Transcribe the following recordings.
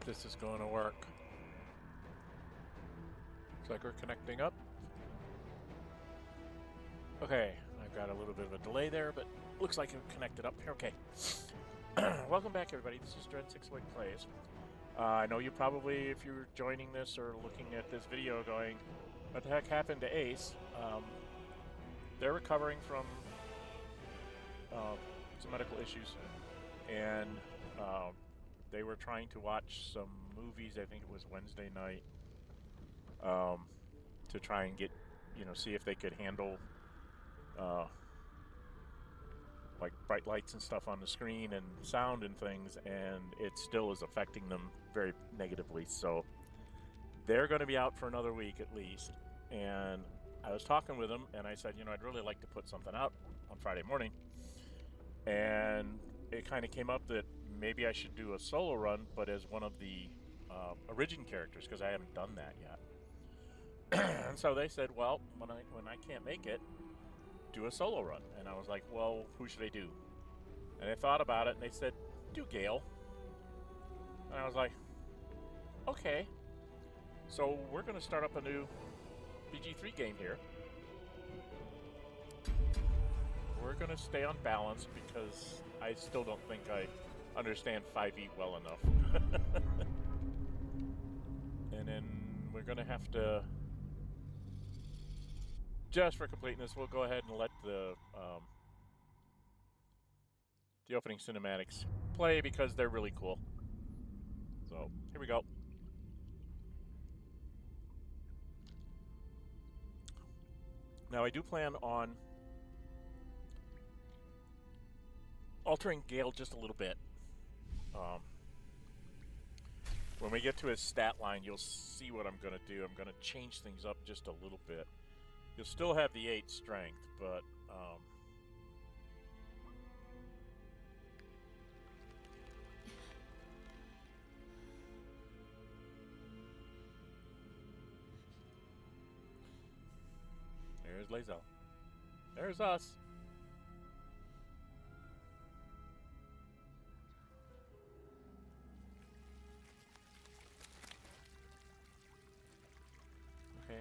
this is going to work. Looks like we're connecting up. Okay, I've got a little bit of a delay there, but looks like I'm connected up here. Okay. Welcome back, everybody. This is Dren608 Plays. I know you probably, if you're joining this or looking at this video, going, what the heck happened to Ace? They're recovering from some medical issues, and they were trying to watch some movies. I think it was Wednesday night, to try and get, see if they could handle like bright lights and stuff on the screen and sound and things, and it still is affecting them very negatively. So they're going to be out for another week at least. And I was talking with them, and I said, I'd really like to put something out on Friday morning. And it kind of came up that maybe I should do a solo run, but as one of the origin characters, because I haven't done that yet. And so they said, well, when I can't make it, do a solo run. And I was like, well, who should I do? And they thought about it, and they said, do Gale. And I was like, okay. So we're going to start up a new BG3 game here. We're going to stay on balance because I still don't think I understand 5e well enough. And then we're going to have to, just for completeness, we'll go ahead and let the opening cinematics play because they're really cool. So here we go. Now I do plan on altering Gale just a little bit. When we get to his stat line, you'll see what I'm going to do. I'm going to change things up just a little bit. You'll still have the 8 strength, but there's Lazel. There's us. Okay.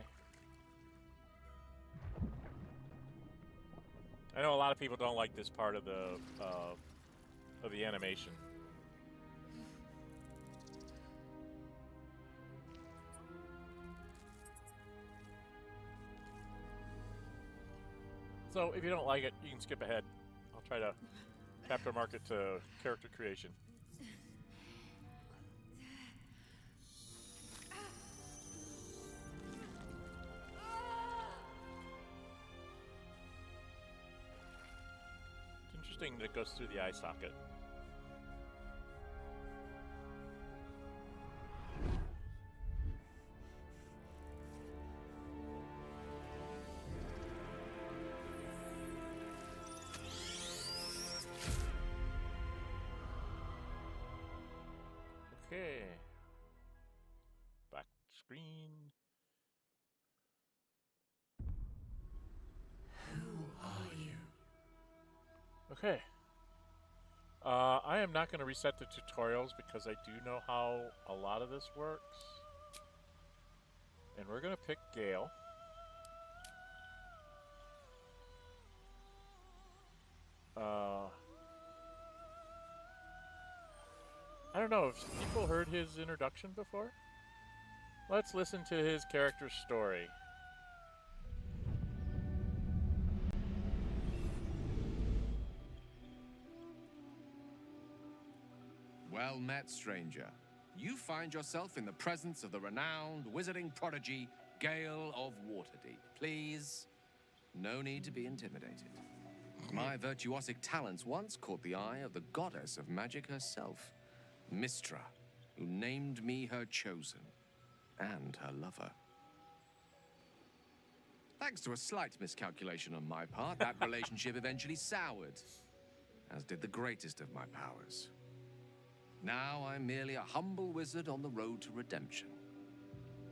I know a lot of people don't like this part of the animation. So if you don't like it, you can skip ahead. I'll try to chapter mark it to character creation. It's interesting that it goes through the eye socket. Okay. Back screen. Who are you? Okay. I am not going to reset the tutorials because I do know how a lot of this works. And we're going to pick Gale. I don't know, have people heard his introduction before? Let's listen to his character's story. Well met, stranger. You find yourself in the presence of the renowned wizarding prodigy, Gale of Waterdeep. Please, no need to be intimidated. My virtuosic talents once caught the eye of the goddess of magic herself, Mistra, who named me her chosen, and her lover. Thanks to a slight miscalculation on my part, that relationship eventually soured, as did the greatest of my powers. Now I'm merely a humble wizard on the road to redemption.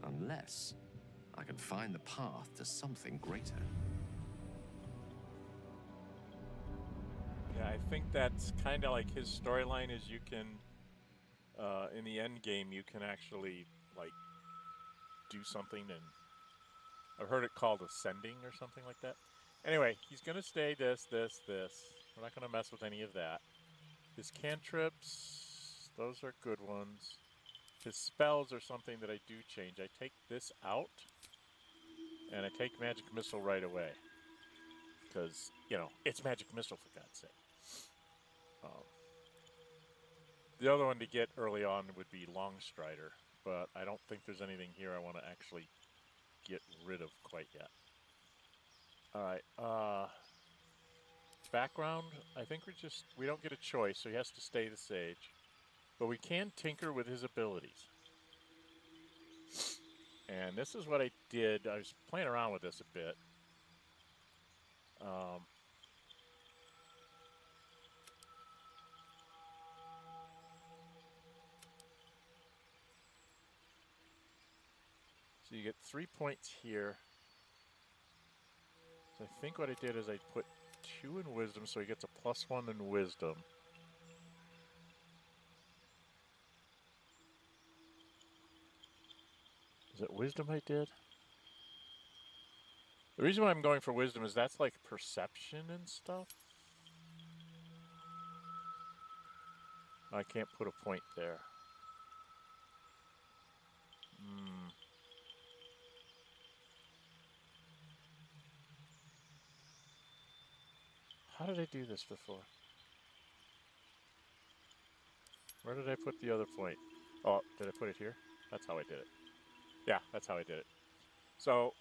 Unless I can find the path to something greater. Yeah, I think that's kind of like his storyline is you can in the end game, you can actually like do something, and I've heard it called ascending or something like that. Anyway, he's going to stay this. We're not going to mess with any of that. His cantrips, those are good ones. His spells are something that I do change. I take this out, and I take Magic Missile right away. Because, you know, it's Magic Missile, for God's sake. The other one to get early on would be Long Strider, but I don't think there's anything here I want to actually get rid of quite yet. Alright, background, I think we don't get a choice, so he has to stay the Sage. But we can tinker with his abilities. And this is what I did. I was playing around with this a bit. So you get 3 points here. So I think what I did is I put 2 in Wisdom, so he gets a +1 in Wisdom. Is it Wisdom I did? The reason why I'm going for Wisdom is that's like perception and stuff. I can't put a point there. How did I do this before? Where did I put the other point? Oh, did I put it here? That's how I did it. Yeah, that's how I did it. So,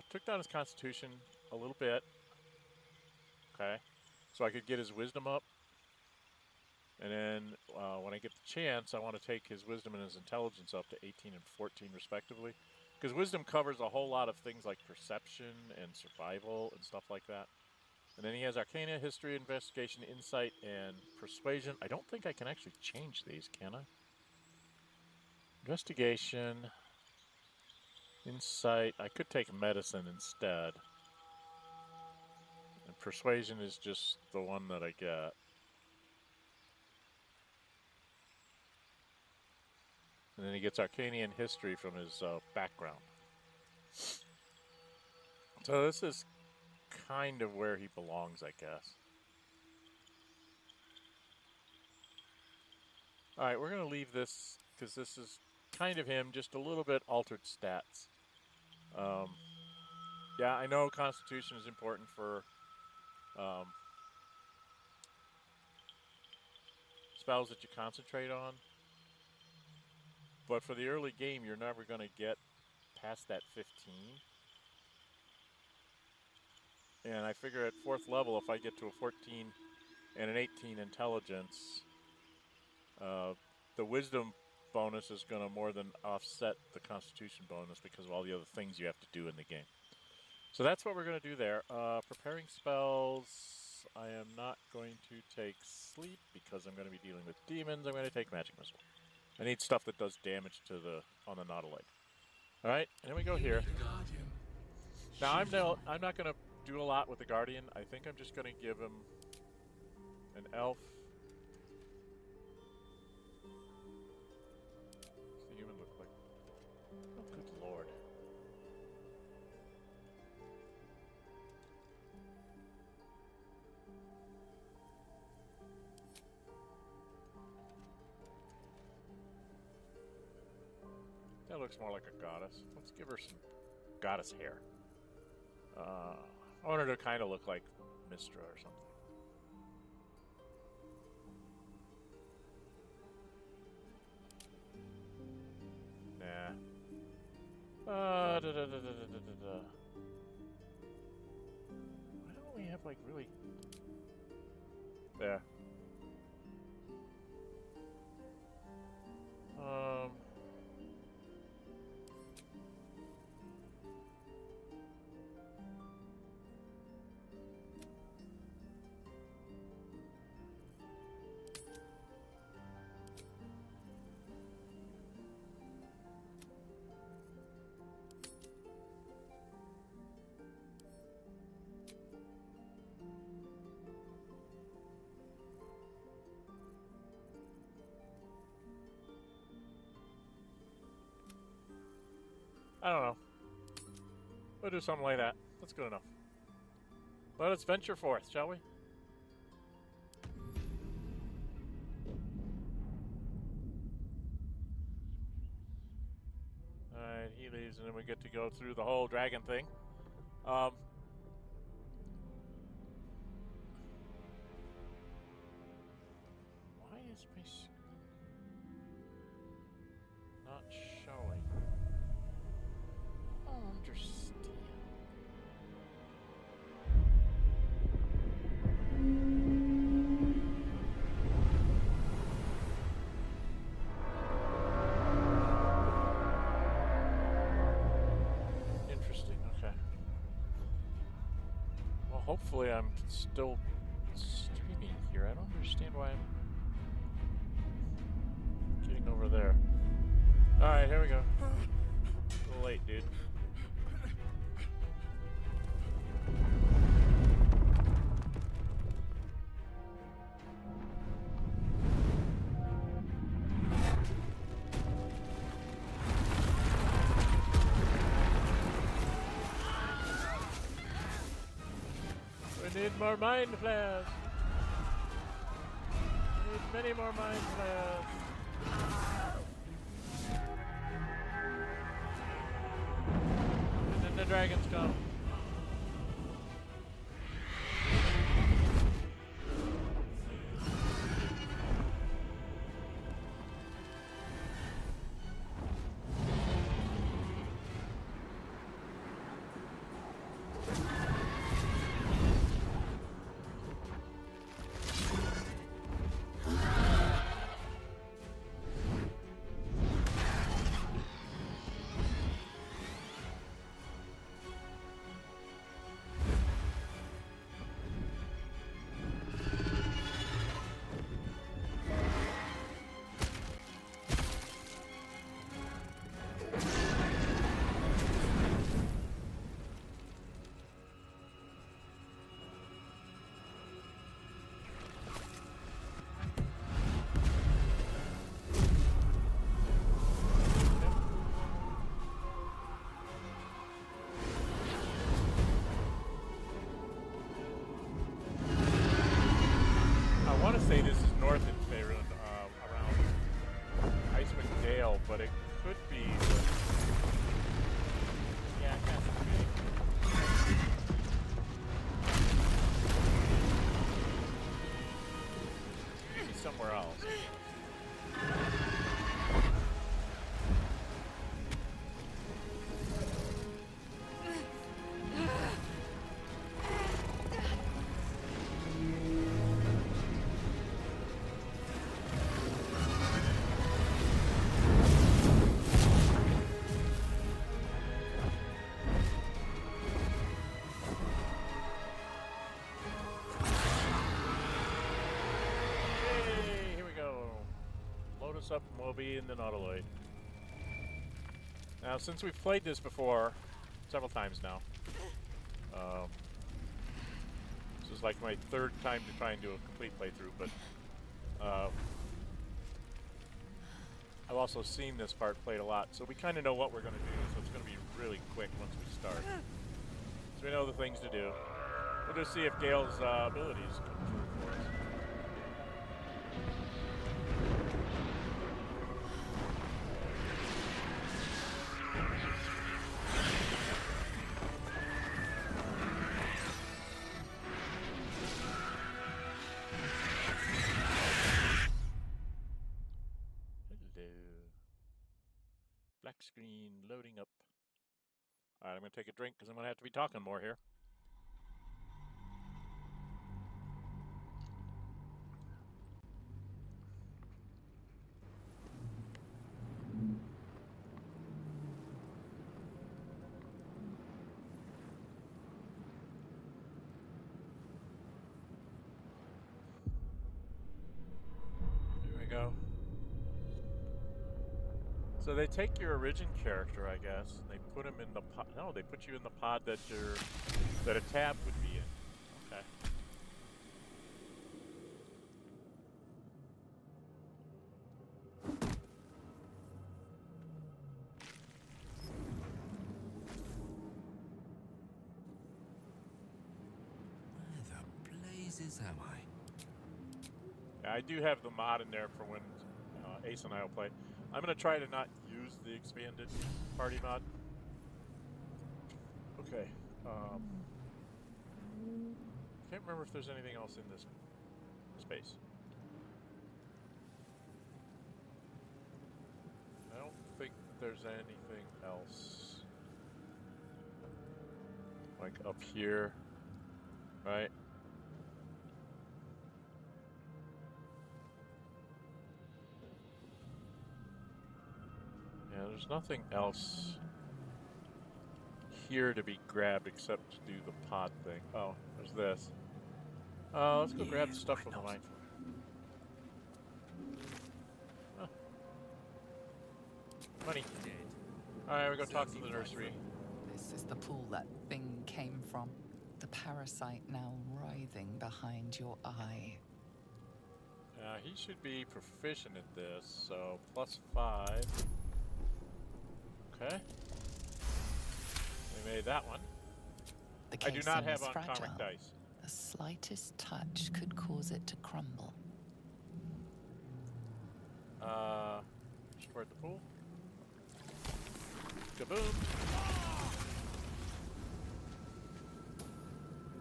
took down his Constitution a little bit. Okay. So I could get his Wisdom up. And then, when I get the chance, I want to take his Wisdom and his Intelligence up to 18 and 14, respectively. Because Wisdom covers a whole lot of things like perception and survival and stuff like that. And then he has Arcana, History, Investigation, Insight, and Persuasion. I don't think I can actually change these, can I? Investigation, Insight. I could take Medicine instead. And Persuasion is just the one that I get. And then he gets Arcanian History from his background. So this is kind of where he belongs, I guess. Alright, we're going to leave this because this is kind of him, just a little bit altered stats. Yeah, I know Constitution is important for spells that you concentrate on. But for the early game, you're never going to get past that 15. And I figure at 4th level, if I get to a 14 and an 18 intelligence, the Wisdom bonus is going to more than offset the Constitution bonus because of all the other things you have to do in the game. So that's what we're going to do there. Preparing spells, I am not going to take Sleep because I'm going to be dealing with demons. I'm going to take Magic Missile. I need stuff that does damage to on the Nautiloid. All right, and then we go here. Now I'm not going to do a lot with the Guardian. I think I'm just going to give him an elf. What's the human look like? Oh, good lord. That looks more like a goddess. Let's give her some goddess hair. I want her to kind of look like Mistra or something. Nah. Why don't we have like really... There. I don't know. We'll do something like that. That's good enough. Well, let's venture forth, shall we? Alright, he leaves, and then we get to go through the whole dragon thing. Why is my screen not showing? I don't understand. Interesting, okay. Well, hopefully I'm still streaming here. I don't understand why I'm getting over there. Alright, here we go. A little late, dude. We need more mind flares. We need many more mind flares. And then the dragons come. I want to say this is north in Faerun, around Icewind Dale, but it could be. Yeah, it has to be. Maybe somewhere else. Up and we'll be in the Nautiloid. Now, since we've played this before several times now, this is like my third time to try and do a complete playthrough, but I've also seen this part played a lot, so we kind of know what we're going to do, so it's going to be really quick once we start. So we know the things to do. We'll just see if Gale's abilities come through for us. Black screen loading up. Alright, I'm going to take a drink because I'm going to have to be talking more here. There we go. So they take your origin character, I guess, and they put him in the pod. No, they put you in the pod that a tab would be in. Okay. is, am I? Yeah, I do have the mod in there for when Ace and I will play. I'm going to try to not use the expanded party mod. Okay. Can't remember if there's anything else in this space. I don't think there's anything else. Like up here, right? Yeah, there's nothing else here to be grabbed except to do the pod thing. Oh, there's this. Let's go grab the stuff from the mine. Huh. Money. Alright, we go talk to the nursery. This is the pool that thing came from. The parasite now writhing behind your eye. He should be proficient at this, so +5. Okay. We made that one. I do not have uncommon dice. The slightest touch could cause it to crumble. Toward the pool. Kaboom!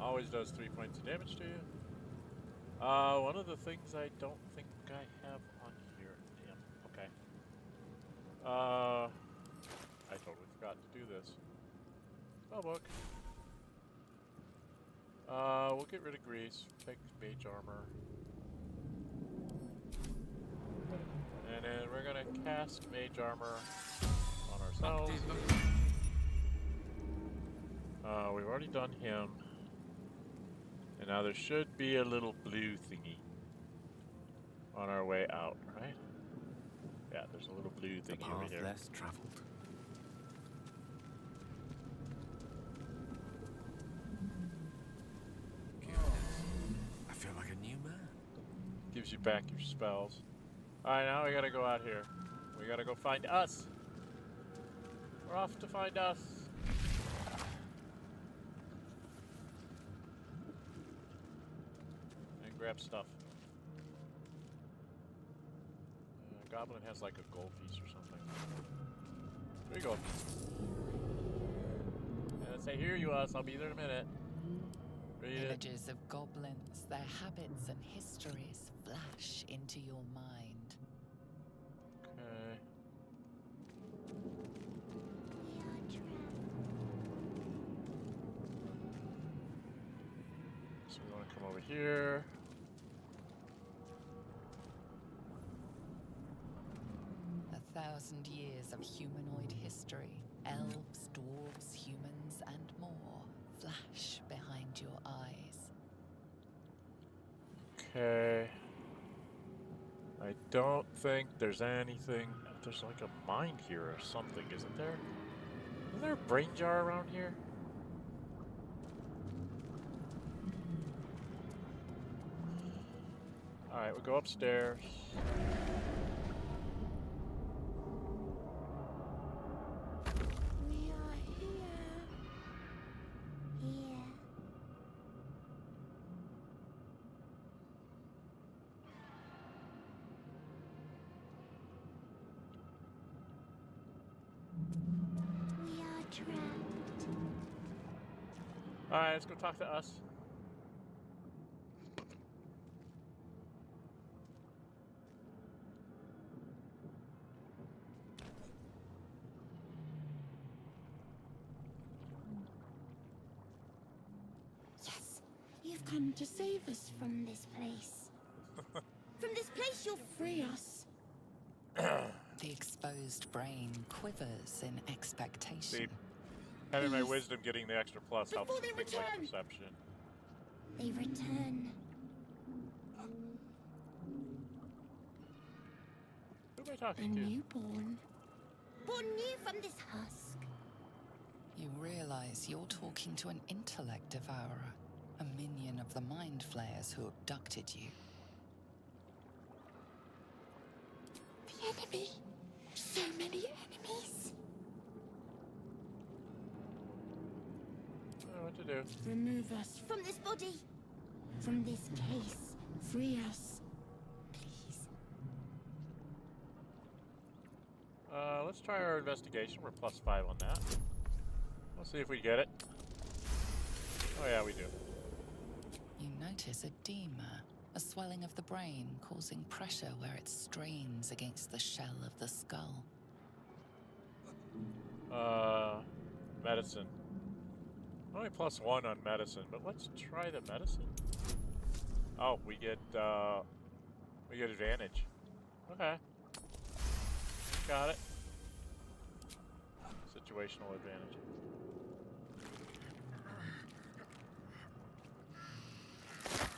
Always does 3 points of damage to you. One of the things I don't think I have on here. Damn. Okay. I totally forgot to do this. Spellbook. We'll get rid of grease. Take mage armor. And then we're gonna cast mage armor on ourselves. We've already done him. And now there should be a little blue thingy on our way out, right? Yeah, there's a little blue thingy over here. Less traveled. I feel like a new man. Gives you back your spells. Alright, now we gotta go out here. We gotta go find us. We're off to find us. And grab stuff. Goblin has like a gold piece or something. There you go. And say, here you us, I'll be there in a minute. Read it. Images of goblins, their habits and histories flash into your mind. Okay. So we want to come over here. A 1,000 years of humanoid history. Elves, dwarves, humans, and more flash behind your eyes. Okay. I don't think there's anything. There's like a mine here or something, isn't there? Isn't there a brain jar around here? Alright, we'll go upstairs. We are here. Here. We are trapped. Alright, let's go talk to us. Yes, you've come to save us from this place. From this place, you'll free us. The exposed brain quivers in expectation. See, having my Please. wisdom getting the extra plus helps Before with they things like return. perception. They return. Who am I A talking to? newborn. Born new from this husk. You realize you're talking to an intellect devourer, a minion of the mind flayers who abducted you. The enemy. So many enemies. I don't know what to do. Remove us from this body. from this case. Free us. Please. Let's try our investigation. We're +5 on that. We'll see if we get it. Oh yeah, we do. You notice edema, a swelling of the brain causing pressure where it strains against the shell of the skull. Medicine. Only +1 on medicine, but let's try the medicine. Oh, we get advantage. Okay. Got it. Situational advantage.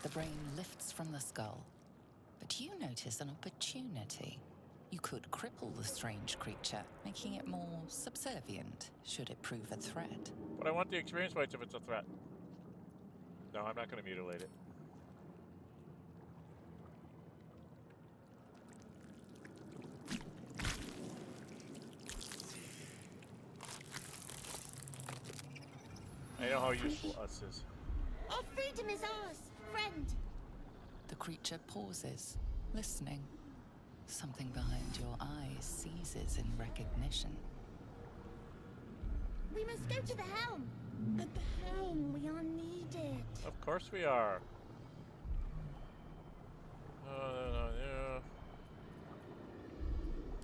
The brain lifts from the skull, but you notice an opportunity. You could cripple the strange creature, making it more subservient should it prove a threat. But I want the experience points if it's a threat. No, I'm not going to mutilate it. I know how useful us is. Our freedom is ours, friend. The creature pauses, listening. Something behind your eyes seizes in recognition. We must go to the helm. At the helm, we are needed. Of course we are. Yeah.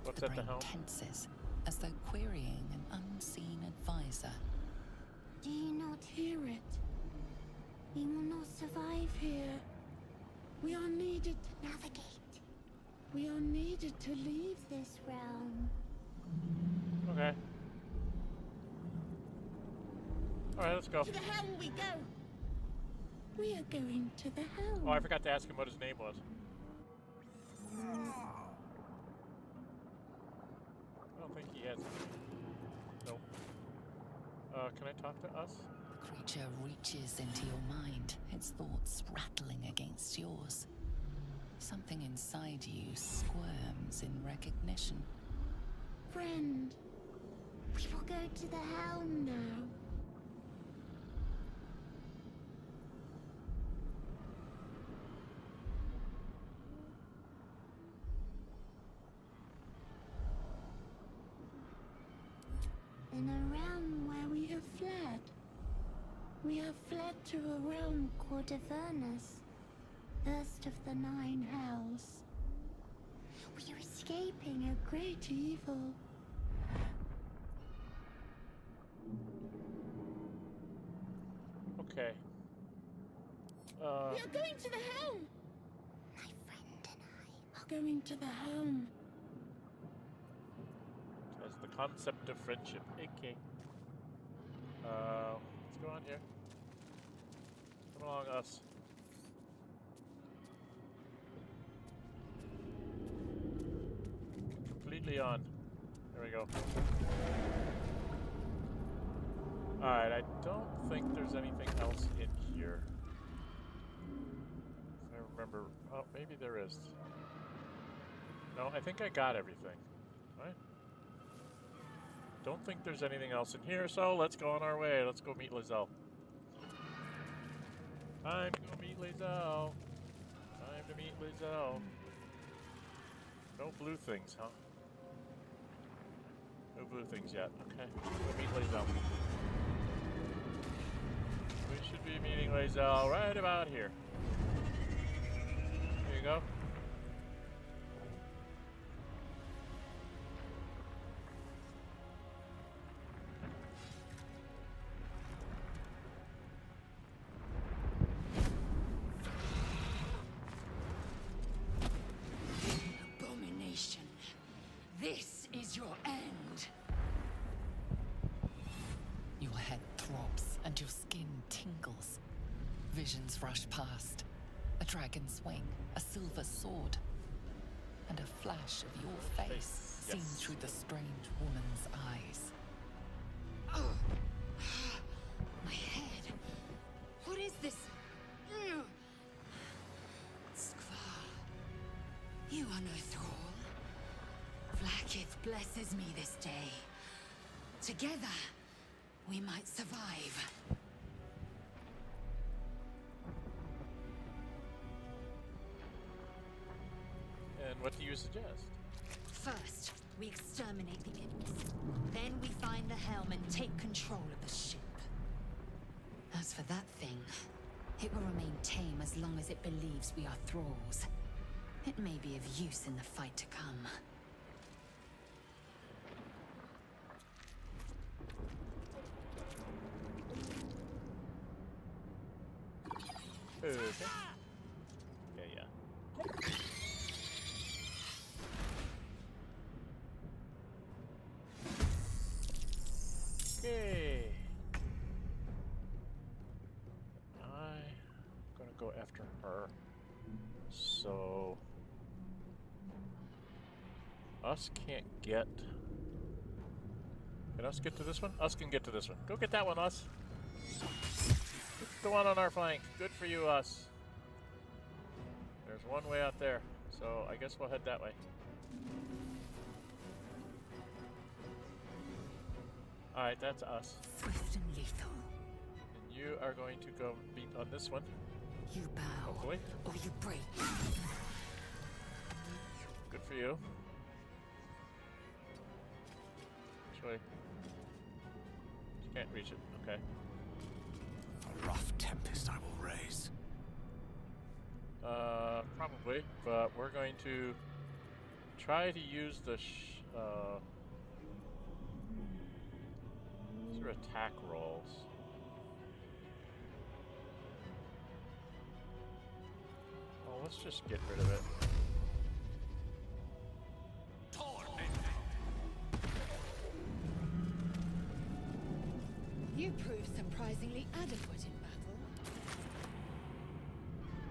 What's The at the brain helm? tenses, as though querying an unseen advisor. Do you not hear it? We will not survive here. We are needed to navigate. We are needed to leave this realm. Okay. Alright, let's go. To the helm we go. We are going to the helm. Oh, I forgot to ask him what his name was. I don't think he has a name. Nope. Can I talk to us? The creature reaches into your mind, its thoughts rattling against yours. Something inside you squirms in recognition. Friend, we will go to the helm now. In a realm where we have fled. We have fled to a realm called Avernus, first of the 9 hells. We are escaping a great evil. Okay. We are going to the helm! My friend and I are going to the helm. That's the concept of friendship. Okay. Let's go on here. Come along, us. Completely on. There we go. Alright, I don't think there's anything else in here. If I remember. Oh, maybe there is. No, I think I got everything. Right? Don't think there's anything else in here, so let's go on our way. Let's go meet Lizelle. Time to go meet Lizelle. Time to meet Lizelle. No blue things, huh? No blue things yet. Okay, go meet Lizelle. We should be meeting Lizelle right about here. There you go. Abomination. This is your end. Your head throbs and your skin tingles. Visions rush past. A dragon's wing, a silver sword, and a flash of your face seen Yes. through the strange woman's eyes. My head. What is this? Skvar. You are no thrall. Vlaakith blesses me this day. Together, we might survive. what do you suggest? First, we exterminate the imps. Then we find the helm and take control of the ship. As for that thing, it will remain tame as long as it believes we are thralls. It may be of use in the fight to come. Okay. Yeah. Okay. I'm gonna go after her. So us can't get. Can us get to this one? Us can get to this one. Go get that one, us. The one on our flank. Good for you, us. There's one way out there, so I guess we'll head that way. Alright, that's us. Swift and lethal. And you are going to go beat on this one. You bow, Hopefully. or you break. Good for you. Which way? You can't reach it. Okay. A rough tempest I will raise. Probably, but we're going to try to use the these are attack rolls. Oh, let's just get rid of it. You proved surprisingly adequate in battle.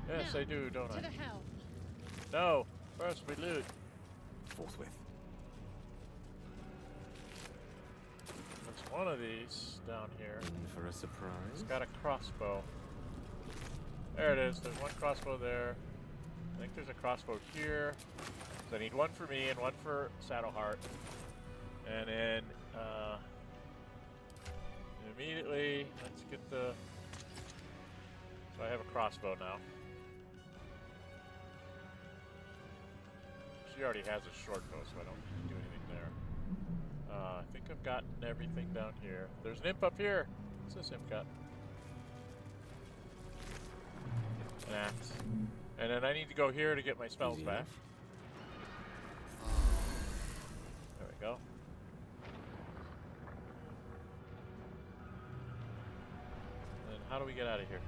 Yes, Now, I do, don't to I? the helm. No! First we loot. Forthwith. There's one of these down here. In for a surprise. It's got a crossbow. There it is. There's one crossbow there. I think there's a crossbow here. So I need one for me and one for Saddleheart. And then immediately, let's get the... So I have a crossbow now. She already has a short bow, so I don't need to do anything there. I think I've gotten everything down here. There's an imp up here. What's this imp got? An axe. And then I need to go here to get my spells back. There we go. And how do we get out of here?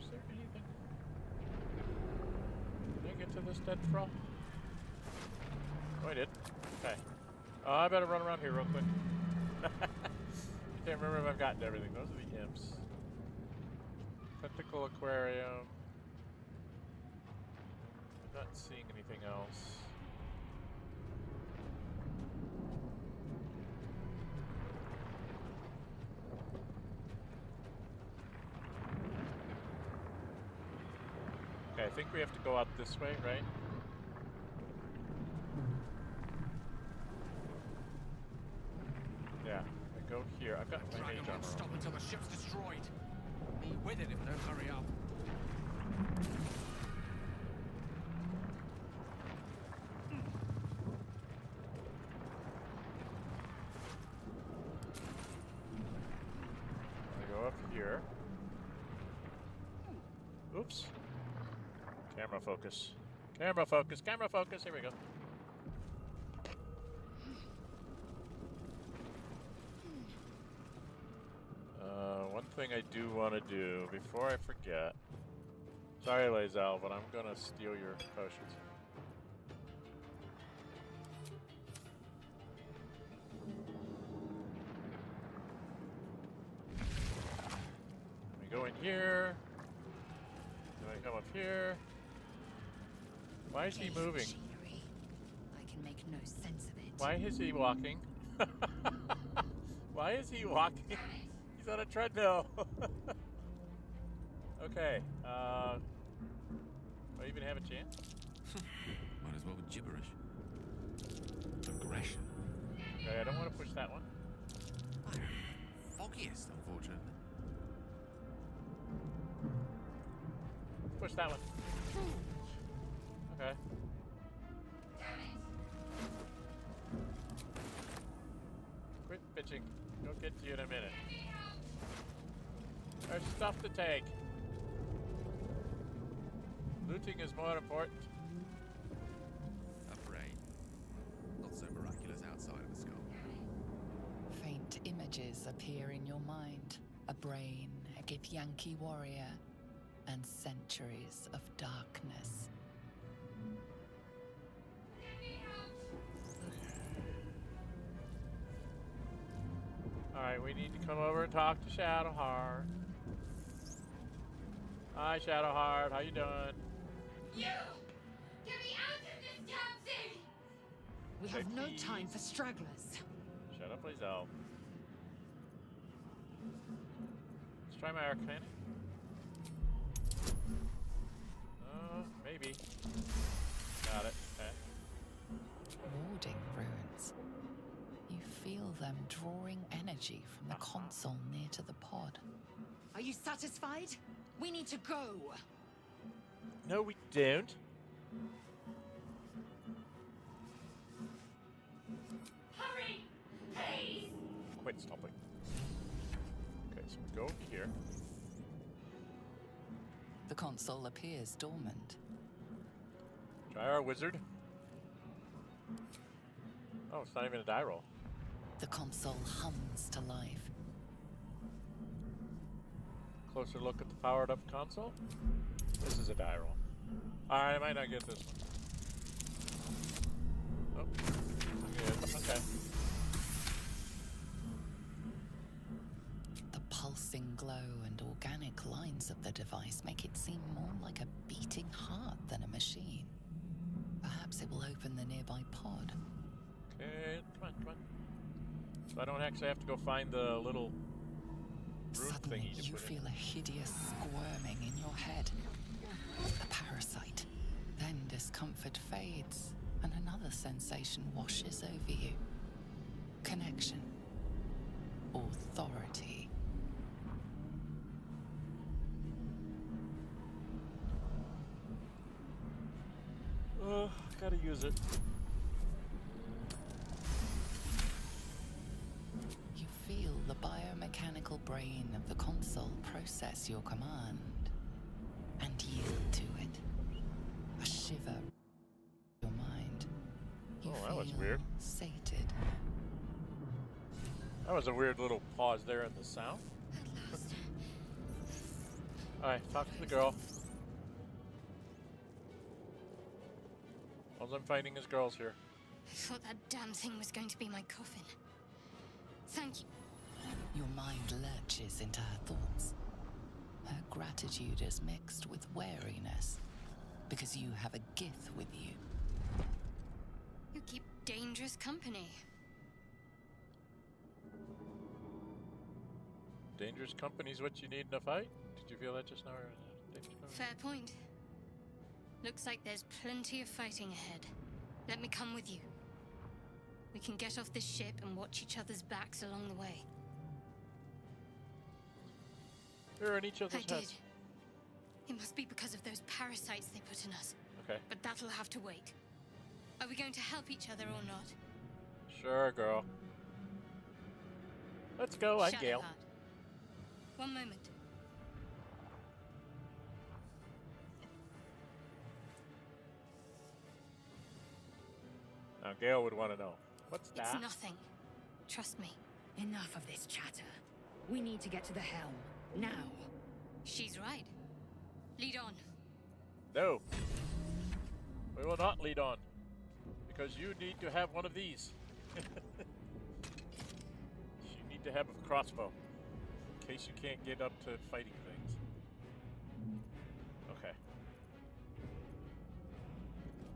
Is there anything? Can I get to this dead thrall? Oh, I did. Okay. I better run around here real quick. Can't remember if I've gotten everything. Those are the imps. Tentacle aquarium. I'm not seeing anything else. Okay, I think we have to go out this way, right? Yeah, I go here. I've got my Dragon mage won't armor stop on. until the ship's destroyed. Me with it if I don't hurry up. I go up here. Oops. Camera focus. Camera focus. Camera focus. Here we go. One thing I do want to do before I forget. Sorry, Lazal, but I'm gonna steal your potions. We go in here. Then I come up here. Why is he Cave moving? machinery. I can make no sense of it. Why is he walking? Why is he walking? He's on a treadmill. Okay. Do I even have a chance? as well with gibberish. Aggression. Okay, I don't want to push that one. I am foggiest, unfortunately. Push that one. Okay. Quit bitching. We'll get to you in a minute. There's stuff to take. Looting is more important. A brain. Not so miraculous outside of the skull. Faint images appear in your mind. A brain, a Githyanki warrior, and centuries of darkness. Alright, we need to come over and talk to Shadowheart. Hi, Shadowheart. How you doing? You! Get me out of this damn thing! We have no time for stragglers. Shut up, please, Al. Let's try my Arcana. Maybe. Got it. Okay. Warding runes. You feel them drawing energy from the console near to the pod. Are you satisfied? We need to go. No, we don't. Hurry! Please! Quit stopping. Okay, so we go over here. The console appears dormant. Try our wizard. Oh, it's not even a die roll. The console hums to life. Closer look at the powered up console. This is a die roll. Alright, I might not get this one. Oh, good. Okay. The pulsing glow and organic lines of the device make it seem more like a beating heart than a machine. Perhaps it will open the nearby pod. Okay, come on, come on. So I don't actually have to go find the little rune Suddenly, thingy to you put in. feel a hideous squirming in your head. A parasite. Then discomfort fades, and another sensation washes over you. Connection. Authority. Gotta use it. You feel the biomechanical brain of the console process your command and yield to it. A shiver in your mind. You Oh, that feel was weird. sated. That was a weird little pause there in the sound. At last. Alright, talk to the girl. All I'm finding is girls here. I thought that damn thing was going to be my coffin. Thank you. Your mind lurches into her thoughts. Her gratitude is mixed with wariness, because you have a Gith with you. You keep dangerous company. Dangerous company's what you need in a fight? Did you feel that just now? Fair point. Looks like there's plenty of fighting ahead. Let me come with you. We can get off this ship and watch each other's backs along the way. We're in each other's I did. heads. It must be because of those parasites they put in us. Okay. But that'll have to wait. Are we going to help each other or not? Sure, girl. Let's go, I'm Gale. Shadowheart. One moment. Now, Gale would want to know. What's that? It's nothing. Trust me. Enough of this chatter. We need to get to the helm. Now. She's right. Lead on. No. We will not lead on. Because you need to have one of these. You need to have a crossbow. In case you can't get up to fighting things. Okay.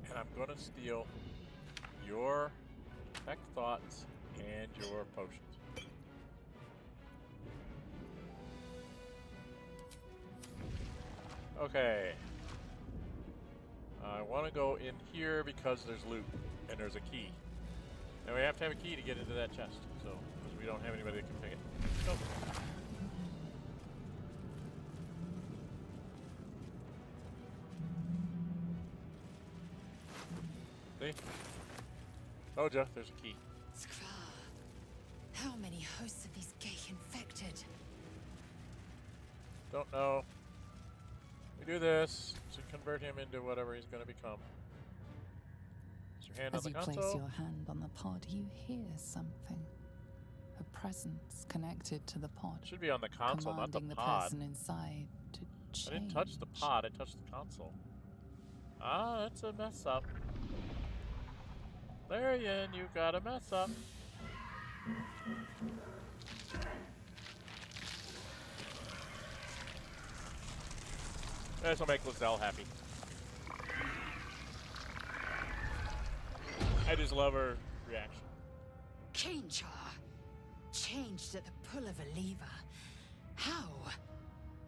And I'm gonna steal your tech thoughts and your potions. Okay. I want to go in here because there's loot and there's a key. And we have to have a key to get into that chest. So, because we don't have anybody that can pick it. Nope. See? Oh, Jeff, there's a key. Skrar. How many hosts of these gay infected? Don't know. We do this to convert him into whatever he's going to become. Is your hand As on you the place console? your hand on the pod, you hear something. A presence connected to the pod. It should be on the console, not the commanding the pod. person inside to change. I didn't touch the pod, I touched the console. Ah, that's a mess up. Larian, you got a mess up. This will make Lizelle happy. I just love her reaction. Change her. Changed at the pull of a lever. How?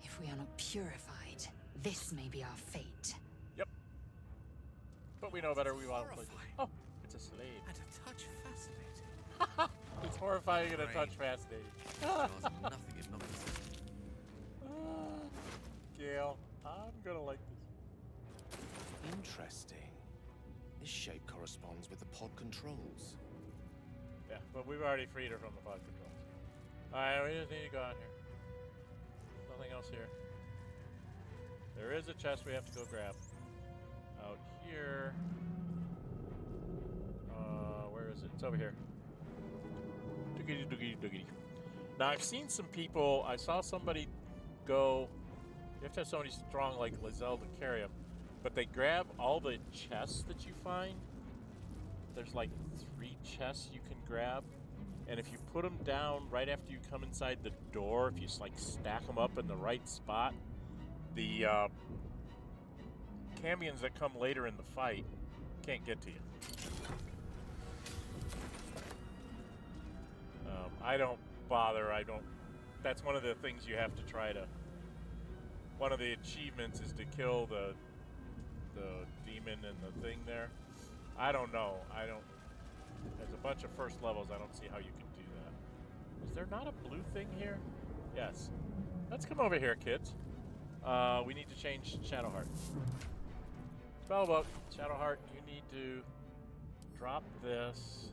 If we are not purified, this may be our fate. Yep. But we know better, we want to play. Horrifying. Oh, it's a slave. And a touch fascinating. It's horrifying and a touch fascinating. Regards nothing if not consistent. Gale, I'm gonna like this. Interesting. This shape corresponds with the pod controls. Yeah, but we've already freed her from the pod controls. Alright, we just need to go out here. Nothing else here. There is a chest we have to go grab. Out here. Where is it? It's over here. Doogity doogity doogity. Now I've seen some people, I saw somebody go, you have to have somebody strong like Lizelle to carry them, but they grab all the chests that you find. There's like 3 chests you can grab, and if you put them down right after you come inside the door, if you like stack them up in the right spot, the Cambions that come later in the fight can't get to you. I don't bother. That's one of the things you have to try to. One of the achievements is to kill the demon and the thing there. I don't know. There's a bunch of first levels. I don't see how you can do that. Is there not a blue thing here? Yes. Let's come over here, kids. We need to change Shadowheart. Spellbook, Shadowheart, you need to drop this.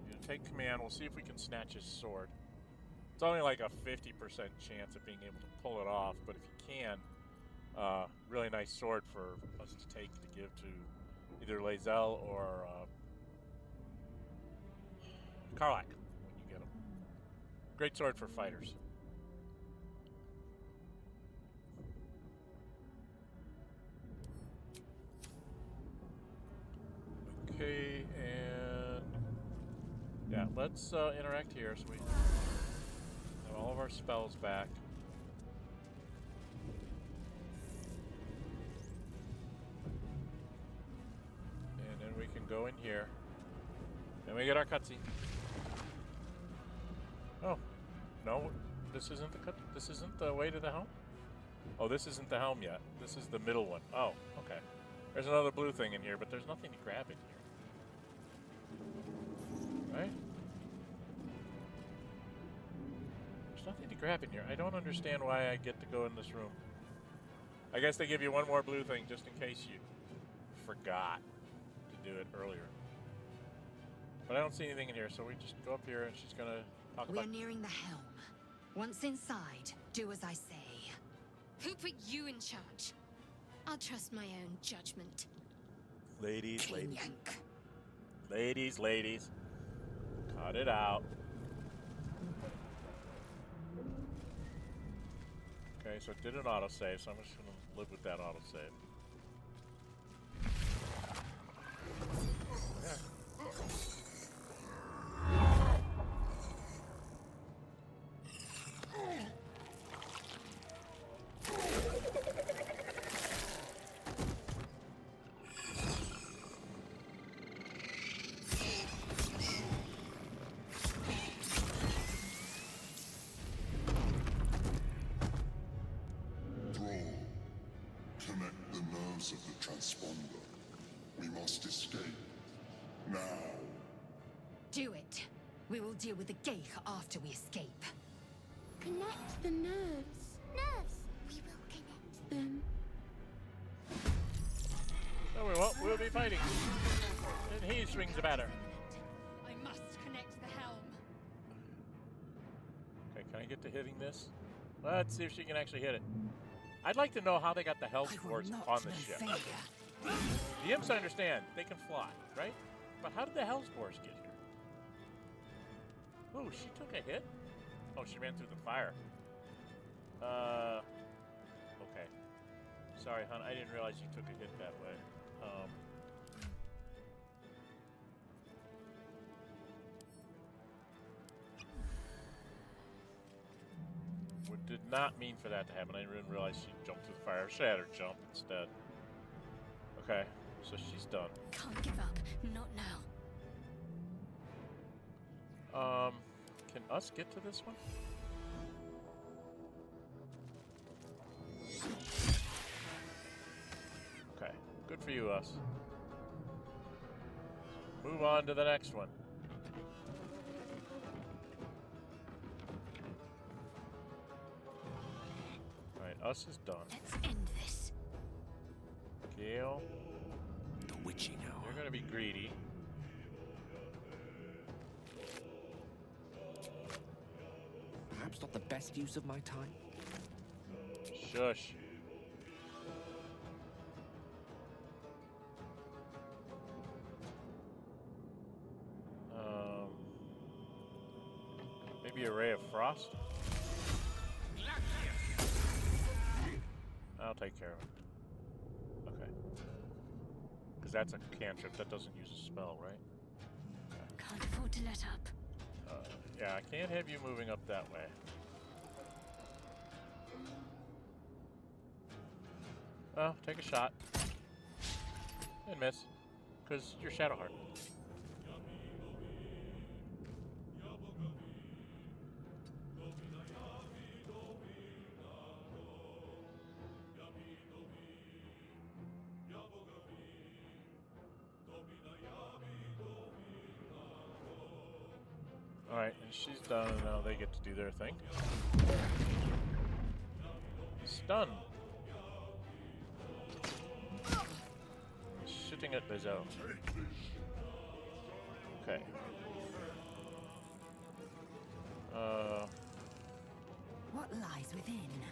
You take command. We'll see if we can snatch his sword. It's only like a 50% chance of being able to pull it off, but if you can, really nice sword for us to take to give to either Lizelle or Karlach when you get him. Great sword for fighters. Okay, and yeah, let's interact here so we have all of our spells back. And then we can go in here. Then we get our cutscene. Oh, no, this isn't the cut. This isn't the way to the helm. Oh, this isn't the helm yet. This is the middle one. Oh, okay. There's another blue thing in here, but there's nothing to grab in here. Right? There's nothing to grab in here. I don't understand why I get to go in this room. I guess they give you one more blue thing just in case you forgot to do it earlier. But I don't see anything in here, so we just go up here and she's gonna talk We are about... nearing the helm. Once inside, do as I say. Who put you in charge? I'll trust my own judgment. Ladies, ladies. Yank. Ladies, ladies. Cut it out. Okay, so it did an autosave, so I'm just gonna live with that autosave. Yeah. Connect the must escape. Now. Do it. We will deal with the Gale after we escape. Connect the nerves. Nerves! We will connect them. No, we won't. We'll be fighting. And he swings the batter. I must connect the helm. Okay, can I get to hitting this? Let's see if she can actually hit it. I'd like to know how they got the Hell Spores on the ship. The imps, I understand. They can fly, right? But how did the Hell Spores get here? Oh, she took a hit? Oh, she ran through the fire. Okay. Sorry, hon. I didn't realize you took a hit that way. Did not mean for that to happen. I didn't realize she jumped through the fire. She had her jump instead. Okay, so she's done. Can't give up. Not now. Can us get to this one? Okay, good for you, us. Move on to the next one. Us is done. Let's end this. Gale. The witching hour. You're gonna be greedy. Perhaps not the best use of my time. Shush. Maybe a ray of frost? I'll take care of it. Okay. Because that's a cantrip. That doesn't use a spell, right? Can't afford to let up. Yeah, I can't have you moving up that way. Oh, take a shot. And miss. Because you're Shadowheart. Alright, and she's done, and now they get to do their thing. Stun! Shooting at Lizzo. Okay. What lies within?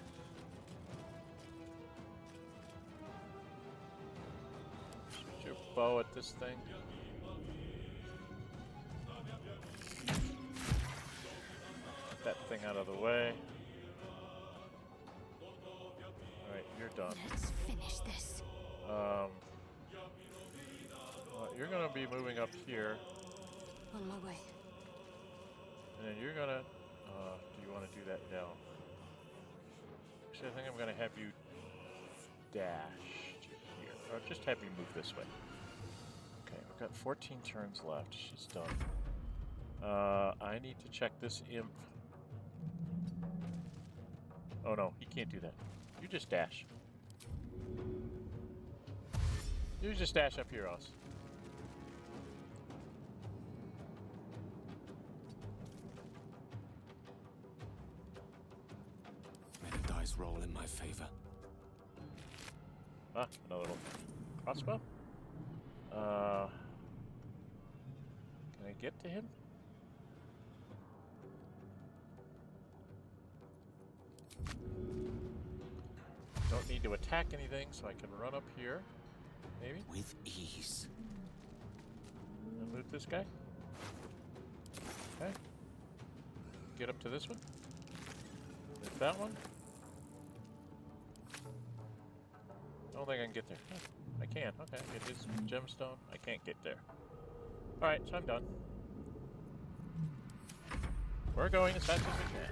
Shoot your bow at this thing. That thing out of the way. Alright, you're done. Let's finish this. Well, you're gonna be moving up here, On my way. and then you're gonna. Do you want to do that now? Actually, I think I'm gonna have you dash to here, or just have you move this way. Okay, we've got 14 turns left. She's done. I need to check this imp. Oh no, he can't do that. You just dash. You just dash up here, Oz. May the dice roll in my favor. Ah, another little crossbow. Can I get to him? Don't need to attack anything, so I can run up here. Maybe? With ease. And loot this guy. Okay. Get up to this one. Loot that one. I don't think I can get there. Oh, I can. Okay, get his gemstone. I can't get there. Alright, so I'm done. We're going as fast as we can.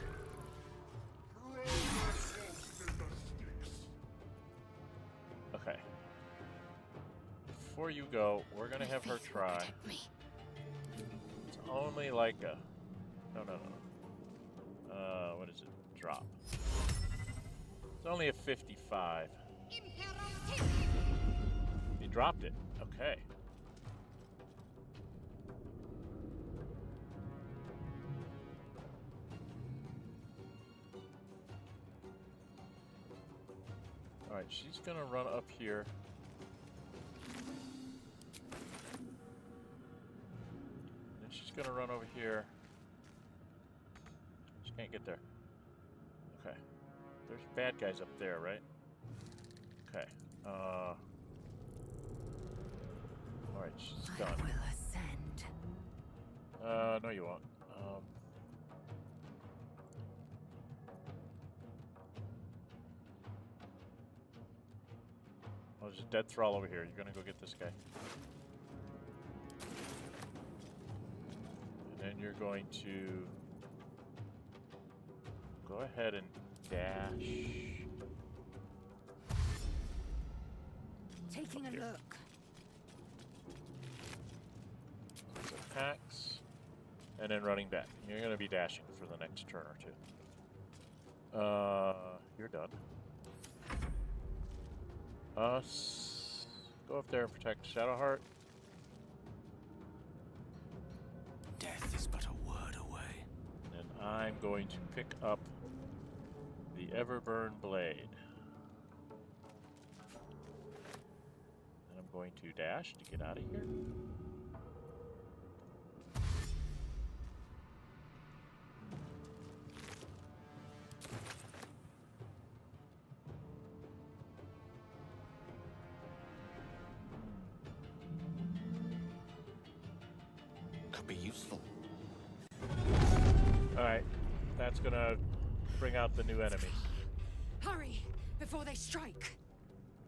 Okay. Before you go, we're gonna have her try. It's only like a... No. What is it? Drop. It's only a 55. He dropped it. Okay. Alright, she's gonna run up here. And then she's gonna run over here. She can't get there. Okay. There's bad guys up there, right? Okay. Alright, she's done. I will ascend. No you won't. Oh, there's a dead thrall over here. You're gonna go get this guy. And then you're going to go ahead and dash. Taking a look. Attacks. And then running back. You're going to be dashing for the next turn or two. You're done. Go up there and protect Shadowheart. Death is but a word away. And I'm going to pick up the Everburn Blade. And I'm going to dash to get out of here. Could be useful. Alright, that's gonna bring out the new enemies. Hurry, before they strike.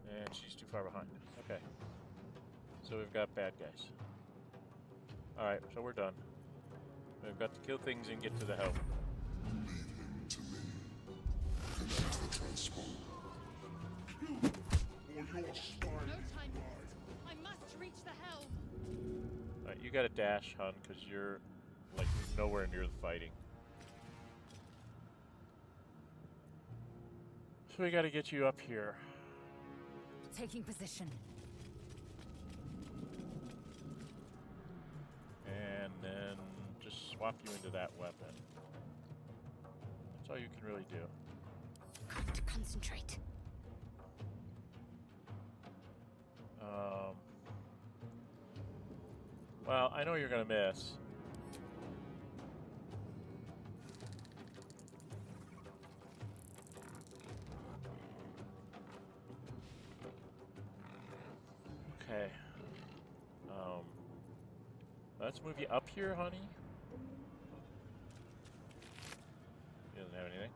And she's too far behind. Okay. So we've got bad guys. Alright, so we're done. We've got to kill things and get to the helm. Leave him to me. Connect the transport. Or your spine. No time left. I must reach the helm. Alright, you gotta dash, hun, because you're, like, nowhere near the fighting. So we gotta get you up here. Taking position. And then just swap you into that weapon. That's all you can really do. Got to concentrate. Well, I know you're gonna miss. Okay. Let's move you up here, honey. He doesn't have anything.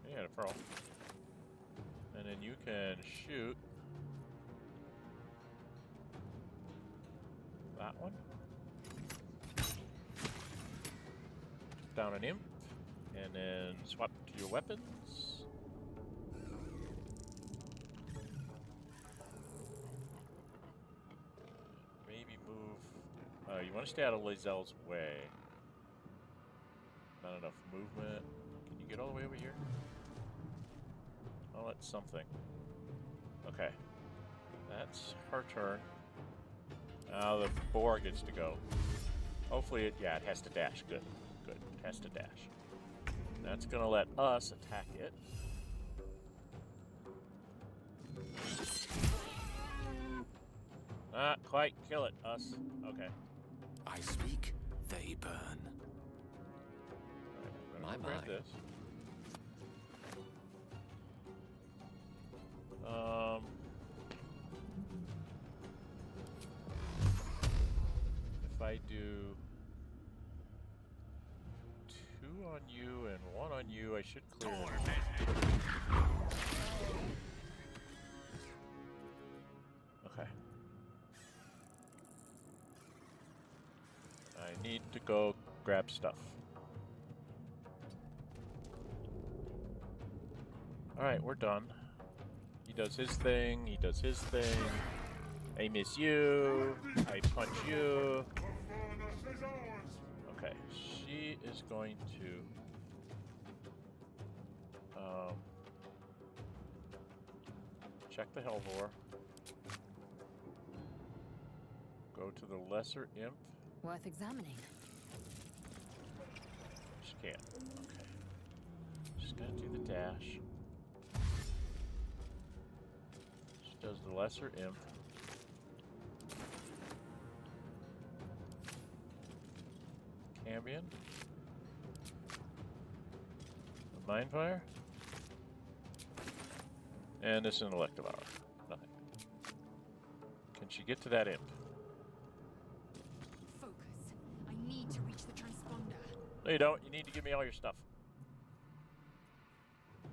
He had a pearl. And then you can shoot that one. Down an imp. And then swap to your weapons. Maybe move. You want to stay out of Lazelle's way. Not enough movement. Can you get all the way over here? Oh, that's something. Okay. That's her turn. Now the boar gets to go. Hopefully it, yeah, it has to dash. Good. Good. It has to dash. That's gonna let us attack it. Not quite. Kill it. Us. Okay. I speak, they burn. Alright, My. this. If I do 2 on you and 1 on you, I should clear it. Okay. I need to go grab stuff. Alright, we're done. He does his thing, he does his thing. I miss you. I punch you. Okay, she is going to check the Hellvor. Go to the lesser imp. Worth examining. She can't. Okay. She's gonna do the dash. does the lesser imp. Cambion. A Mind Fire. And this is an elective hour. Nothing. Can she get to that imp? Focus. I need to reach the transponder. No, you don't. You need to give me all your stuff.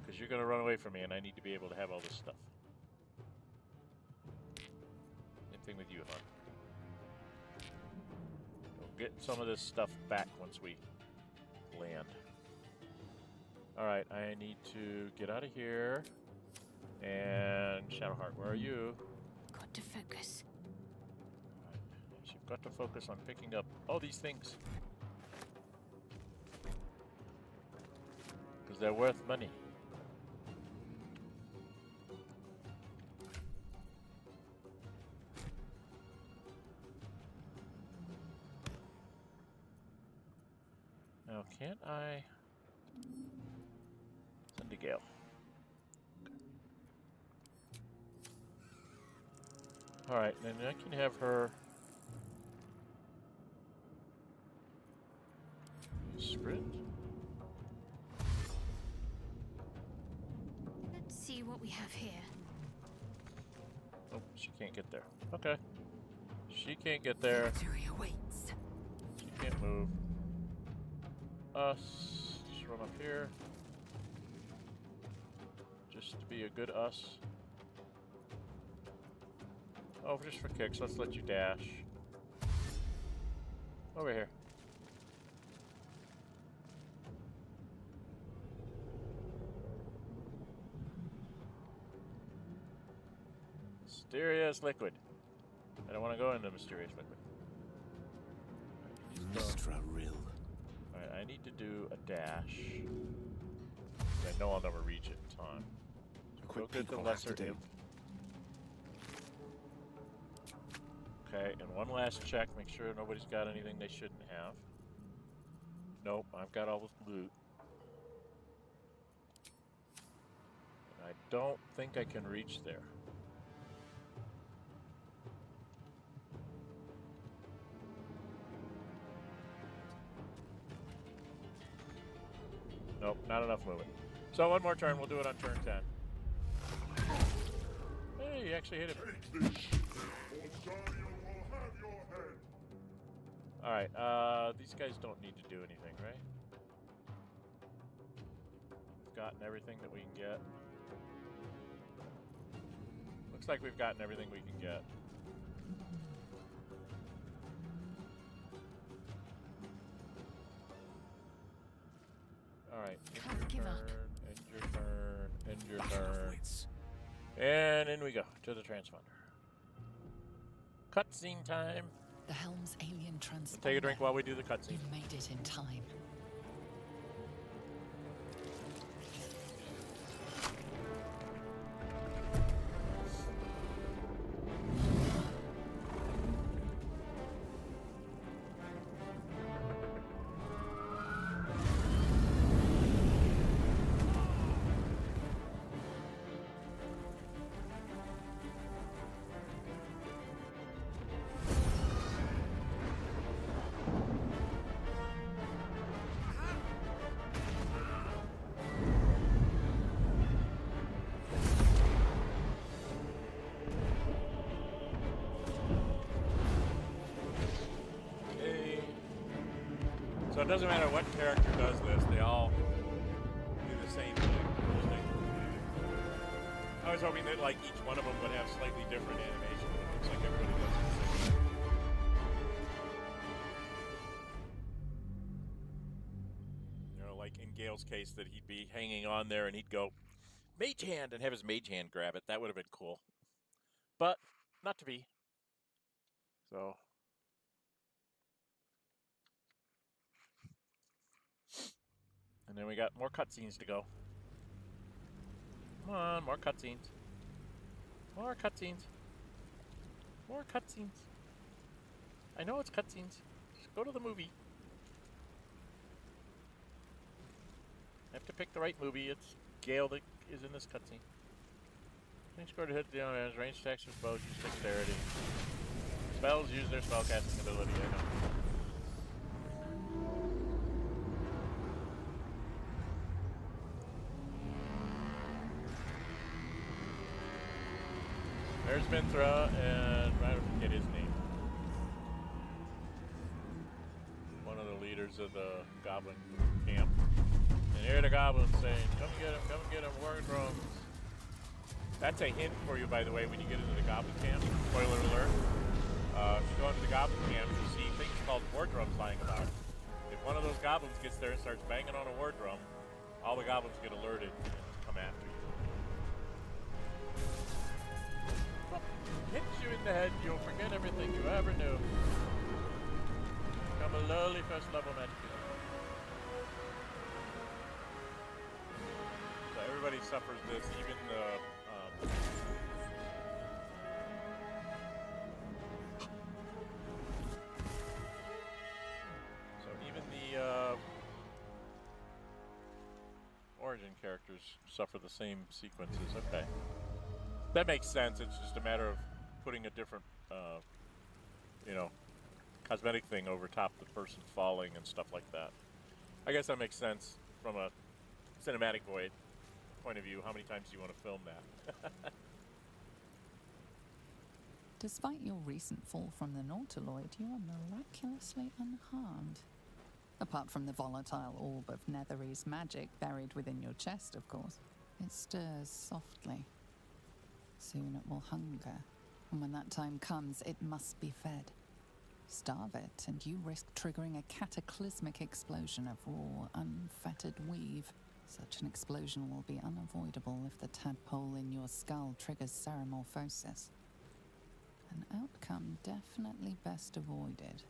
Because you're going to run away from me, and I need to be able to have all this stuff. Same thing with you, hon. We'll get some of this stuff back once we land. Alright, I need to get out of here. And Shadowheart, where are you? Got to focus. Right. You've got to focus on picking up all these things. Because they're worth money. Now, can't I send to Gale? Alright, then I can have her sprint. Let's see what we have here. Oh, she can't get there. Okay. She can't get there. Victory awaits. She can't move. Us. Just run up here. Just to be a good us. Oh, just for kicks, let's let you dash. Over here. Mysterious liquid. I don't want to go into mysterious liquid. Mistra Rill. Alright, I need to do a dash. I know I'll never reach it in time. Quick Go get peek the will have lesser to do. imp. Okay, and one last check. Make sure nobody's got anything they shouldn't have. Nope, I've got all the loot. I don't think I can reach there. Nope, not enough movement. So one more turn, we'll do it on turn 10. Hey, you actually hit him. Take this shit, or Guardian will have your head. Alright, these guys don't need to do anything, right? We've gotten everything that we can get. Looks like we've gotten everything we can get. Alright, end your turn, end your turn, end your turn. And in we go, to the transponder. Cutscene time. The helm's alien transponder. Take a drink while we do the cutscene. You made it in time. So it doesn't matter what character does this, they all do the same thing. I was hoping that like each one of them would have slightly different animation. It looks like everybody does it the same way. You know, like in Gale's case, that he'd be hanging on there and he'd go, Mage Hand, and have his Mage Hand grab it. That would have been cool. But, not to be. So... And then we got more cutscenes to go. Come on, more cutscenes. More cutscenes. More cutscenes. I know it's cutscenes. Just go to the movie. I have to pick the right movie. It's Gale that is in this cutscene. Next score to hit the enemies. Range attacks with bows use dexterity. Spells use their spellcasting ability. I know. There's Minthra, and I don't forget his name. One of the leaders of the goblin camp. And here the goblins saying, come get him, war drums. That's a hint for you, by the way, when you get into the goblin camp. Spoiler alert. If you go into the goblin camp, you see things called war drums lying about. If one of those goblins gets there and starts banging on a war drum, all the goblins get alerted and come after you. Hits you in the head, you'll forget everything you ever knew. Become a lowly first level magic user. So everybody suffers this, even the origin characters suffer the same sequences. Okay. That makes sense. It's just a matter of putting a different, you know, cosmetic thing over top the person falling and stuff like that. I guess that makes sense from a cinematic point of view. How many times do you want to film that? Despite your recent fall from the Nautiloid, you are miraculously unharmed. Apart from the volatile orb of Netherese magic buried within your chest, of course. It stirs softly. Soon it will hunger, and when that time comes, it must be fed. Starve it, and you risk triggering a cataclysmic explosion of raw, unfettered weave. Such an explosion will be unavoidable if the tadpole in your skull triggers ceramorphosis. An outcome definitely best avoided.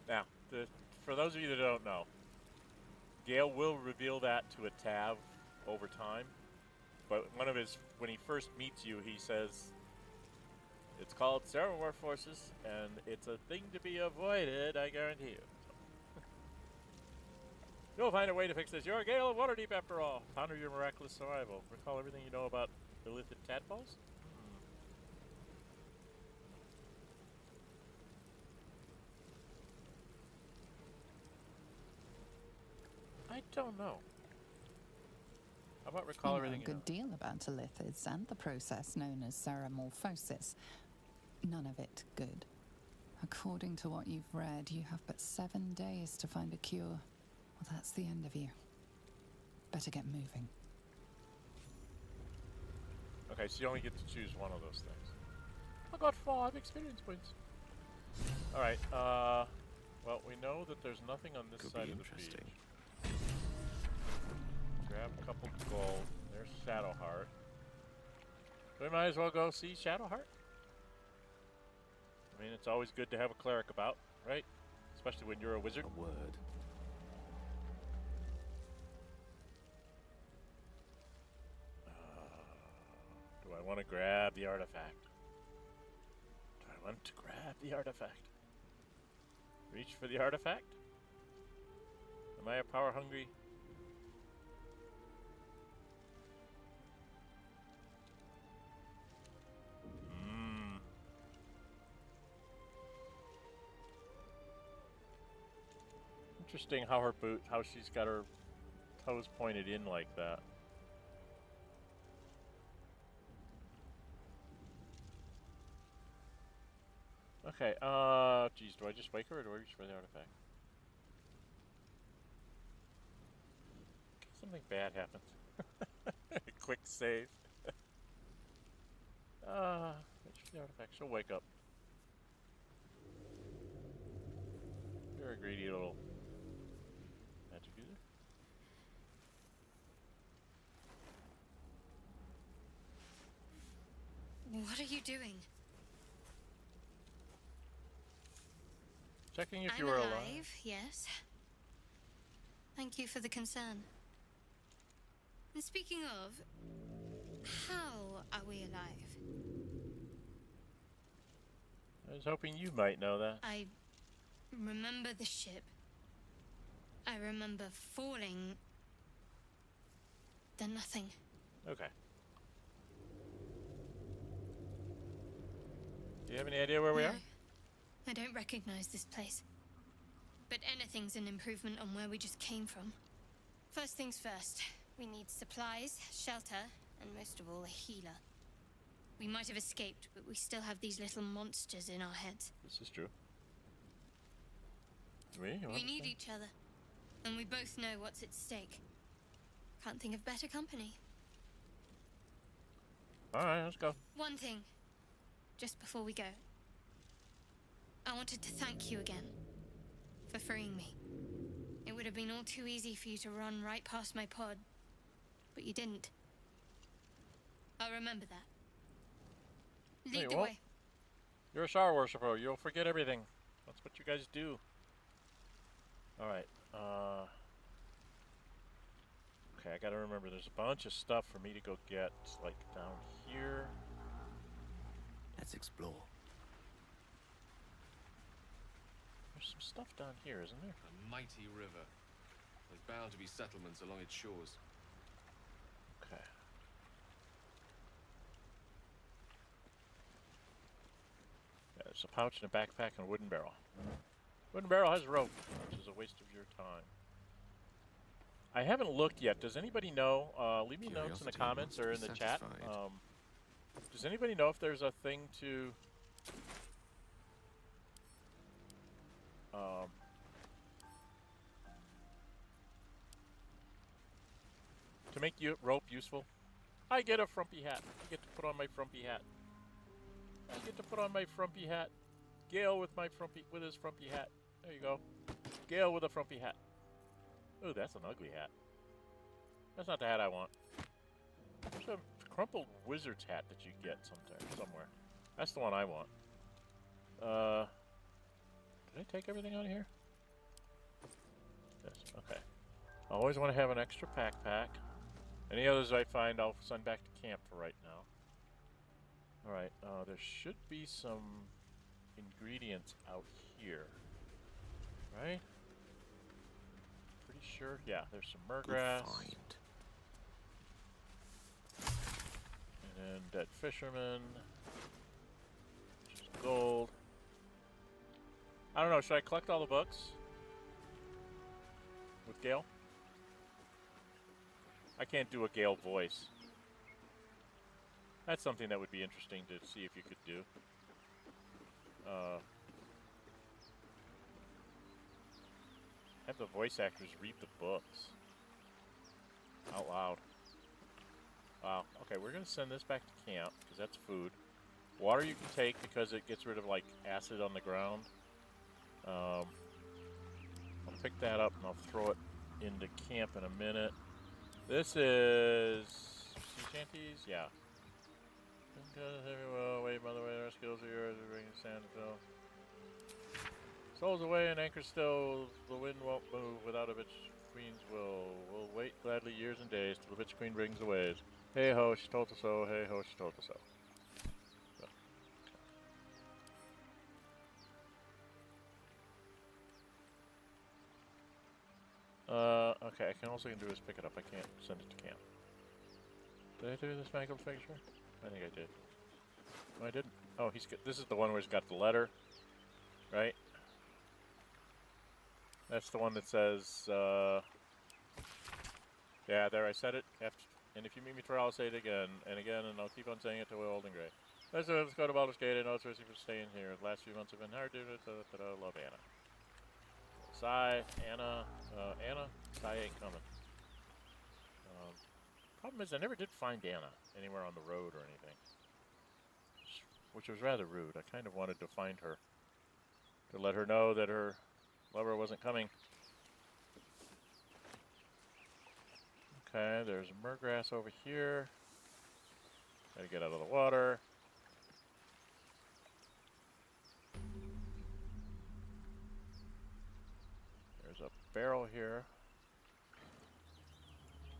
Now, for those of you that don't know, Gale will reveal that to a Tav over time. But when he first meets you, he says, it's called ceramorphosis, and it's a thing to be avoided, I guarantee you. You'll find a way to fix this. You're a Gale of Waterdeep after all. Ponder your miraculous survival. Recall everything you know about illithid tadpoles? I don't know. How about recall everything you know? A good deal about illithids and the process known as ceramorphosis. None of it good. According to what you've read, you have but 7 days to find a cure. Well, that's the end of you. Better get moving. Okay, so you only get to choose one of those things. I got 5 experience points. Alright, well, we know that there's nothing on this side of the beach. Grab a couple gold. There's Shadowheart. We might as well go see Shadowheart. I mean, it's always good to have a cleric about, right? Especially when you're a wizard. A word. Do I want to grab the artifact? Do I want to grab the artifact? Reach for the artifact? Am I a power hungry? Interesting how how she's got her toes pointed in like that. Okay, geez, do I just wake her or do I reach for the artifact? Something bad happens. Quick save. Reach for the artifact, she'll wake up. You're a greedy little magic user. What are you doing? Checking if I'm you were alive. Yes. Thank you for the concern. And speaking of, how are we alive? I was hoping you might know that. I remember the ship. I remember falling. Then nothing. Okay. Do you have any idea where we No, are? I don't recognize this place. But anything's an improvement on where we just came from. First things first, we need supplies, shelter, and most of all, a healer. We might have escaped, but we still have these little monsters in our heads. This is true. We need each other, and we both know what's at stake. Can't think of better company. Alright, let's go. One thing, just before we go. I wanted to thank you again for freeing me. It would have been all too easy for you to run right past my pod, but you didn't. I'll remember that. Lead the way. You're a Star worshiper. You'll forget everything. That's what you guys do. Alright, okay, I gotta remember there's a bunch of stuff for me to go get, like, down here. Let's explore. There's some stuff down here, isn't there? A mighty river. There's bound to be settlements along its shores. Okay. Yeah, there's a pouch and a backpack and a wooden barrel. Wooden barrel has rope, which is a waste of your time. I haven't looked yet. Does anybody know? Leave me notes in the comments or in the chat. Does anybody know if there's a thing to make rope useful? I get a frumpy hat. I get to put on my frumpy hat. I get to put on my frumpy hat. Gale with his frumpy hat. There you go. Gale with a frumpy hat. Ooh, that's an ugly hat. That's not the hat I want. There's a crumpled wizard's hat that you get somewhere. That's the one I want. Did I take everything out of here? Yes, okay. I always want to have an extra backpack. Any others I find, I'll send back to camp for right now. Alright, there should be some ingredients out here. Right? Pretty sure. Yeah, there's some murgrass. And then dead fisherman. Which is gold. I don't know, should I collect all the books? With Gale? I can't do a Gale voice. That's something that would be interesting to see if you could do. Have the voice actors read the books out loud. Wow. Okay, we're gonna send this back to camp because that's food. Water you can take because it gets rid of like acid on the ground. I'll pick that up and I'll throw it into camp in a minute. This is sea shanties, yeah. Wait, mother, wait, our skills are yours. We're bringing sand to fill. Souls away and anchor still. The wind won't move without a bitch queen's will. We'll wait gladly years and days till the bitch queen brings the waves. Hey ho, she told us so. Hey ho, she told us so. Okay, I can also do is pick it up. I can't send it to camp. Did I do this mangled figure? I think I did. No, I didn't. Oh, this is the one where he's got the letter, right? That's the one that says, yeah, there I said it. And if you meet me tomorrow, I'll say it again and again, and I'll keep on saying it till we're old and gray. Let's go to Baldur's Gate. I know it's risky for staying here. The last few months have been hard. Love Anna. Sigh, Anna, Sigh ain't coming. Problem is, I never did find Anna anywhere on the road or anything. Which was rather rude. I kind of wanted to find her. To let her know that her lover wasn't coming. Okay, there's murgrass over here. Gotta get out of the water. There's a barrel here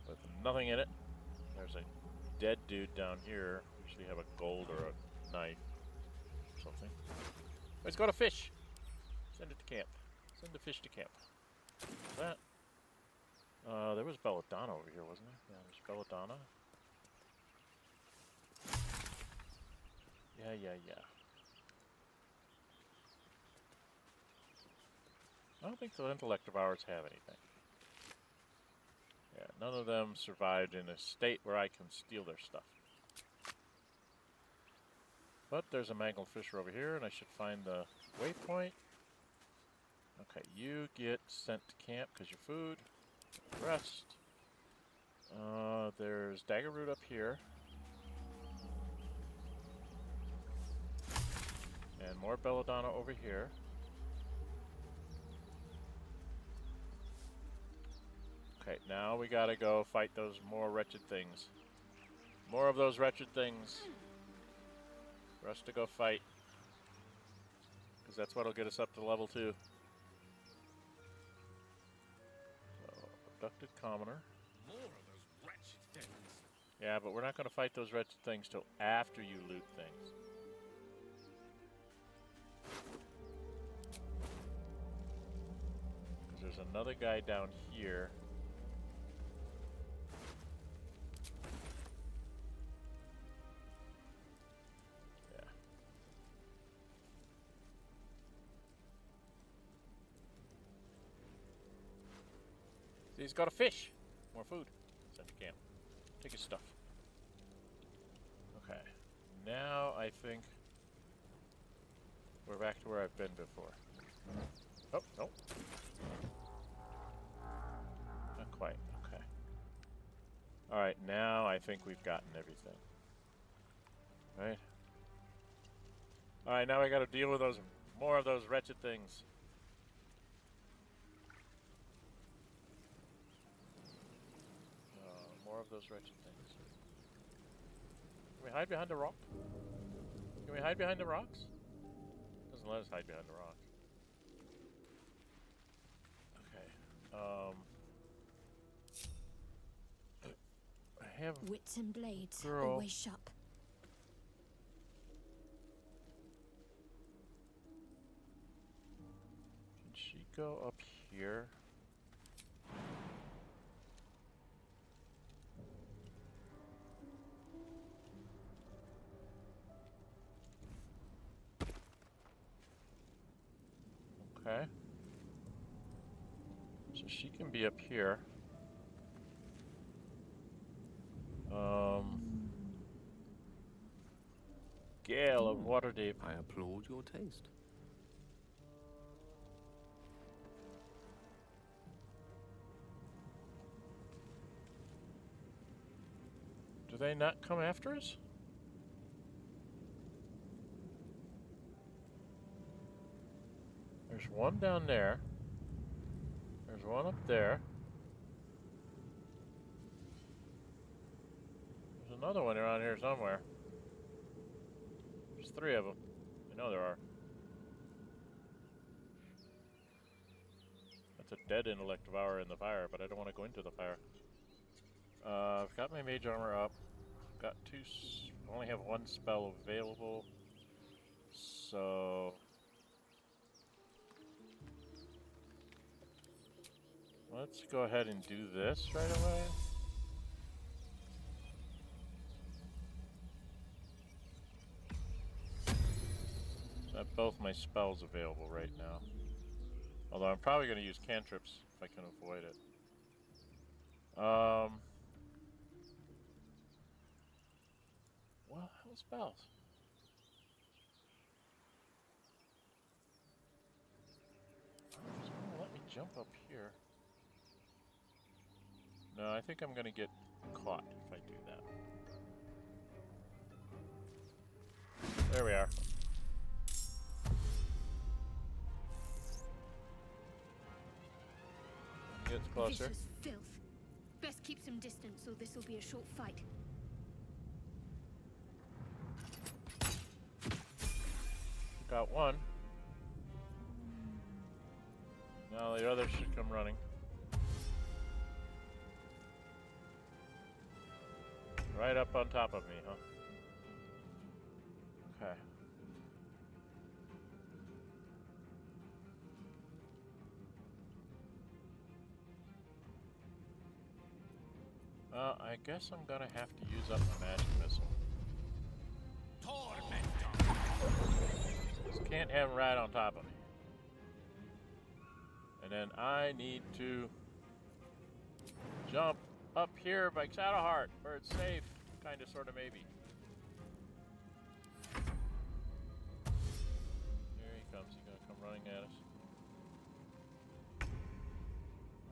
with nothing in it. There's a dead dude down here. Usually have a gold or a knife or something. Let's go to fish. Send it to camp. Send the fish to camp. That. There was belladonna over here, wasn't there? Yeah, there's belladonna. I don't think the intellect devourers have anything. Yeah, none of them survived in a state where I can steal their stuff. But there's a mangled fisher over here, and I should find the waypoint. Okay, you get sent to camp because you're food. Rest. There's Daggerroot up here. And more Belladonna over here. Okay, now we gotta go fight those more wretched things. More of those wretched things. For us to go fight. Because that's what'll get us up to level 2. So, abducted commoner. More of those wretched things. Yeah, but we're not going to fight those wretched things till after you loot things. Because there's another guy down here. Yeah. See, he's got a fish. More food. Send to camp. Take his stuff. Okay. Now I think we're back to where I've been before. Oh, no. Not quite. Okay. Alright, now I think we've gotten everything. Right? Alright, now I gotta deal with those more of those wretched things. More of those wretched things. Can we hide behind the rock? Can we hide behind the rocks? Doesn't let us hide behind the rocks. Okay. I have Wits and blades, girl. always sharp. Can she go up here? Okay. So she can be up here. Gale of Waterdeep. I applaud your taste. Do they not come after us? There's one down there. There's one up there. There's another one around here somewhere. There's 3 of them. I know there are. That's a dead intellect devourer in the fire, but I don't want to go into the fire. I've got my mage armor up. Got 2. Only have 1 spell available. So let's go ahead and do this right away. So I have both my spells available right now. Although I'm probably going to use cantrips if I can avoid it. Well, hell spells. It's gonna let me jump up here. No, I think I'm gonna get caught if I do that. There we are. Gets closer. Vicious filth. Best keep some distance, or this will be a short fight. Got one. Now the other should come running. Right up on top of me, huh? Okay. I guess I'm gonna have to use up my magic missile. Just can't have him right on top of me. And then I need to jump up here by Shadowheart, where it's safe. Kind of, sort of, maybe. Here he comes. He's gonna come running at us.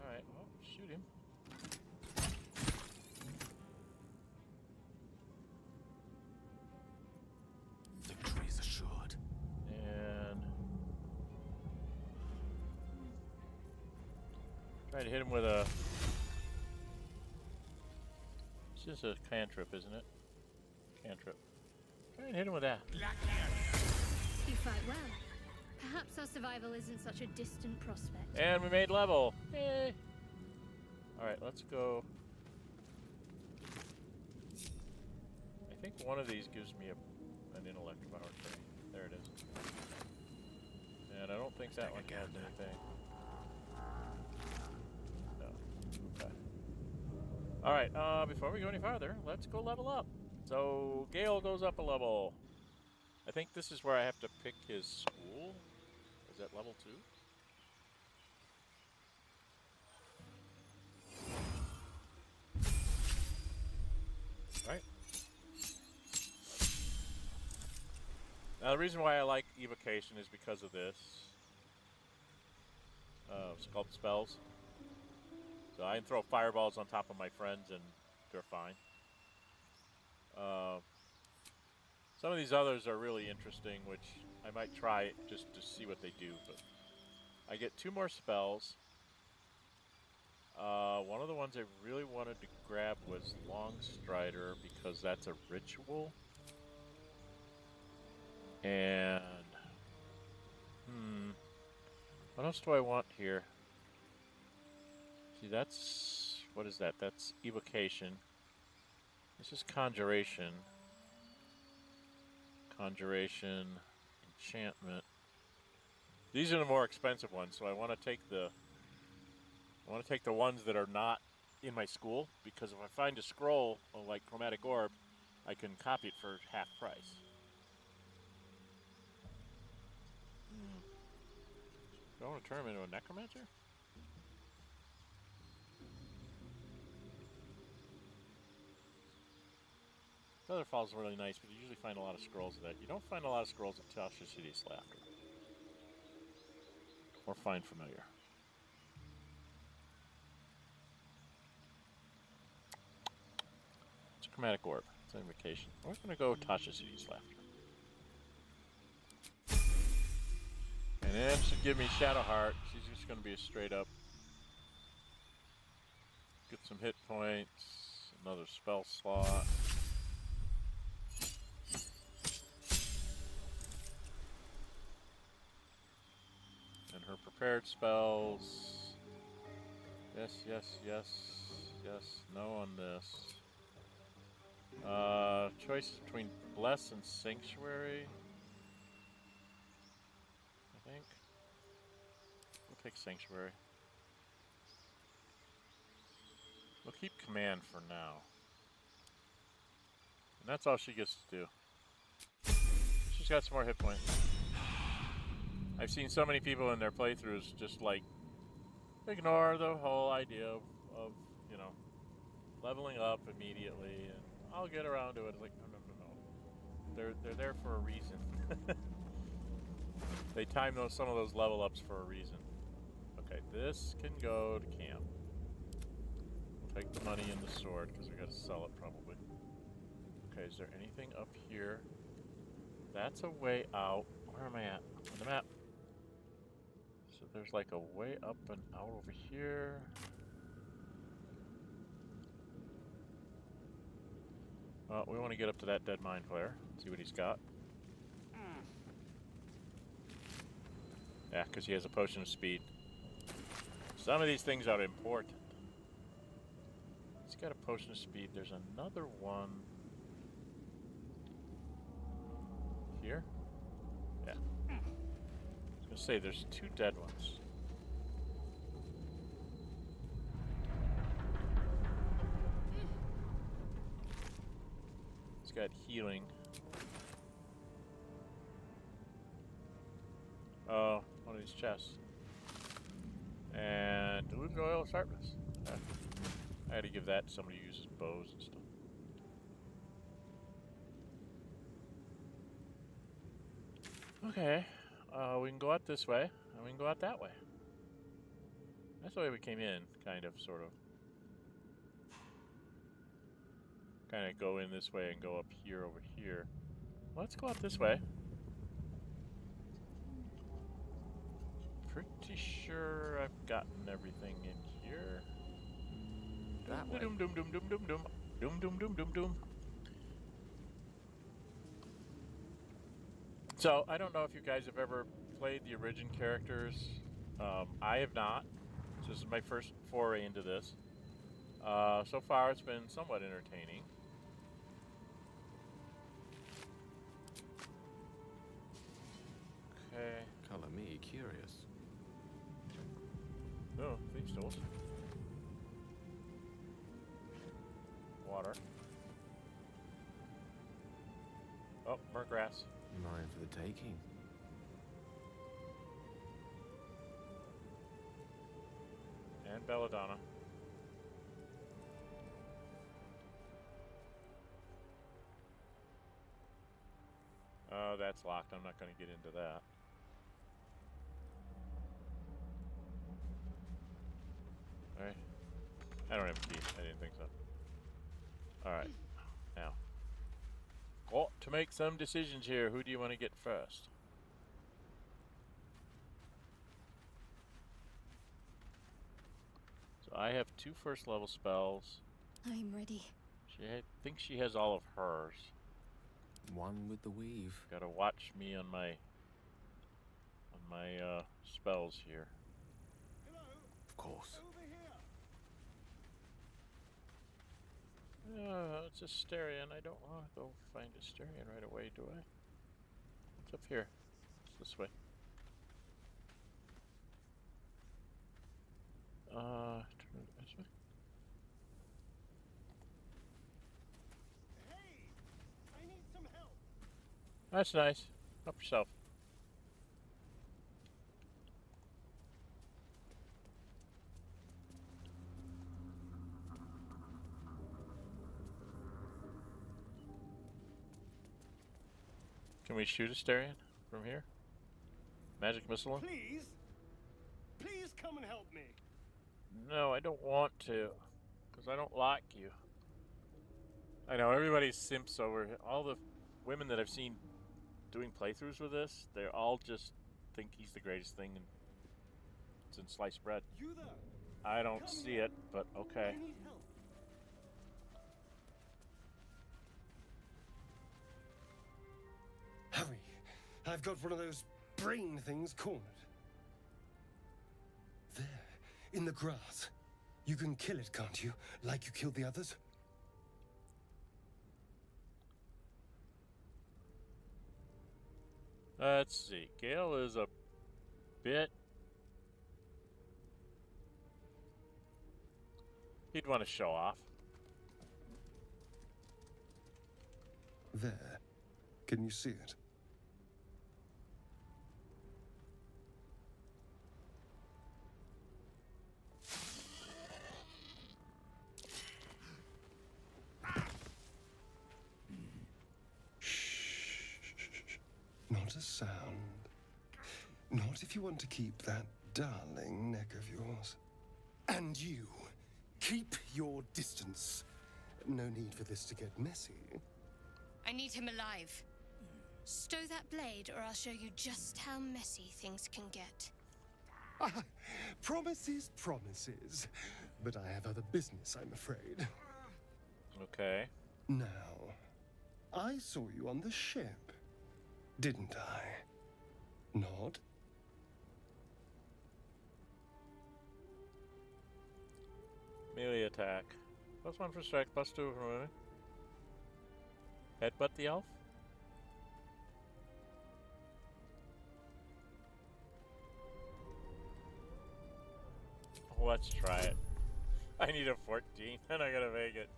Alright, well, shoot him. Victory's assured. And try to hit him with a... This is a cantrip, isn't it? Cantrip. Try and hit him with that. You fight well. Perhaps our survival isn't such a distant prospect. And we made level. Yay! Alright, let's go. I think one of these gives me an intellect power trait. There it is. And I don't think that one has anything. No. Okay. Alright, before we go any farther, let's go level up. So, Gale goes up a level. I think this is where I have to pick his school. Is that level 2? Right. Now the reason why I like evocation is because of this. Sculpt spells. So I can throw fireballs on top of my friends and they're fine. Some of these others are really interesting, which I might try just to see what they do, but I get 2 more spells. One of the ones I really wanted to grab was Long Strider because that's a ritual. And what else do I want here? See, that's, what is that? That's evocation. This is conjuration. Conjuration, enchantment. These are the more expensive ones, so I want to take the ones that are not in my school, because if I find a scroll like Chromatic Orb, I can copy it for half price. Do I want to turn him into a necromancer? Featherfall's really nice, but you usually find a lot of scrolls of that. You don't find a lot of scrolls of Tasha's Hideous Laughter. Or Find Familiar. It's a Chromatic Orb. It's an invocation. We're going to go with Tasha's Hideous Laughter. And then she'll give me Shadowheart. She's just going to be a straight up. Get some hit points. Another spell slot. And her prepared spells. Yes, yes, yes, yes. No on this. Choices between Bless and Sanctuary. I think. We'll take Sanctuary. We'll keep Command for now. And that's all she gets to do. She's got some more hit points. I've seen so many people in their playthroughs just like ignore the whole idea of you know, leveling up immediately and I'll get around to it. It's like no. They're there for a reason. They time some of those level ups for a reason. Okay, this can go to camp. We'll take the money and the sword because we got to sell it probably. Okay, is there anything up here? That's a way out. Where am I at? On the map. So there's like a way up and out over here. We want to get up to that dead mind player. See what he's got. Yeah, because he has a potion of speed. Some of these things are important. He's got a potion of speed. There's another one here. Yeah. I was going to say, there's 2 dead ones. He's got healing. Oh, one of these chests. And diluted oil sharpness. I had to give that to somebody who uses bows and stuff. Okay, we can go out this way, and we can go out that way. That's the way we came in, kind of, sort of. Kind of go in this way and go up here, over here. Let's go out this way. Pretty sure I've gotten everything in here. That way. Doom, doom, doom, doom, doom, doom. Doom, doom, doom, doom, doom. So, I don't know if you guys have ever played the origin characters. I have not. So this is my first foray into this. So far, it's been somewhat entertaining. Okay. Color me curious. Oh, these tools. Water. Oh, more grass. Mine for the taking. And belladonna. Oh, that's locked. I'm not going to get into that. Alright. I don't have a key. I didn't think so. Alright. Now. Got to make some decisions here. Who do you want to get first? So I have 2 first level spells. I'm ready. I think she has all of hers. One with the weave. Gotta watch me on my spells here. Of course. It's a Asterion. I don't want to go find Asterion right away, do I? What's up here? It's this way. Turn it this way. Hey, I need some help. That's nice. Help yourself. Can we shoot Asterion from here? Magic missile him? Please come and help me. No, I don't want to, because I don't like you. I know everybody's simps over all the women that I've seen doing playthroughs with this. They all just think he's the greatest thing since sliced bread. You there? I don't see it, but okay. I need help. Hurry! I've got one of those brain things cornered. There, in the grass. You can kill it, can't you? Like you killed the others? Let's see. Gale is a bit... He'd want to show off. There. Can you see it? Not a sound. Not if you want to keep that darling neck of yours. And you, keep your distance. No need for this to get messy. I need him alive. Stow that blade, or I'll show you just how messy things can get. Promises, promises. But I have other business, I'm afraid. Okay. Now, I saw you on the ship, didn't I? Not? Melee attack. +1 for strike, +2 for moving. Headbutt the elf? Let's try it. I need a 14, and I gotta make it.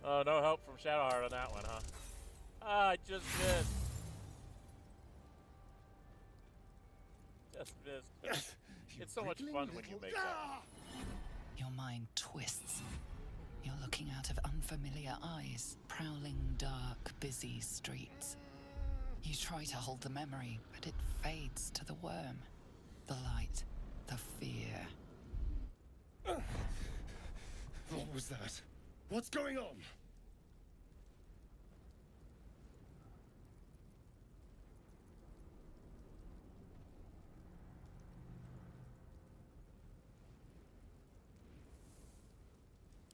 Oh, no help from Shadowheart on that one, huh? Ah, I just missed. just missed. It's so much fun when you make that. Your mind twists. You're looking out of unfamiliar eyes, prowling dark, busy streets. You try to hold the memory, but it fades to the worm. The light, the fear. What was that? What's going on?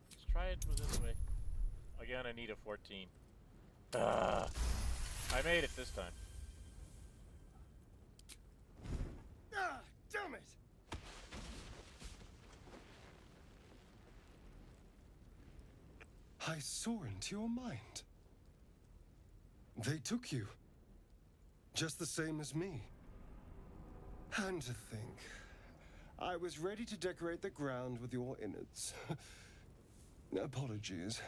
Let's try it this way. Again, I need a 14. I made it this time. Ah, damn it! I saw into your mind. They took you. Just the same as me. And to think, I was ready to decorate the ground with your innards. Apologies.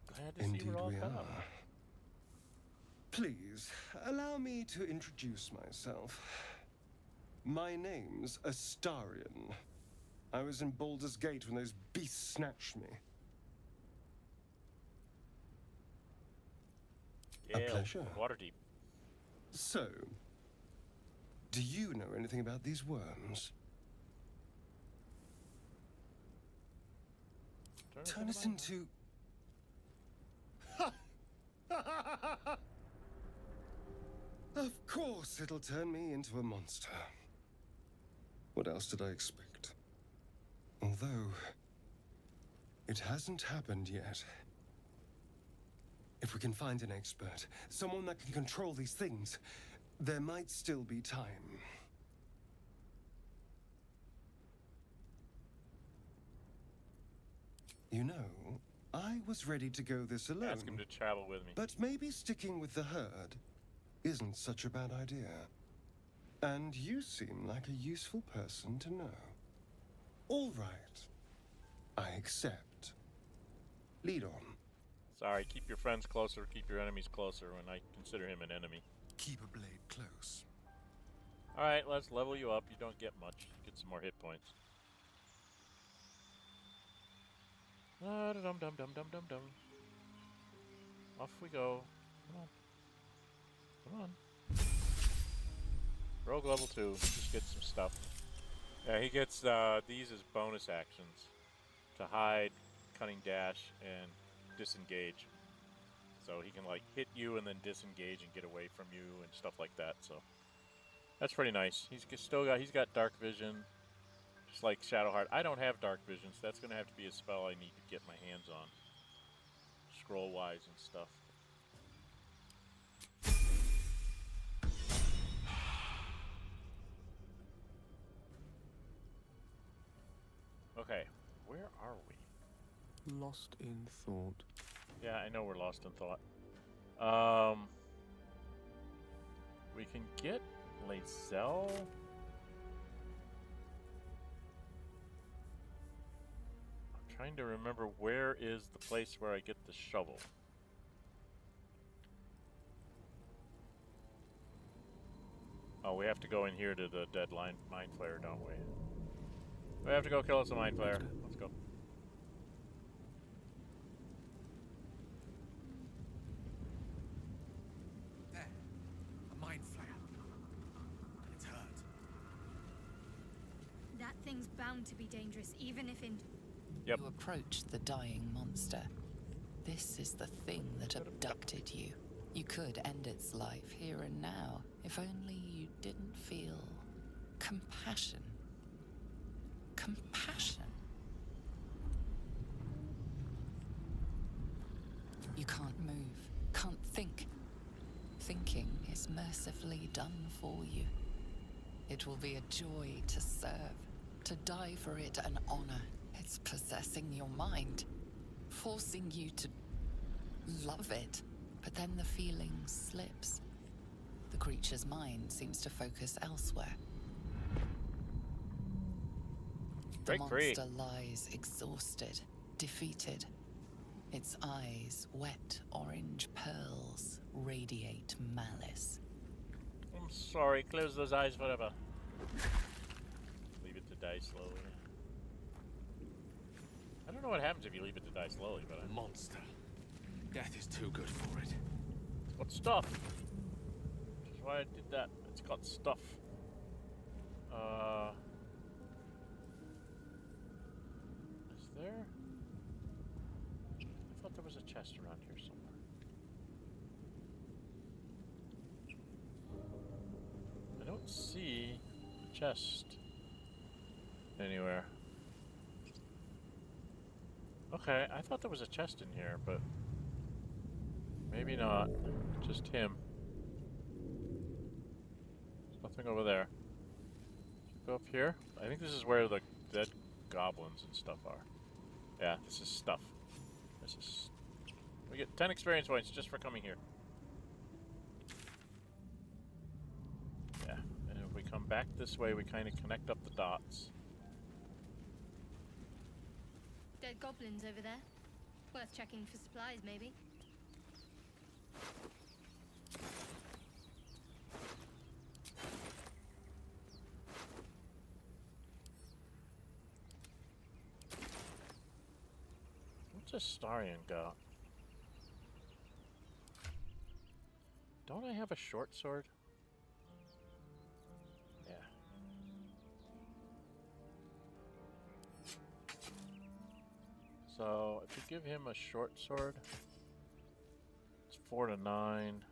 Glad to see Indeed we're all we caught up. are. Please, allow me to introduce myself. My name's Astarion. I was in Baldur's Gate when those beasts snatched me. Gale, A pleasure. Waterdeep. So, do you know anything about these worms? Turn us into... Of course it'll turn me into a monster. What else did I expect? Although, it hasn't happened yet. If we can find an expert, someone that can control these things, there might still be time. You know, I was ready to go this alone. Ask him to travel with me. But maybe sticking with the herd isn't such a bad idea. And you seem like a useful person to know. All right. I accept. Lead on. Sorry, keep your friends closer, keep your enemies closer when I consider him an enemy. Keep a blade close. Alright, let's level you up. You don't get much. Get some more hit points. Dum-dum-dum-dum-dum-dum. Off we go. Come on. Come on. Rogue level 2. Just get some stuff. Yeah, he gets these as bonus actions. To hide, cunning dash, and disengage. So he can like hit you and then disengage and get away from you and stuff like that. So that's pretty nice. He's got dark vision, just like Shadowheart. I don't have dark vision, so that's gonna have to be a spell I need to get my hands on, scroll wise and stuff. Okay, where are we? Lost in thought. Yeah, I know we're lost in thought. We can get Lae'zel. I'm trying to remember where is the place where I get the shovel. Oh, we have to go in here to the dead mind flayer, don't we? We have to go kill us a mind flayer. Let's go. There. A mind flayer. It's hurt. That thing's bound to be dangerous, even if in... Yep. You approach the dying monster. This is the thing that abducted you. You could end its life here and now, if only you didn't feel compassion. Compassion. You can't move, can't think. Thinking is mercifully done for you. It will be a joy to serve, to die for it an honor. It's possessing your mind, forcing you to love it. But then the feeling slips. The creature's mind seems to focus elsewhere. The Break free. monster lies exhausted, defeated. Its eyes, wet orange pearls, radiate malice. I'm sorry, close those eyes forever. Leave it to die slowly. I don't know what happens if you leave it to die slowly, but I... Monster. Death is too good for it. It's got stuff. Which is why I did that. It's got stuff. Is there? I thought there was a chest around here somewhere. I don't see a chest anywhere. Okay, I thought there was a chest in here, but maybe not. Just him. There's nothing over there. Should we go up here? I think this is where the dead goblins and stuff are. Yeah, this is stuff. This is... We get 10 experience points just for coming here. Yeah, and if we come back this way, we kind of connect up the dots. Dead goblins over there. Worth checking for supplies, maybe. What's a Starian got? Don't I have a short sword? Yeah. So, if you give him a short sword, it's 4 to 9.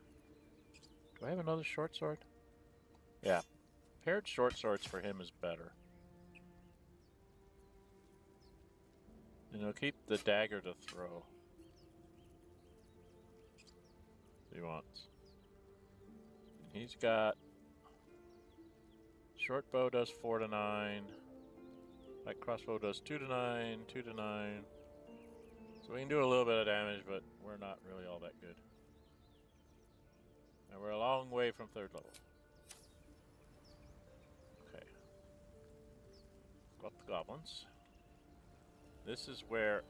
Do I have another short sword? Yeah. Paired short swords for him is better. And he'll keep the dagger to throw. He wants. And he's got... Short bow does 4 to 9. Light crossbow does 2 to 9, 2 to 9. So we can do a little bit of damage, but we're not really all that good. And we're a long way from 3rd level. Okay. Got the goblins. This is where,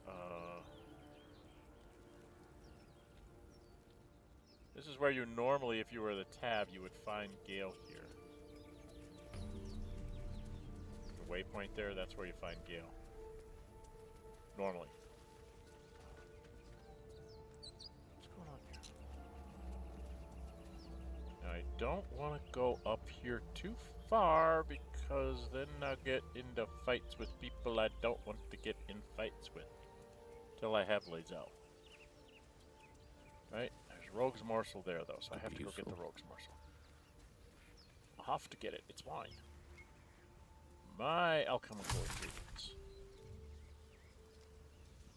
this is where you normally, if you were the tab, you would find Gale here. The waypoint there, that's where you find Gale. Normally. What's going on here? Now, I don't want to go up here too far because then I'll get into fights with people I don't want to get in fights with. Till I have Lazel. Right? There's Rogue's Morsel there though, so I have to go get the Rogue's Morsel. I'll have to get it. It's mine. My alchemical ingredients.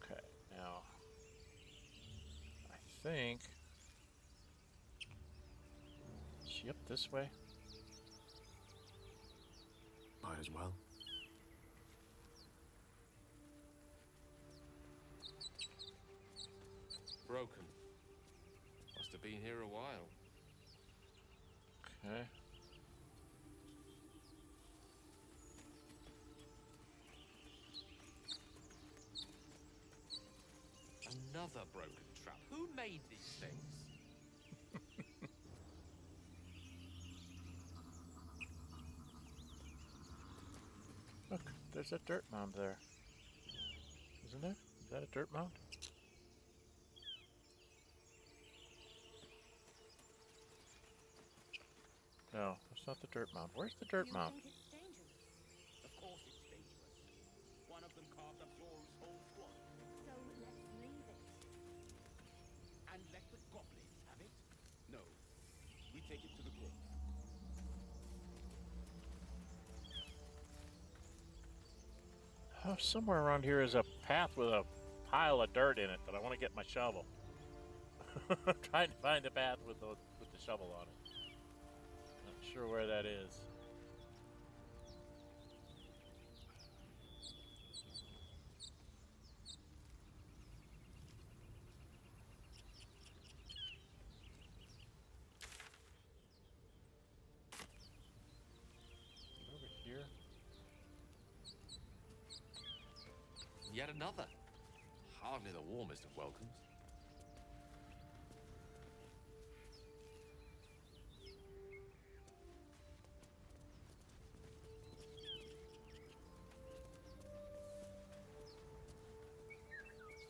Okay, now I think... Is she up this way? Might as well. Broken. Must have been here a while. Okay. Another broken trap. Who made these things? Look, there's a dirt mound there. Isn't there? Is that a dirt mound? No, that's not the dirt mound. Where's the dirt mound? Think it's dangerous? Of course it's dangerous. One of them carved up Zor's whole squad. So let's leave it. And let the goblins have it? No. We take it to the grove. Oh, somewhere around here is a path with a pile of dirt in it, but I want to get my shovel. I'm trying to find a path with the shovel on it. Not sure where that is. Over here. Yet another. hardly the warmest of welcomes.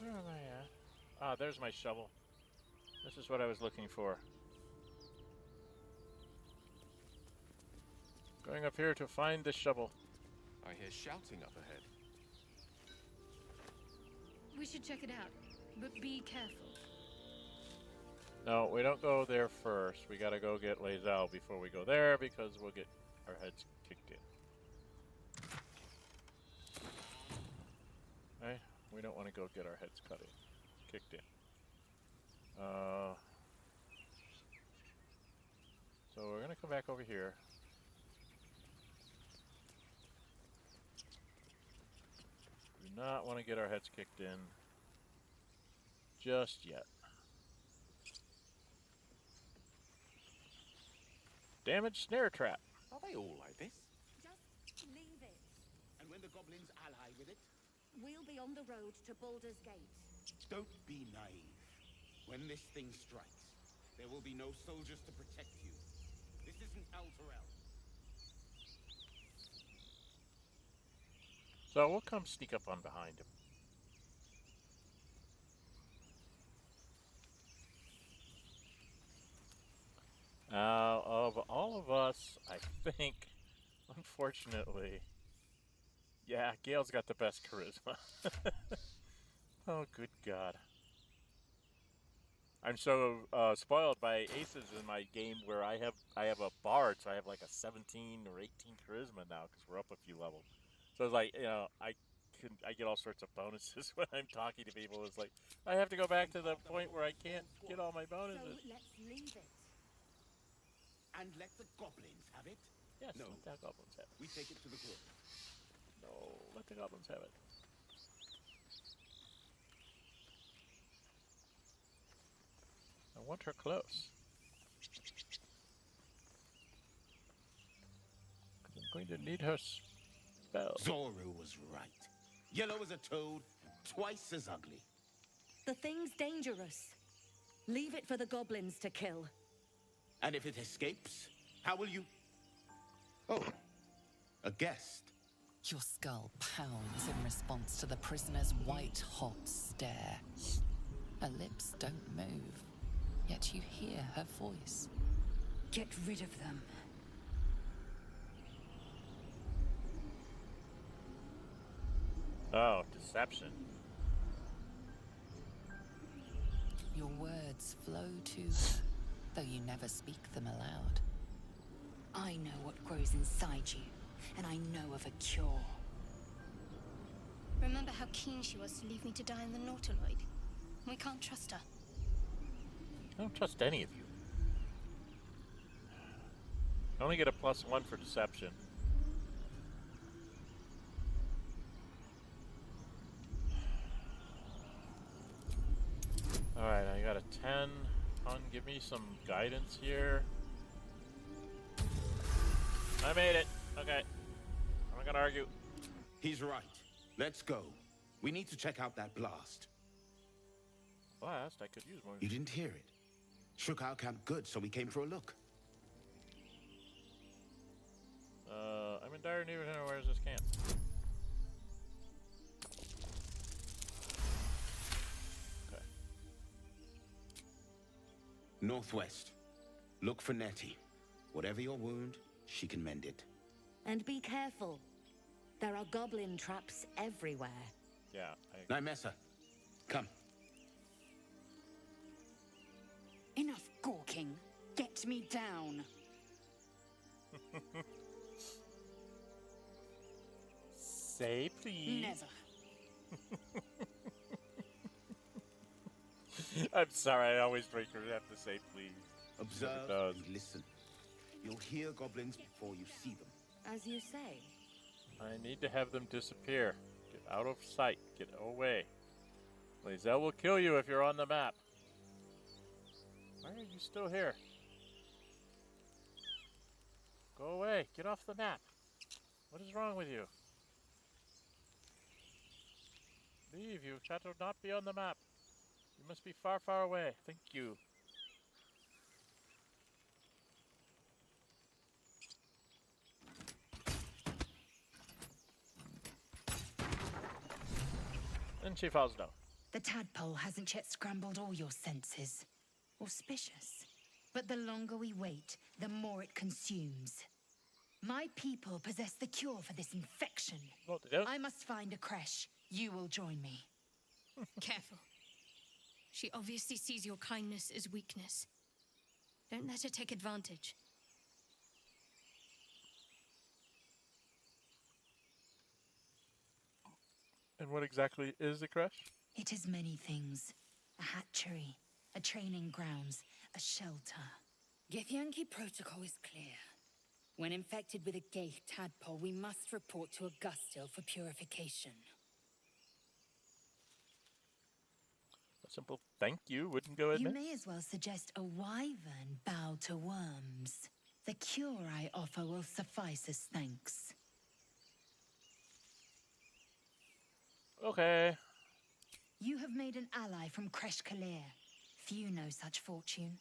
Where am I at? Ah, there's my shovel. This is what I was looking for. Going up here to find the shovel. I hear shouting up ahead. We should check it out, but be careful. No, we don't go there first. We gotta go get Lae'zel before we go there because we'll get our heads kicked in. Okay? We don't want to go get our heads kicked in. So we're gonna come back over here. Do not want to get our heads kicked in just yet. Damaged snare trap. Are they all like this? Just leave it. And when the goblins ally with it, We'll be on the road to Baldur's Gate. don't be naive. When this thing strikes, there will be no soldiers to protect you. This isn't Elturel. So we'll come sneak up on behind him. Of all of us, I think, unfortunately, yeah, Gale's got the best charisma. Oh, good God. I'm so spoiled by aces in my game where I have a bard, so I have like a 17 or 18 charisma now because we're up a few levels. So it's like, you know, I get all sorts of bonuses when I'm talking to people. It's like I have to go back to the point where I can't get all my bonuses. So let's leave it. And let the goblins have it? Yes, No. let the goblins have it. We take it to the court. No, let the goblins have it. I want her close. I'm going to need her spell. Zoru was right. Yellow as a toad, twice as ugly. The thing's dangerous. Leave it for the goblins to kill. And if it escapes, how will you... Oh, a guest. Your skull pounds in response to the prisoner's white-hot stare. Her lips don't move, yet you hear her voice. Get rid of them. Oh, deception. Your words flow to her, though you never speak them aloud. I know what grows inside you, and I know of a cure. Remember how keen she was to leave me to die in the Nautiloid? We can't trust her. I don't trust any of you. I only get a +1 for deception. Alright, I got a 10. Hun, give me some guidance here. I made it. Okay. I'm not gonna argue. He's right. Let's go. We need to check out that blast. Blast? I could use more. You didn't hear it. Shook our camp good, so we came for a look. I'm in dire need. Where's this camp? Okay. Northwest. Look for Nettie. Whatever your wound, she can mend it. And be careful. There are goblin traps everywhere. Yeah. Nymessa, come. Enough gawking. Get me down. Say please. Never. I'm sorry, I always break her have to say please. Observe does. and listen. You'll hear goblins before you see them. As you say. I need to have them disappear. Get out of sight. Get away. Lae'zel will kill you if you're on the map. Why are you still here? Go away. Get off the map. What is wrong with you? Leave, you shall not be on the map. You must be far, far away. Thank you. And she falls down. The tadpole hasn't yet scrambled all your senses. Auspicious. But the longer we wait, the more it consumes. My people possess the cure for this infection. What they do? I must find a creche. You will join me. Careful. She obviously sees your kindness as weakness. Don't let her take advantage. And what exactly is the crush? It is many things. A hatchery, a training grounds, a shelter. Githyanki protocol is clear. When infected with a Gaith tadpole, we must report to Augustil for purification. A simple thank you wouldn't go in You it? may as well suggest a wyvern bow to worms. The cure I offer will suffice as thanks. Okay. You have made an ally from Kresh Kalir. Few know such fortune.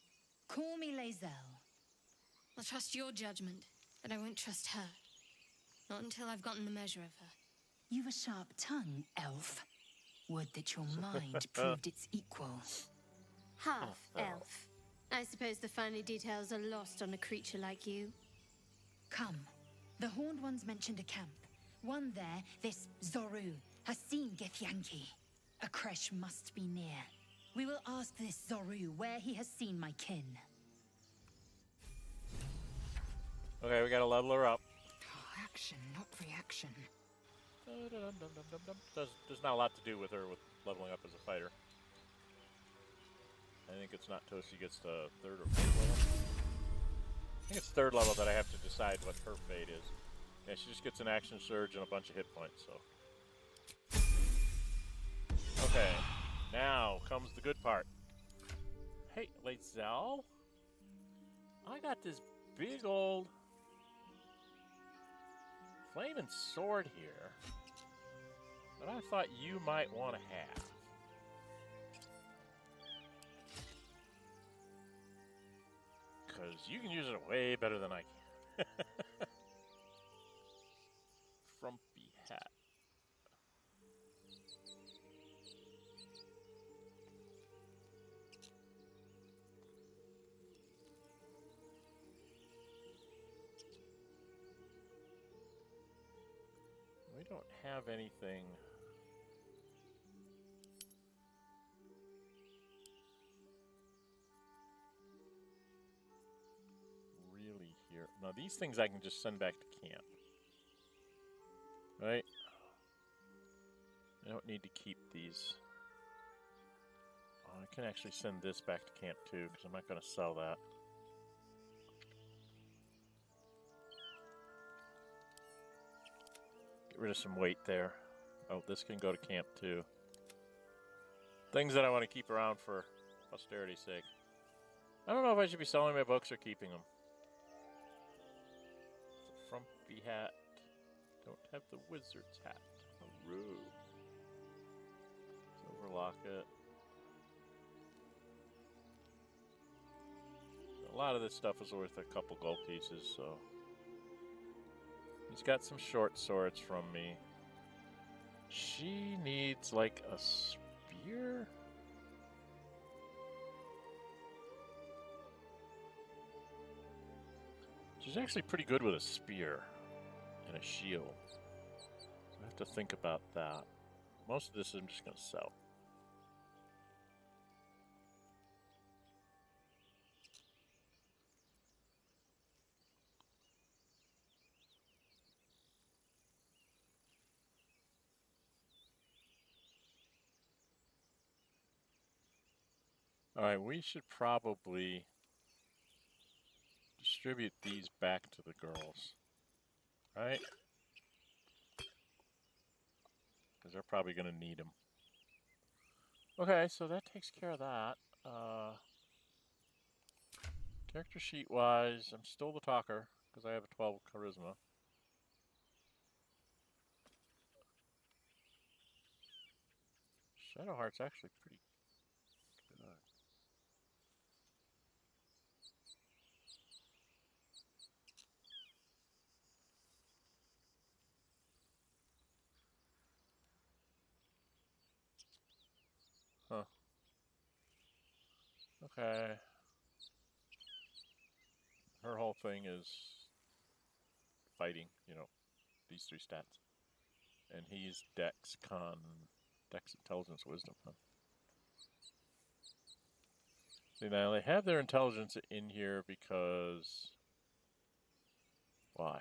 Call me Lae'zel. I'll trust your judgment, but I won't trust her. Not until I've gotten the measure of her. You've a sharp tongue, elf. Would that your mind proved its equal. Half-elf. I suppose the finer details are lost on a creature like you. Come. The Horned Ones mentioned a camp. One there, this Zoru, has seen Githyanki. A creche must be near. We will ask this Zoru where he has seen my kin. Okay, we gotta level her up. Action, not reaction. There's not a lot to do with her with leveling up as a fighter. I think it's not till she gets to 3rd or 4th level. I think it's 3rd level that I have to decide what her fate is. Yeah, she just gets an action surge and a bunch of hit points, so. Okay, now comes the good part. Hey, Lae'zel, I got this big old flaming sword here that I thought you might want to have. Because you can use it way better than I can. Frumpy hat. We don't have anything. Really here. Now these things I can just send back to camp. Right? I don't need to keep these. Oh, I can actually send this back to camp too, because I'm not going to sell that. Get rid of some weight there. Oh, this can go to camp too. Things that I want to keep around for posterity's sake. I don't know if I should be selling my books or keeping them. It's a frumpy hat. Don't have the wizard's hat. Hooroo. Silver locket. A lot of this stuff is worth a couple gold pieces, so. He's got some short swords from me. She needs like a spear? She's actually pretty good with a spear and a shield. So I have to think about that. Most of this I'm just going to sell. Alright, we should probably distribute these back to the girls. Right? Because they're probably going to need them. Okay, so that takes care of that. Character sheet wise, I'm still the talker because I have a 12 charisma. Shadowheart's actually pretty good. Huh. Okay. Her whole thing is fighting, you know, these 3 stats. And he's Dex, Intelligence, Wisdom, huh? See, now they have their intelligence in here because... Why?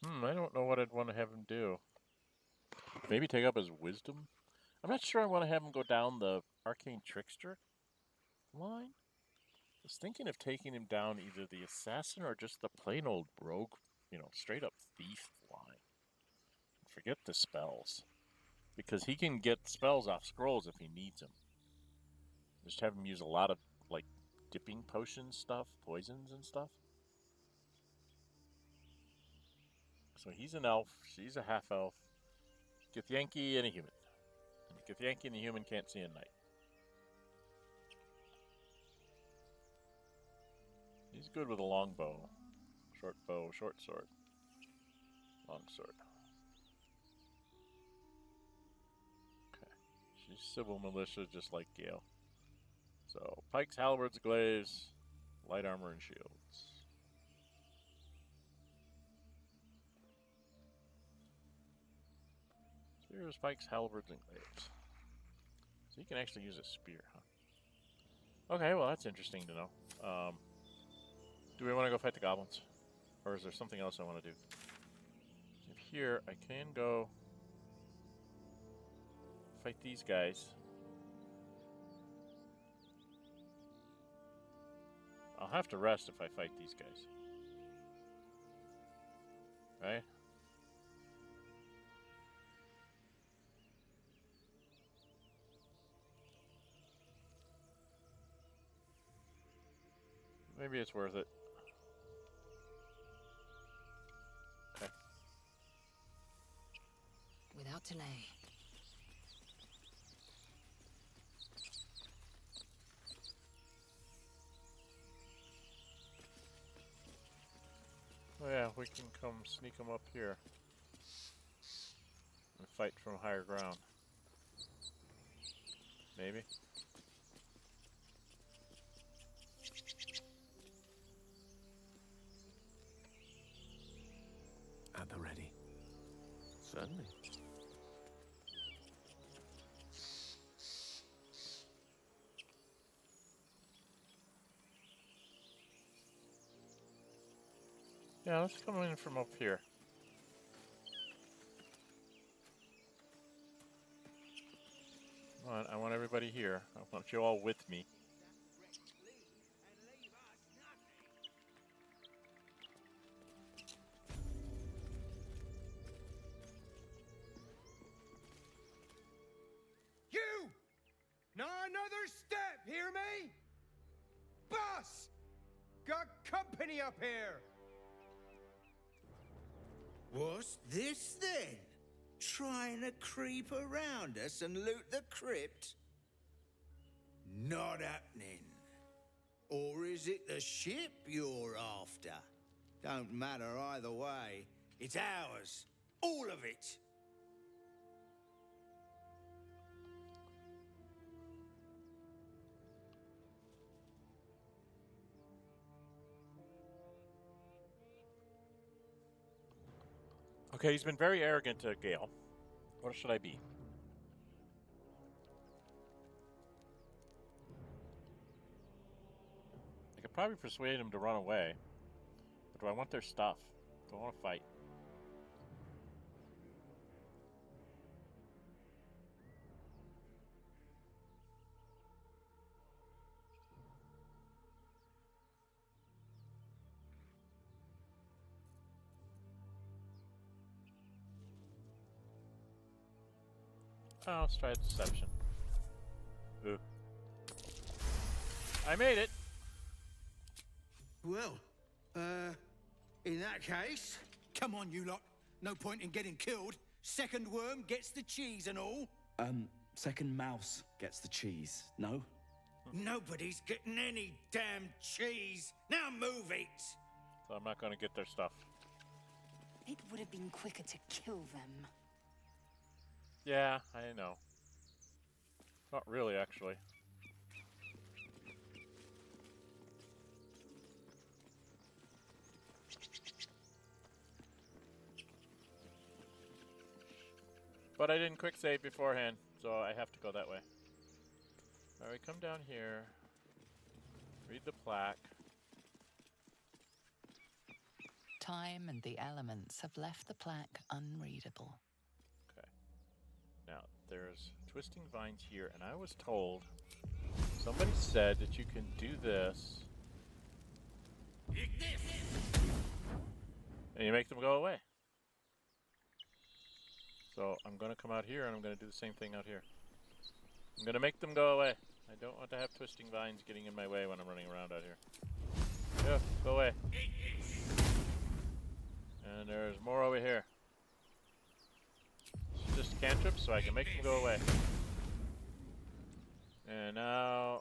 I don't know what I'd want to have him do. Maybe take up his Wisdom? I'm not sure I want to have him go down the Arcane Trickster line. I was thinking of taking him down either the Assassin or just the plain old Rogue, you know, straight up Thief line. Forget the spells. Because he can get spells off scrolls if he needs them. Just have him use a lot of, like, dipping potion stuff, poisons and stuff. So he's an elf, she's a half-elf. Githyanki and a human. And the Githyanki and the human can't see at night. He's good with a long bow, short sword, long sword. Okay, she's civil militia just like Gale. So pikes, halberds, glaives, light armor, and shields. Spears, pikes, halberds, and glaives. So you can actually use a spear, huh? Okay, well that's interesting to know. Do we want to go fight the goblins? Or is there something else I want to do? So here, I can go fight these guys. I'll have to rest if I fight these guys. Right? Maybe it's worth it. Okay. Without delay. Oh yeah, we can come sneak them up here and fight from higher ground. Maybe. At the ready. Certainly. Yeah, let's come in from up here. Come on, I want everybody here. I want you all with me. You! Not another step, hear me? Boss! Got company up here! What's this then? Trying to creep around us and loot the crypt? Not happening. Or is it the ship you're after? Don't matter either way. It's ours. All of it. Okay, he's been very arrogant to Gale. What should I be? I could probably persuade him to run away. But do I want their stuff? Do I want to fight? Oh, let's try deception. Ooh. I made it! Well, In that case, come on, you lot. No point in getting killed. Second worm gets the cheese and all. Second mouse gets the cheese, no? Nobody's getting any damn cheese. Now move it. So I'm not going to get their stuff. It would have been quicker to kill them. Yeah, I know. Not really, actually. But I didn't quick save beforehand, so I have to go that way. Alright, come down here. Read the plaque. Time and the elements have left the plaque unreadable. Okay. Now, there's twisting vines here, and I was told, somebody said that you can do this. And you make them go away. So I'm going to come out here and I'm going to do the same thing out here. I'm going to make them go away. I don't want to have twisting vines getting in my way when I'm running around out here. Yeah, go away. And there's more over here. It's just cantrips so I can make them go away. And now,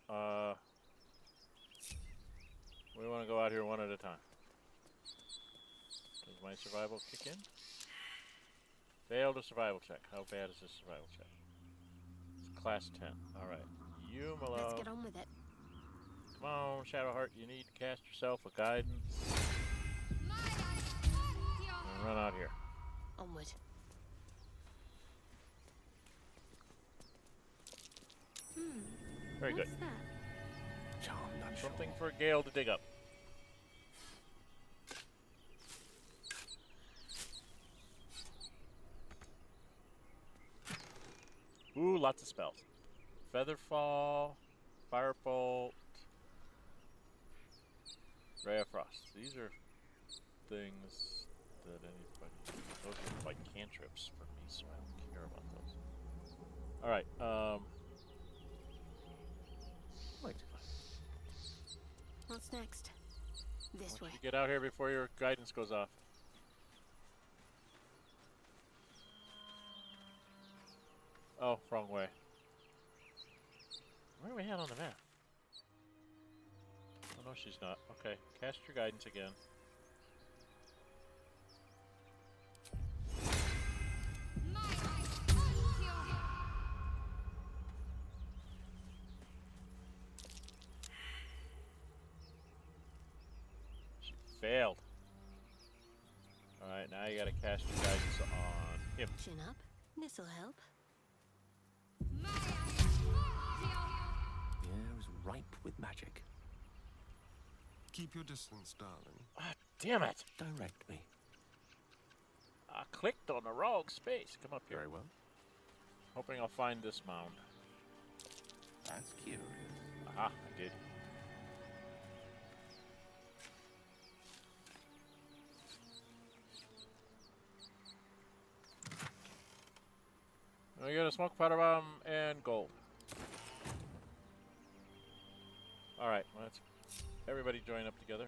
we want to go out here one at a time. Does my survival kick in? Failed a survival check. How bad is this survival check? It's class 10. Alright. You, Malone. Let's get on with it. Come on, Shadowheart. You need to cast yourself a guidance. And run out here. Onward. Very good. What's that? Charm nutshell. Something for Gale to dig up. Ooh, lots of spells. Featherfall, Firebolt, Ray of Frost. These are things that anybody... Those are like cantrips for me, so I don't care about those. Alright, wait. What's next? This way. You get out here before your guidance goes off. Oh, wrong way. Where are we at on the map? Oh no, she's not. Okay, cast your guidance again. She failed. Alright, now you gotta cast your guidance on him. Chin up. This'll help. The air is ripe with magic. Keep your distance, darling. Ah, damn it! Direct me. I clicked on the wrong space. Come up here. Very well. Hoping I'll find this mound. That's curious. Aha, I did. We got a smoke powder bomb and gold. Alright, let's everybody join up together.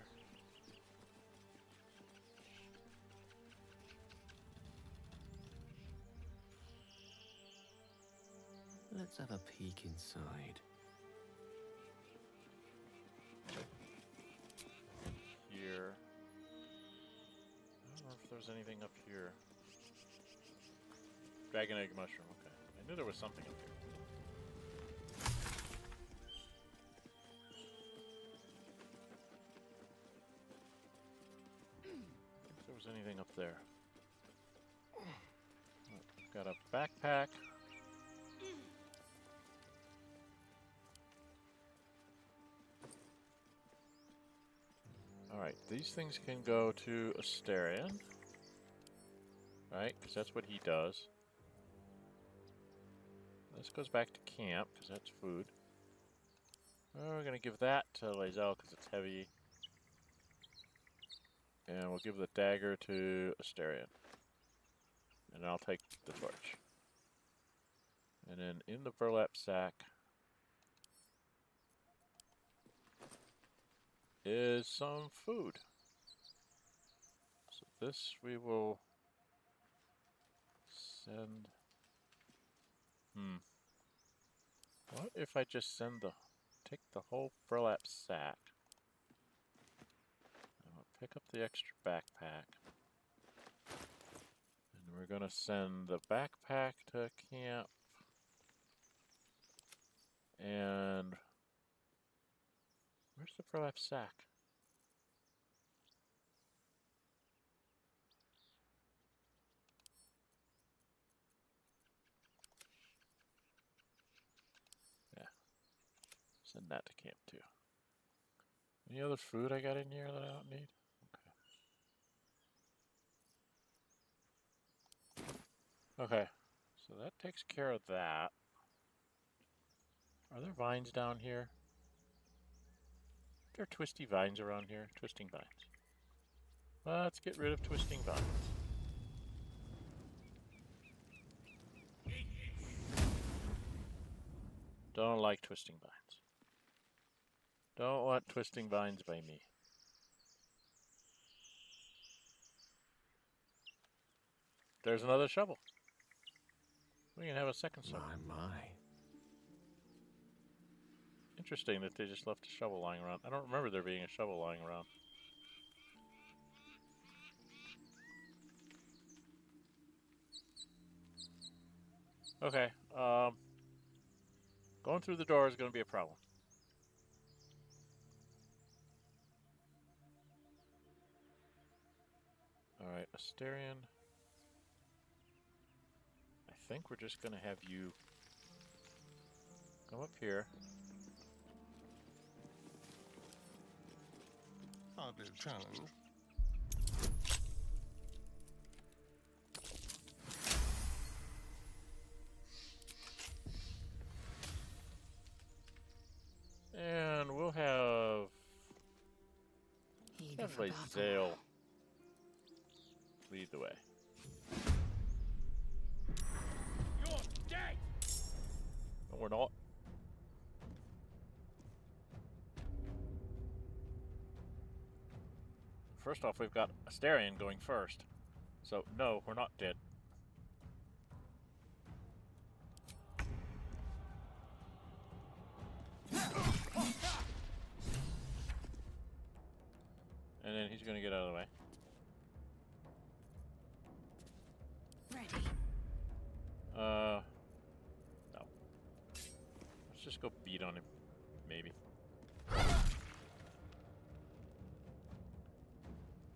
Let's have a peek inside. Here. I don't know if there's anything up here. Dragon egg mushroom, okay. I knew there was something up here. If there was anything up there. Got a backpack. Alright, these things can go to Asterion. Right, because that's what he does. This goes back to camp, because that's food. We're going to give that to Lae'zel, because it's heavy. And we'll give the dagger to Asterion. And I'll take the torch. And then in the burlap sack is some food. this we will send. What if I just take the whole burlap sack? And I'll pick up the extra backpack. And we're gonna send the backpack to camp. And where's the burlap sack? Yeah. Send that to camp too. Any other food I got in here that I don't need? Okay. Okay. So that takes care of that. Are there vines down here? Are there twisty vines around here? Twisting vines. Let's get rid of twisting vines. Don't like twisting vines. Don't want twisting vines by me. There's another shovel. We can have a second shovel. My. Interesting that they just left a shovel lying around. I don't remember there being a shovel lying around. Okay, going through the door is going to be a problem. Alright, Asterion. I think we're just going to have you come up here. Hardly a challenge. And we'll have Zale lead the way. You're dead! No, we're not. First off, we've got Asterion going first. So, no, we're not dead. And then he's going to get out of the way. Ready. No. Let's just go beat on him. Maybe.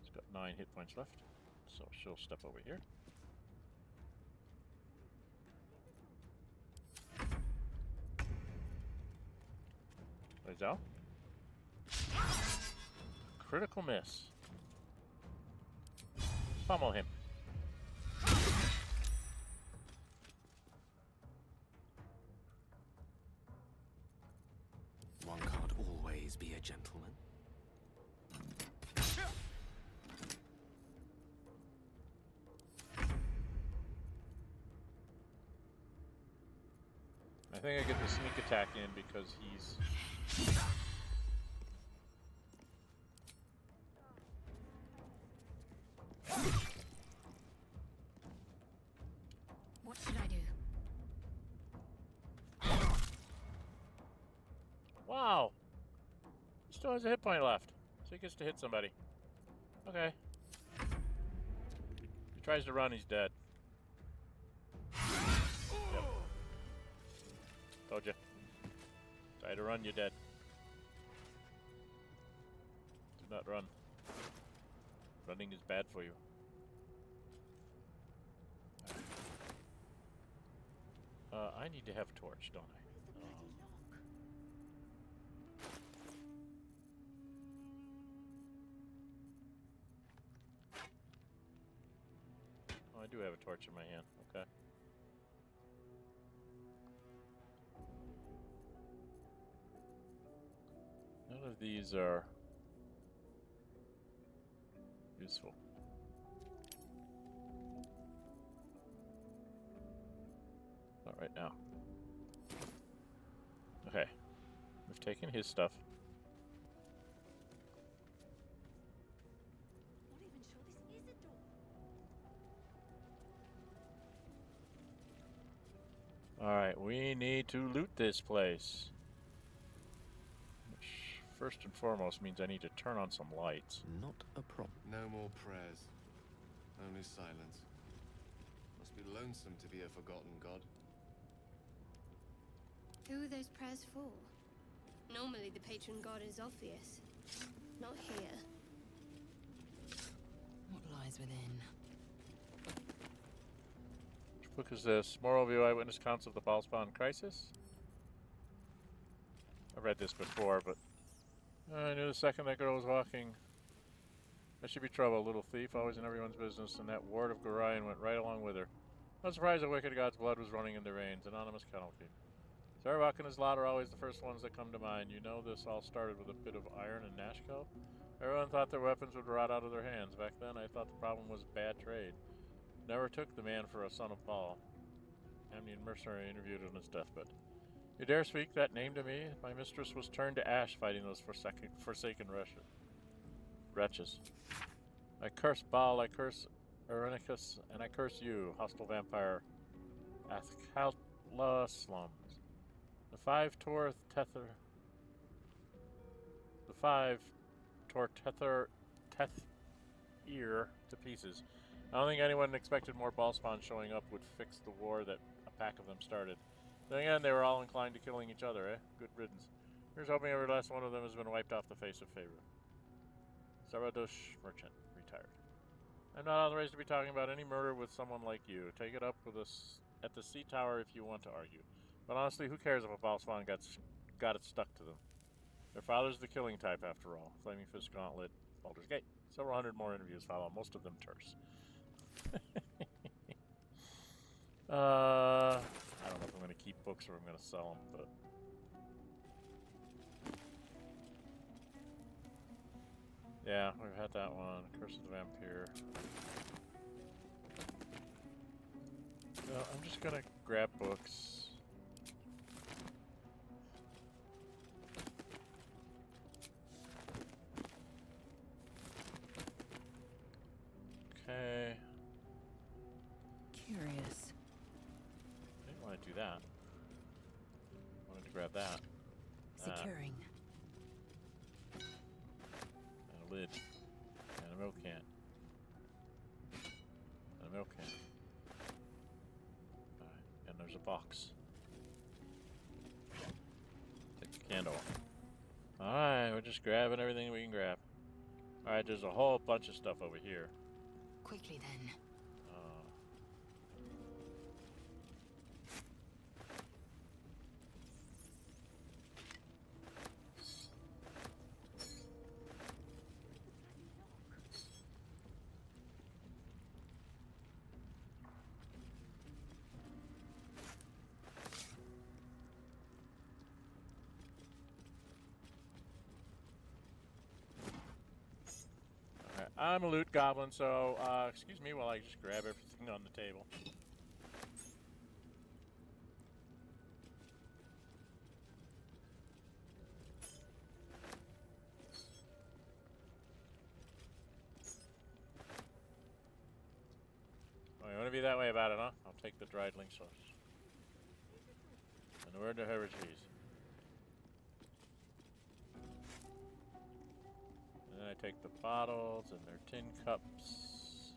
He's got 9 hit points left. So she'll step over here. Let's go. Critical miss. Pummel him. One can't always be a gentleman. I think I get the sneak attack in because he's... What should I do? Wow! He still has a hit point left, so he gets to hit somebody. Okay. He tries to run, he's dead. Yep. Told you. Try to run, you're dead. Do not run. Running is bad for you. I need to have a torch, don't I? Oh, I do have a torch in my hand. Okay. None of these are useful. Not right now. Okay. We've taken his stuff. Not even sure this is a door. Alright, we need to loot this place. Which, first and foremost, means I need to turn on some lights. Not a problem. No more prayers. Only silence. Must be lonesome to be a forgotten god. Who are those prayers for? Normally the patron god is obvious. Not here. What lies within? Which book is this? Moral View Eyewitness Accounts of the Ballspawn Crisis? I read this before, but I knew the second that girl was walking. There should be trouble, little thief, always in everyone's business, and that ward of Gorion went right along with her. No surprise the wicked god's blood was running in their veins. Anonymous Kennel Keep. Zarvok and his lot are always the first ones that come to mind. You know this all started with a bit of iron and Nashco? Everyone thought their weapons would rot out of their hands. Back then, I thought the problem was bad trade. Never took the man for a son of Baal. Amnian mercenary interviewed on his deathbed. You dare speak that name to me? My mistress was turned to ash fighting those forsaken wretches. I curse Baal, I curse Irenicus, and I curse you, hostile vampire Athkatla slums. The five tore Tethir to pieces. I don't think anyone expected more Ballspawn showing up would fix the war that a pack of them started. Then again, they were all inclined to killing each other, eh? Good riddance. Here's hoping every last one of them has been wiped off the face of favor. Zaradosh Merchant, retired. I'm not authorized to be talking about any murder with someone like you. Take it up with us at the Sea Tower if you want to argue. But honestly, who cares if a Ballspawn got it stuck to them? Their father's the killing type, after all. Flaming Fist Gauntlet, Baldur's Gate. Several hundred more interviews follow, most of them terse. I don't know if I'm going to keep books or I'm going to sell them, but... yeah, we've had that one. Curse of the Vampire. No, I'm just going to grab books. Okay. Curious. I didn't want to do that. I wanted to grab that. Securing. And a lid. And a milk can. And a milk can. And there's a box. Take the candle. Alright, we're just grabbing everything we can grab. Alright, there's a whole bunch of stuff over here. Quickly then. I'm a loot goblin, so excuse me while I just grab everything on the table. Oh, you want to be that way about it, huh? I'll take the dried link sauce. And the word to Herod cheese. And then I take the bottles and their tin cups.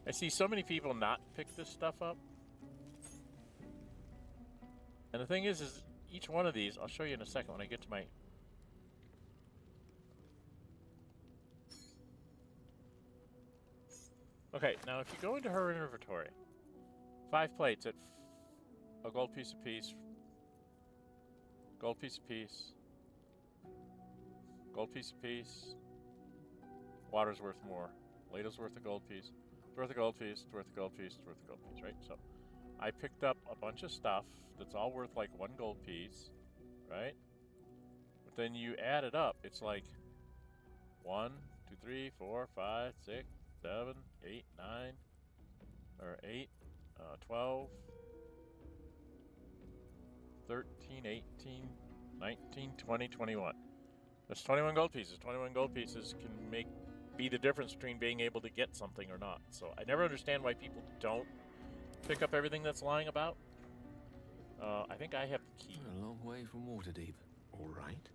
I see so many people not pick this stuff up. And the thing is each one of these, I'll show you in a second when I get to my... Okay, now if you go into her inventory, 5 plates at a gold piece apiece, gold piece apiece, gold piece apiece, water's worth more, Ladle's worth a gold piece, it's worth a gold piece, it's worth a gold piece, it's worth a gold piece, right? So I picked up a bunch of stuff that's all worth like 1 gold piece, right? But then you add it up, it's like 1, 2, 3, 4, 5, 6, 7, 8, 9, or 8, 12, 13, 18, 19, 20, 21. That's 21 gold pieces. 21 gold pieces can be the difference between being able to get something or not. So I never understand why people don't pick up everything that's lying about. I think I have the key. A long way from Waterdeep. All right.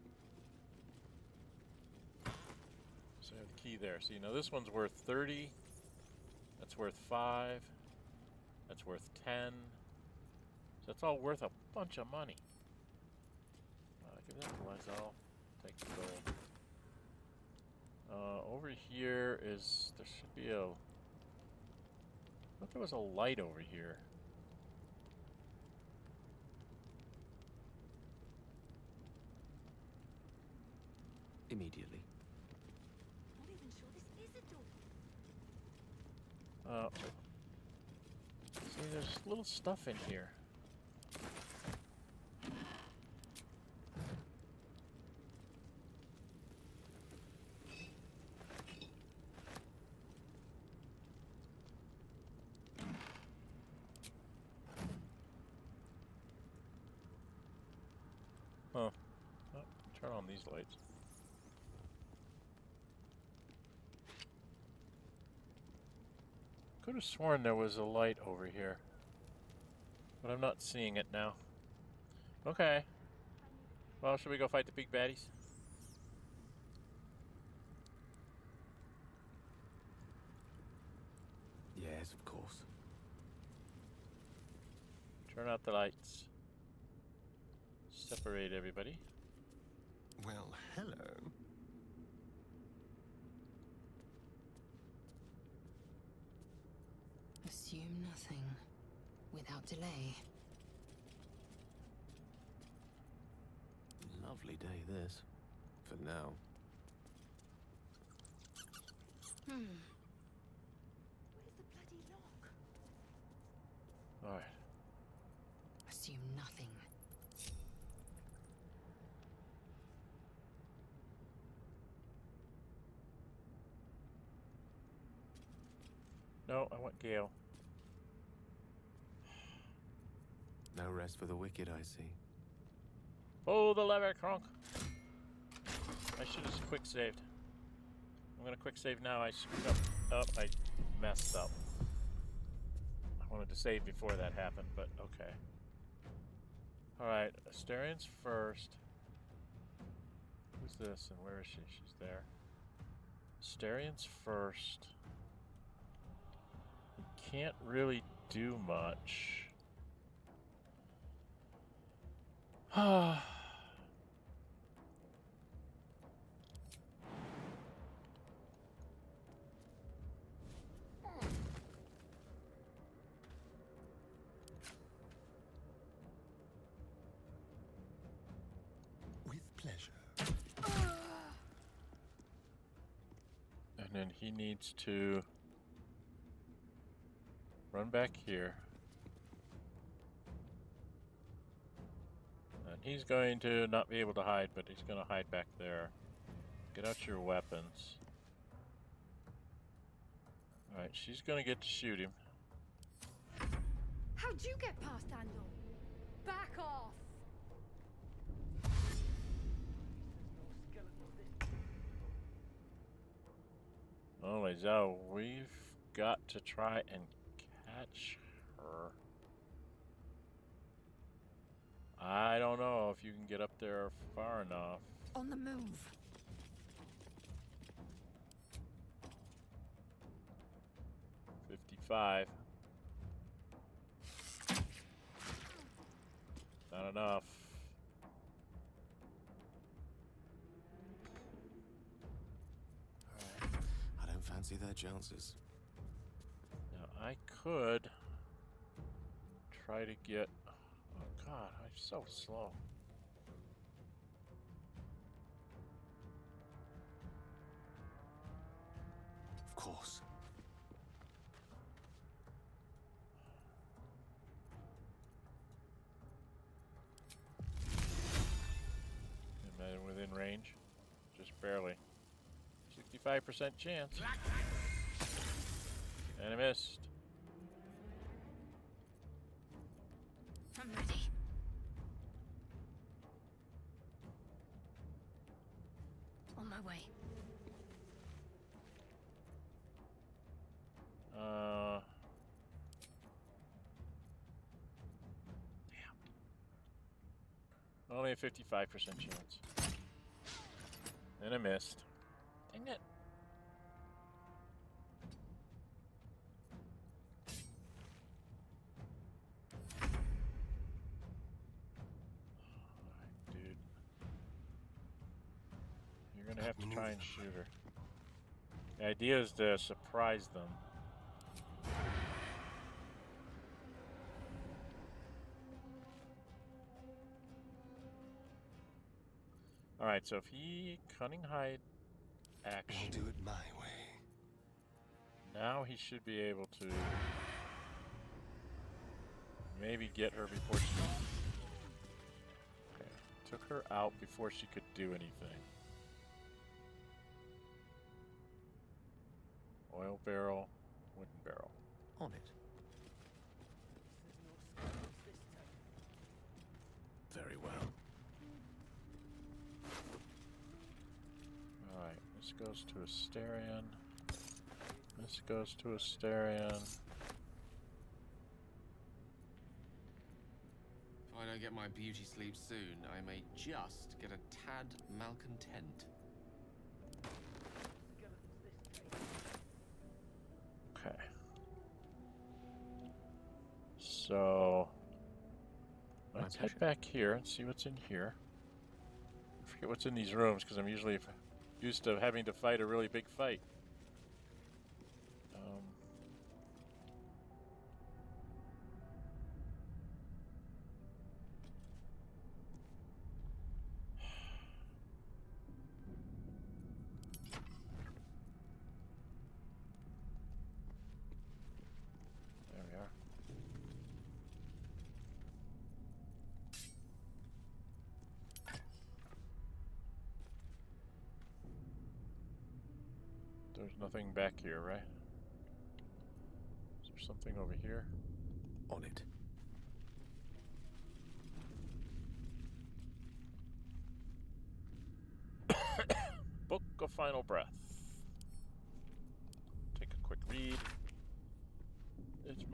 So I have the key there. See, now this one's worth 30. That's worth 5. That's worth 10. So it's all worth a bunch of money. Give that to Lizelle. Take the gold. Over here is... There should be a... I thought there was a light over here. Immediately. Not even sure this is a door. See, there's little stuff in here. Huh. Oh, turn on these lights. Could have sworn there was a light over here, but I'm not seeing it now. Okay. Well, should we go fight the big baddies? Yes, of course. Turn out the lights. Separate everybody. Well, hello. Assume nothing without delay. Lovely day, this. For now. Where's the bloody lock? Alright. Assume nothing. No, I want Gale. No rest for the wicked, I see. Pull the lever, Kronk. I should have quick saved. I'm gonna quick save now. I screwed up. Oh, I messed up. I wanted to save before that happened, but okay. Alright, Asterian's first. Who's this and where is she? She's there. Asterian's first. He can't really do much. With pleasure. And then he needs to run back here. And he's going to not be able to hide, but he's going to hide back there. Get out your weapons. Alright, she's going to get to shoot him. How'd you get past Andor? Back off! Oh, Lizelle, we've got to try and catch her. I don't know if you can get up there far enough. On the move. $55. Not enough. I don't fancy their chances. Now I could try to get... Oh god, I'm so slow. Of course. Am I within range? Just barely. 65% chance. And I missed. I'm ready. On my way. Only a 55% chance. And I missed. Dang it. Alright, dude. You're gonna have to try and shoot her. The idea is to surprise them. Alright, so if he cunning hide action. I'll do it my way. Now he should be able to maybe get her before she... Okay, took her out before she could do anything. Oil barrel, wooden barrel. On it. Very well. Alright, this goes to Asterion. This goes to Asterion. If I don't get my beauty sleep soon, I may just get a tad malcontent. Okay. So let's head back here and see what's in here. I forget what's in these rooms because I'm usually used to having to fight a really big fight. There we are. There's nothing back here, right? Is there something over here? On it. Book of Final Breath. Take a quick read. It's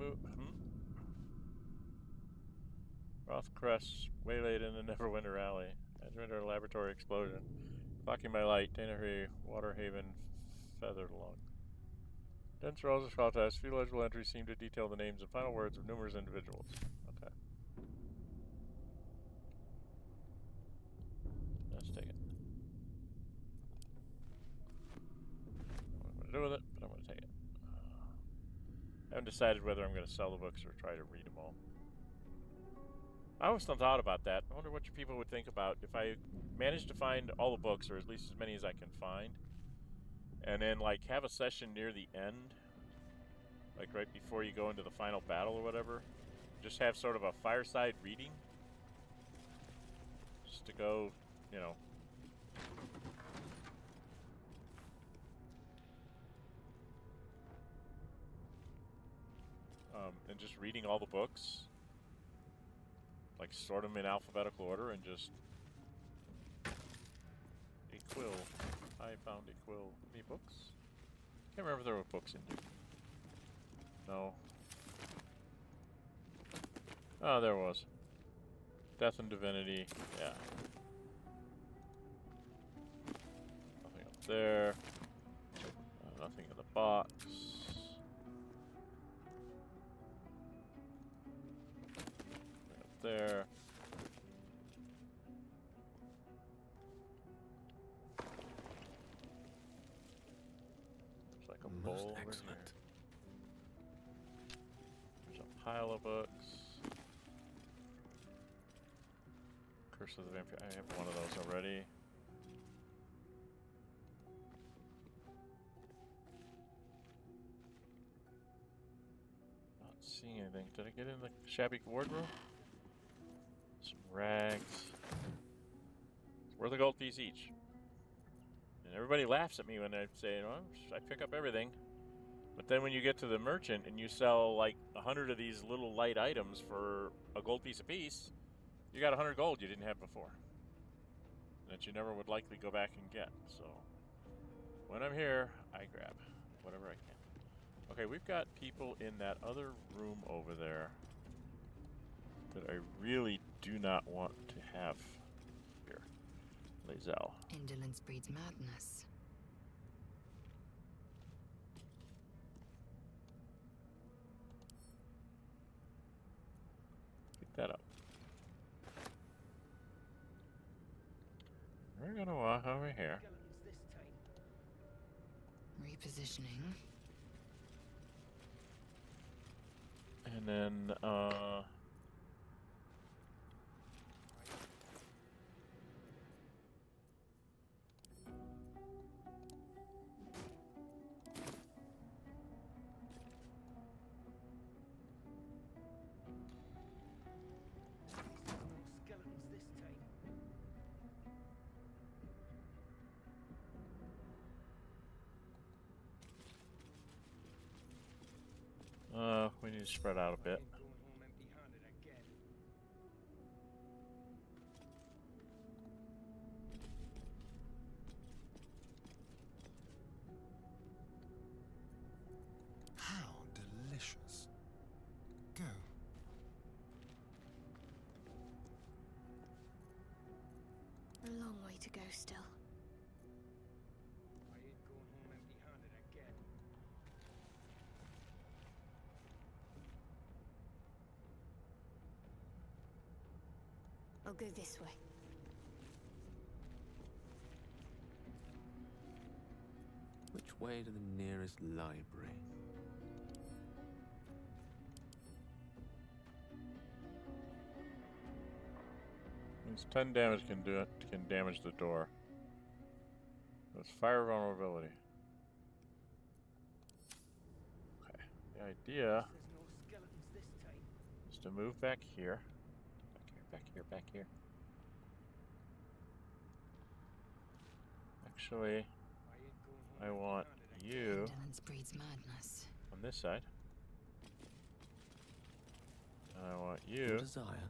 Rothcrest waylaid in the Neverwinter Alley. Enter a laboratory explosion. Blocking my light. Danahri, Waterhaven, Featherlung. Dense rows of scroll-tests. Few legible entries seem to detail the names and final words of numerous individuals. Okay. Let's take it. I don't know what to do with it, but I'm going to take it. I haven't decided whether I'm going to sell the books or try to read them all. I always thought about that. I wonder what people would think about if I managed to find all the books, or at least as many as I can find, and then like have a session near the end, like right before you go into the final battle or whatever. Just have sort of a fireside reading. Just to go, you know. And just reading all the books. Like sort them in alphabetical order and just... A quill. I found a quill. Any books? Can't remember if there were books in here. No. Oh, there was. Death and Divinity. Yeah. Nothing up there. Nothing in the box. Nothing up there. There's like a bowl over here. There's a pile of books. Curse of the Vampire. I have one of those already. Not seeing anything. Did I get in the shabby wardrobe? Some rags. It's worth a gold piece each. And everybody laughs at me when I say, well, I pick up everything. But then when you get to the merchant and you sell like 100 of these little light items for a gold piece a piece, you got 100 gold you didn't have before. That you never would likely go back and get. So when I'm here, I grab whatever I can. Okay, we've got people in that other room over there that I really do not want to have Lazel. Indolence breeds madness. Pick that up. We're gonna walk over here. Repositioning. And then, we need to spread out a bit. How delicious. Go. A long way to go still. I'll go this way. Which way to the nearest library? It's 10 damage can damage the door. That's fire vulnerability. Okay. The idea is to move back here. Back here. Actually, I want you Indolence breeds madness. on this side. And I want you Your desire.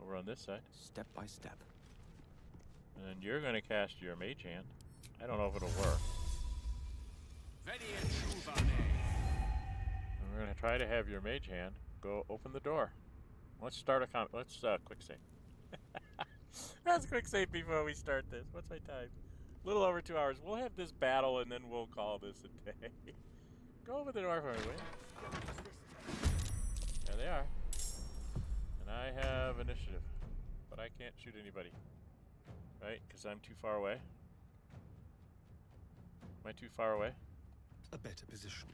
over on this side. Step by step. And then you're going to cast your mage hand. I don't know if it'll work. And we're going to try to have your mage hand go open the door. Let's start a let's quick save. Let's quick save before we start this. What's my time? A little over 2 hours. We'll have this battle and then we'll call this a day. Go over the door for me, will you? There they are. And I have initiative. But I can't shoot anybody. Right? Because I'm too far away. Am I too far away? A better position.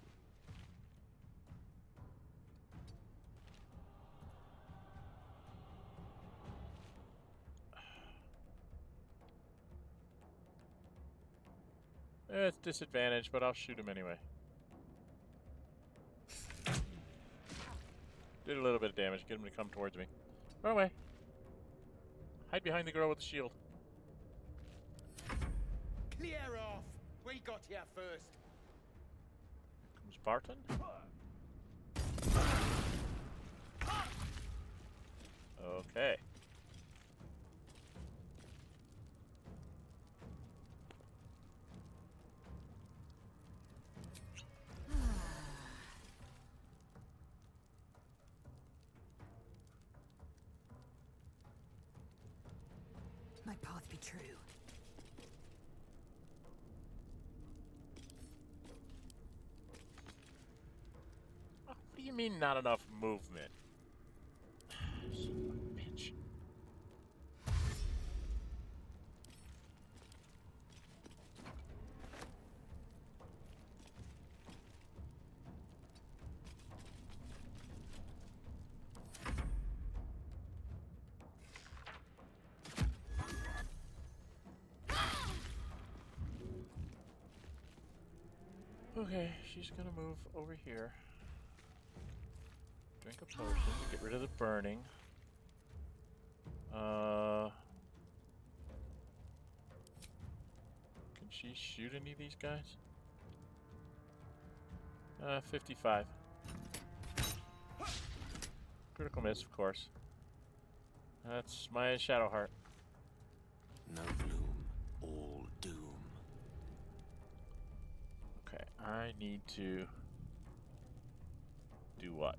It's disadvantage, but I'll shoot him anyway. Did a little bit of damage. Get him to come towards me. Run away. Hide behind the girl with the shield. Clear off! We got here first. Comes Barton. Okay. My path be true. What do you mean not enough movement? Son of a bitch. Okay, she's gonna move over here. Drink a potion to get rid of the burning. Can she shoot any of these guys? 55. Critical miss, of course. That's my Shadow Heart. No gloom, all doom. Okay, I need to do what?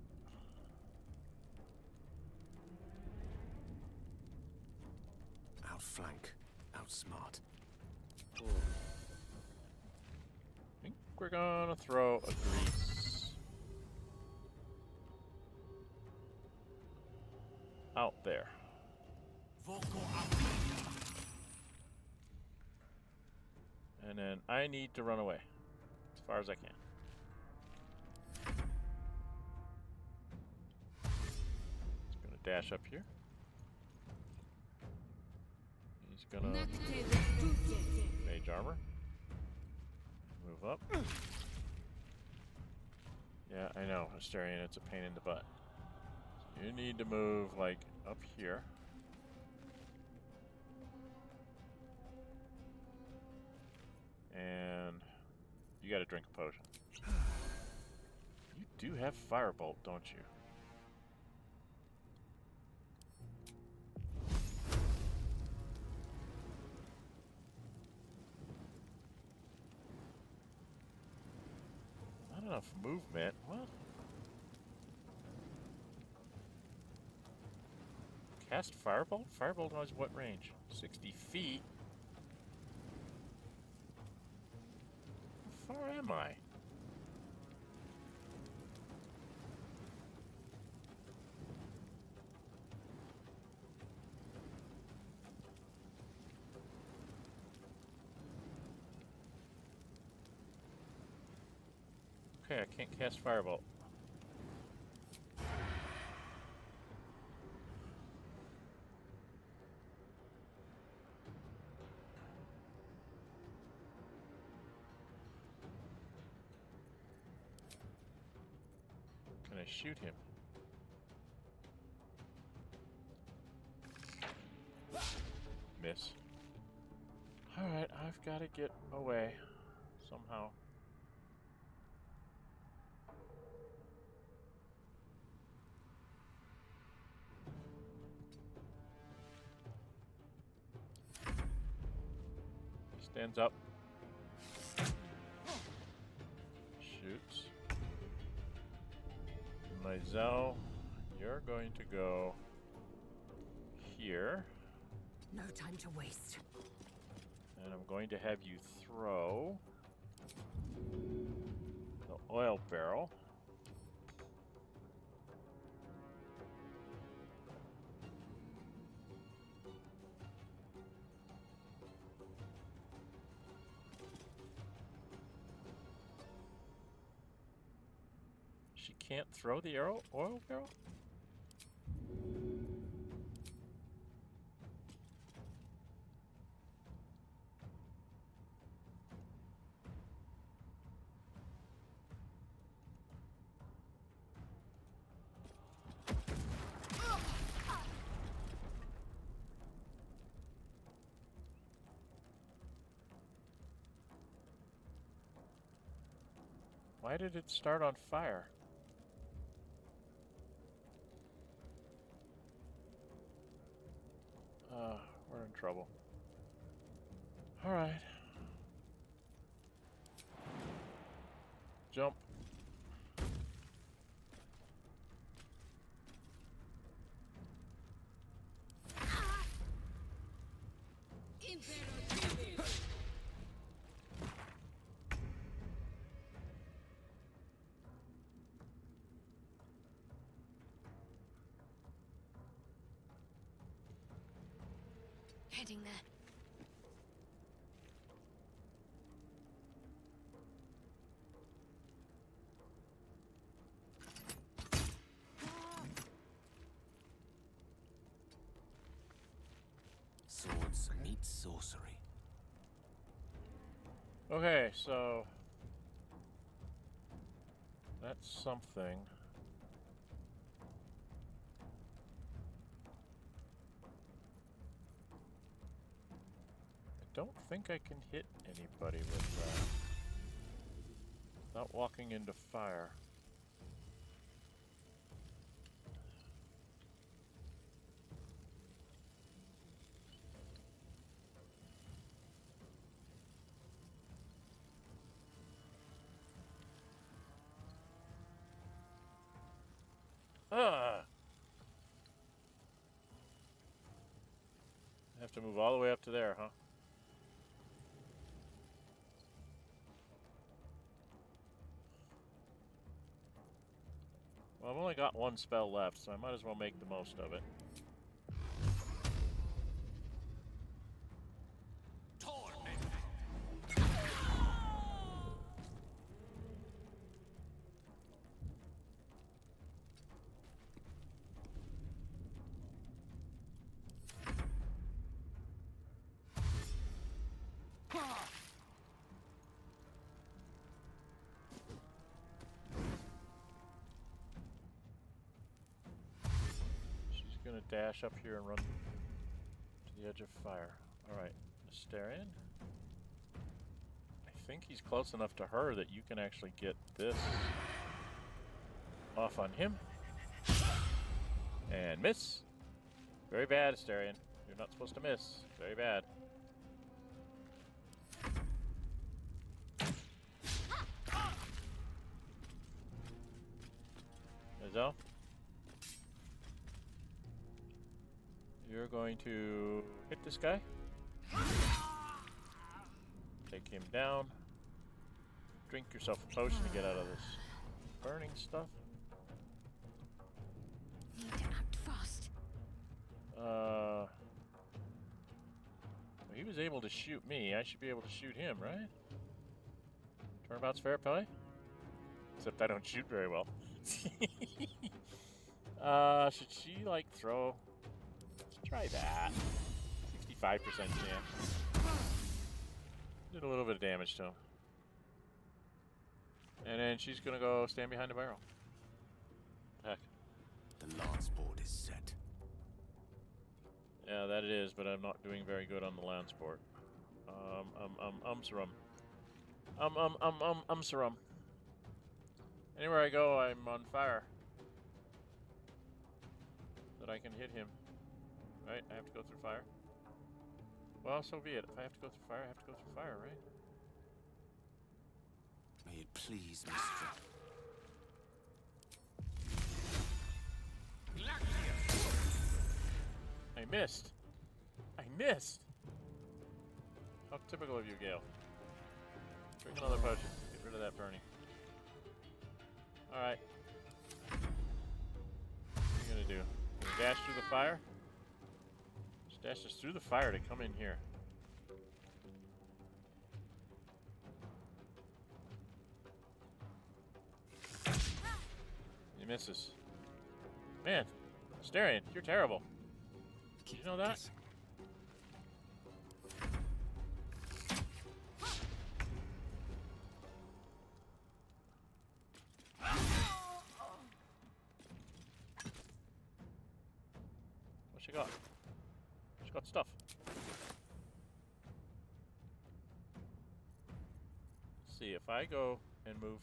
Outflank, out smart. I think we're gonna throw a grease out there. And then I need to run away as far as I can. He's gonna dash up here. He's gonna mage armor. Move up. Yeah, I know, Asterion, it's a pain in the butt. So you need to move like up here. And you gotta drink a potion. You do have Firebolt, don't you? Not enough movement. What? Cast Firebolt? Firebolt has what range? 60 feet? How far am I? Okay, I can't cast Firebolt. Can I shoot him? Miss. Alright, I've got to get away somehow. Stands up. Shoots. Mizell, you're going to go here. No time to waste. And I'm going to have you throw the oil barrel. She can't throw the oil barrel? Why did it start on fire? We're in trouble. All right. Jump. Heading there. Swords meet sorcery. Okay, so that's something. I don't think I can hit anybody with that without walking into fire. I have to move all the way up to there, huh? only got one spell left, so I might as well make the most of it. Gonna dash up here and run to the edge of fire. Alright, Larian. I think he's close enough to her that you can actually get this off on him. And miss. Very bad, Larian. You're not supposed to miss. Very bad. Izzo? You're going to hit this guy. Take him down. Drink yourself a potion to get out of this burning stuff. Need to act fast. Well, he was able to shoot me. I should be able to shoot him, right? Turnabout's fair play? Except I don't shoot very well. Should she, like, throw... Try that. 65% chance. Did a little bit of damage to him. And then she's gonna go stand behind the barrel. Heck. The lance board is set. Yeah, that it is, but I'm not doing very good on the lance board. Serum. Serum. Anywhere I go, I'm on fire. That I can hit him. Right? I have to go through fire? Well, so be it. If I have to go through fire, I have to go through fire, right? May it please, mistress. I missed. I missed. How typical of you, Gale. Drink another potion. Get rid of that burning. Alright. What are you gonna do? Gonna dash through the fire? Dashes through the fire to come in here. He misses. Man, Larian, you're terrible. Did you know that? What she got? Got stuff. Let's see if I go and move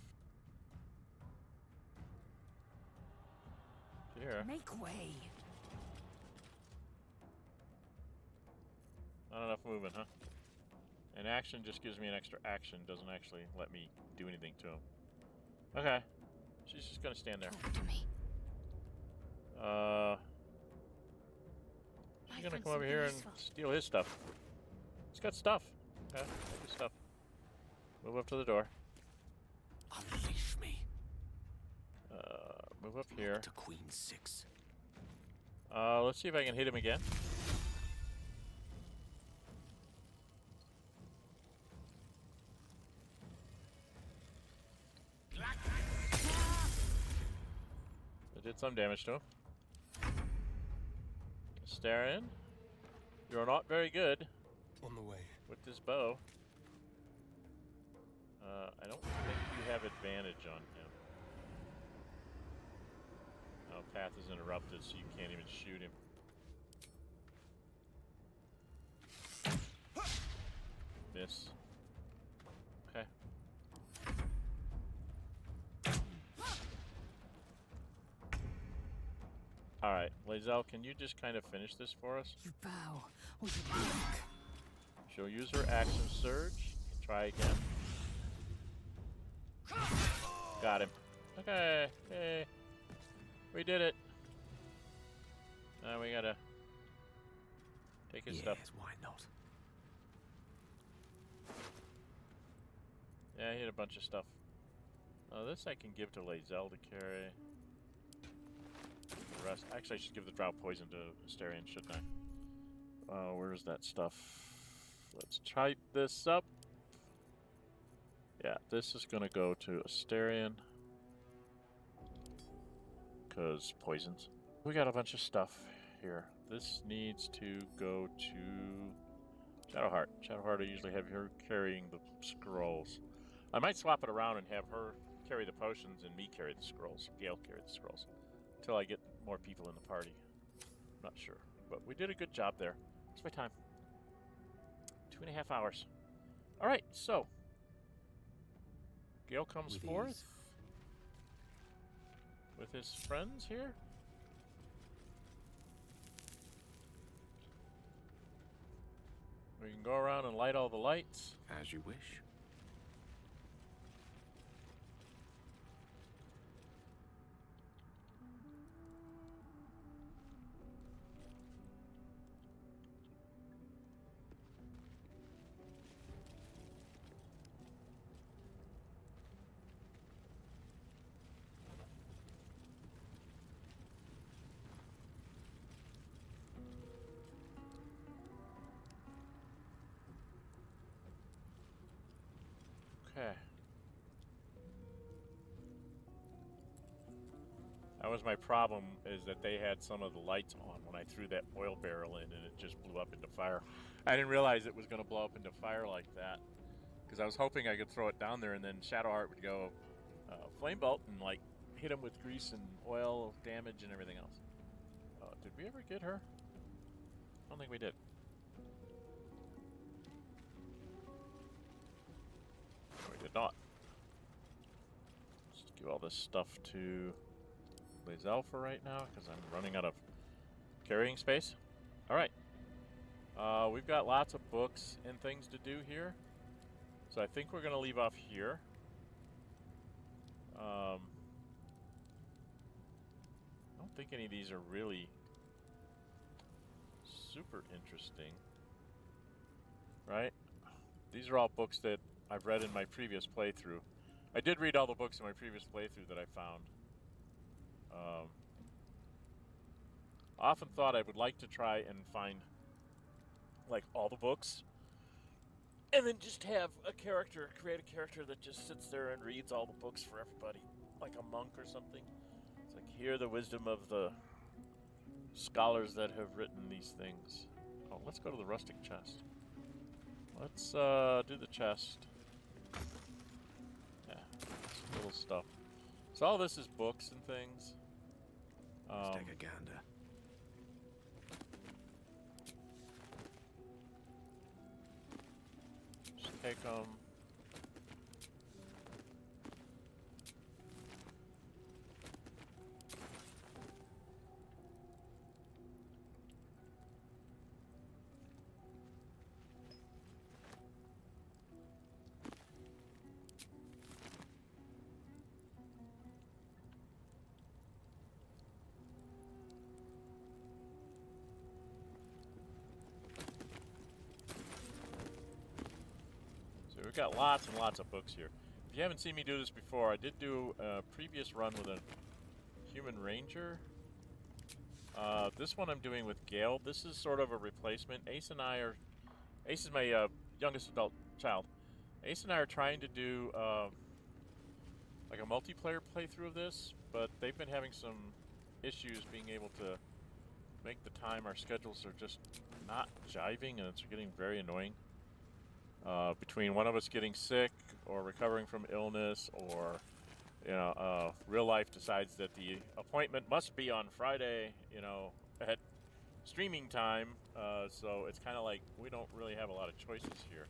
to here. Make way. Not enough movement, huh? An action just gives me an extra action, doesn't actually let me do anything to him. Okay. She's just gonna stand there. Talk to me. She's gonna come over here and steal his stuff. He's got stuff. Okay, take his stuff. Move up to the door. Unleash me. Move up here. To Queen 6. Let's see if I can hit him again. I did some damage to him. Larian, you're not very good. On the way. With this bow. I don't think you have advantage on him. Oh, path is interrupted, so you can't even shoot him. Miss. Okay. Alright, Lae'zel, can you just kind of finish this for us? You bow, or you blink. She'll use her action surge. Try again. Got him. Okay. Hey. We did it. Now we gotta take his stuff. Why not? Yeah, I hit a bunch of stuff. This I can give to Lae'zel to carry. the rest. Actually, I should give the drought poison to Asterion, shouldn't I? Where's that stuff? Let's type this up. Yeah, this is going to go to Asterion. Because poisons. We got a bunch of stuff here. This needs to go to Shadowheart. Shadowheart, I usually have her carrying the scrolls. I might swap it around and have her carry the potions and me carry the scrolls. Gale carry the scrolls. Until I get more people in the party. I'm not sure. But we did a good job there. What's my time? 2.5 hours. Alright, so. Gale comes forth. With his friends here. We can go around and light all the lights. As you wish. Okay. That was my problem, is that they had some of the lights on when I threw that oil barrel in and it just blew up into fire. I didn't realize it was going to blow up into fire like that. Because I was hoping I could throw it down there and then Shadowheart would go flame bolt and like hit him with grease and oil damage and everything else. Did we ever get her? I don't think we did. We did not. Let's give all this stuff to Lae'zel for right now, because I'm running out of carrying space. Alright. We've got lots of books and things to do here. So I think we're going to leave off here. I don't think any of these are really super interesting. Right? These are all books that I've read in my previous playthrough. I did read all the books in my previous playthrough that I found. I often thought I would like to try and find like all the books and then just have a character, create a character that just sits there and reads all the books for everybody, like a monk or something. It's like, hear the wisdom of the scholars that have written these things. Oh, let's go to the rustic chest. Let's do the chest. Yeah, little stuff. So all this is books and things. Let's take a gander. Just take them. We've got lots and lots of books here. If you haven't seen me do this before, I did do a previous run with a human ranger. This one I'm doing with Gale. This is sort of a replacement. Ace is my youngest adult child. Ace and I are trying to do like a multiplayer playthrough of this, but they've been having some issues being able to make the time. Our schedules are just not jiving, and it's getting very annoying. Between one of us getting sick or recovering from illness, or real life decides that the appointment must be on Friday, at streaming time, so it's kind of like we don't really have a lot of choices here.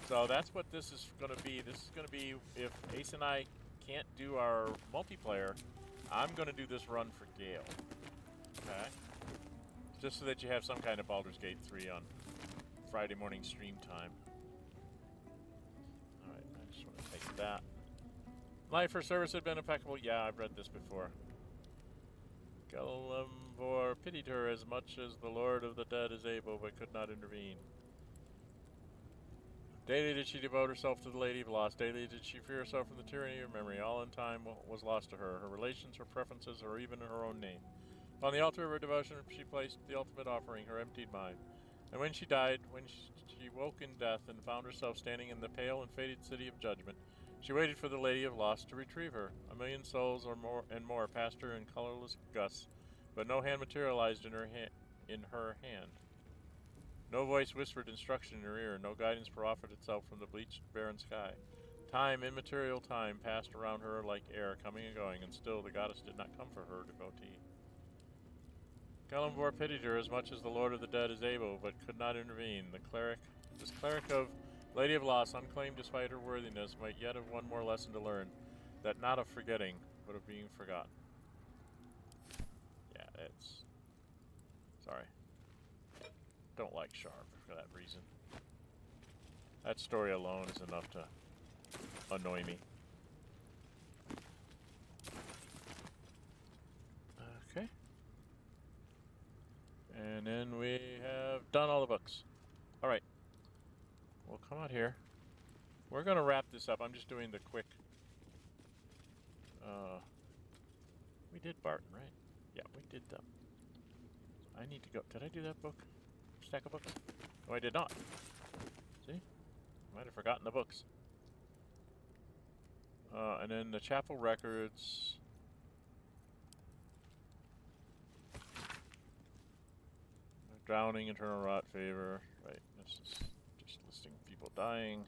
So that's what this is going to be. This is going to be, if Ace and I can't do our multiplayer, I'm going to do this run for Gale. Okay? Just so that you have some kind of Baldur's Gate 3 on Friday morning stream time. Take that. Life for service had been impeccable. Yeah, I've read this before. Galamvor pitied her as much as the Lord of the Dead is able, but could not intervene. Daily did she devote herself to the Lady of Lost. Daily did she free herself from the tyranny of memory. All in time was lost to her. Her relations, her preferences, or even her own name. On the altar of her devotion, she placed the ultimate offering, her emptied mind. And when she died, when she woke in death and found herself standing in the pale and faded city of judgment, she waited for the Lady of Lost to retrieve her. 1,000,000 souls or more passed her in colorless gusts, but no hand materialized in her hand. No voice whispered instruction in her ear, no guidance proffered itself from the bleached, barren sky. Time, immaterial time, passed around her like air, coming and going, and still the goddess did not come for her devotee. Galenvor pitied her as much as the Lord of the Dead is able, but could not intervene. This cleric of Lady of Lost, unclaimed despite her worthiness, might yet have one more lesson to learn, that not of forgetting, but of being forgotten. Yeah, it's... Sorry. Don't like Sharp for that reason. That story alone is enough to annoy me. Okay. And then we have done all the books. Alright. We'll come out here. We're going to wrap this up. I'm just doing the quick... we did Barton, right? Yeah, we did them. I need to go... Did I do that book? Stack of books? No, I did not. See? Might have forgotten the books. And then the chapel records... Drowning, internal rot, favor. Right, this is just listing people dying.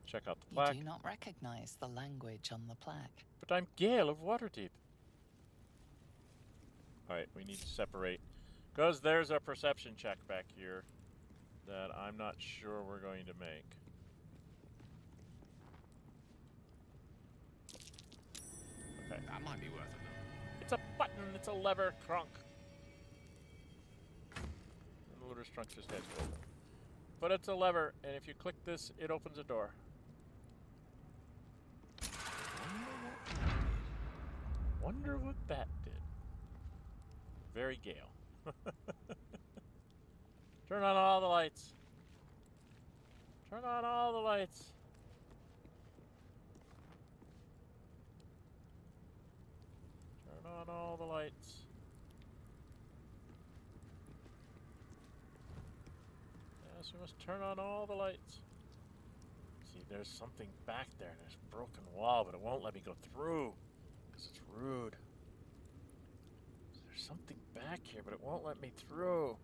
Check out the plaque. You do not recognize the language on the plaque. But I'm Gale of Waterdeep. Alright, we need to separate. Because there's a perception check back here that I'm not sure we're going to make. Okay. That might be worth it. It's a button, it's a lever, crunk. And the looter's trunk just has to open. But it's a lever, and if you click this, it opens a door. Wonder what that did. Very Gale. Turn on all the lights. Turn on all the lights. Turn on all the lights. Yes, we must turn on all the lights. See, there's something back there. There's a broken wall, but it won't let me go through. Because it's rude. There's something back here, but it won't let me through.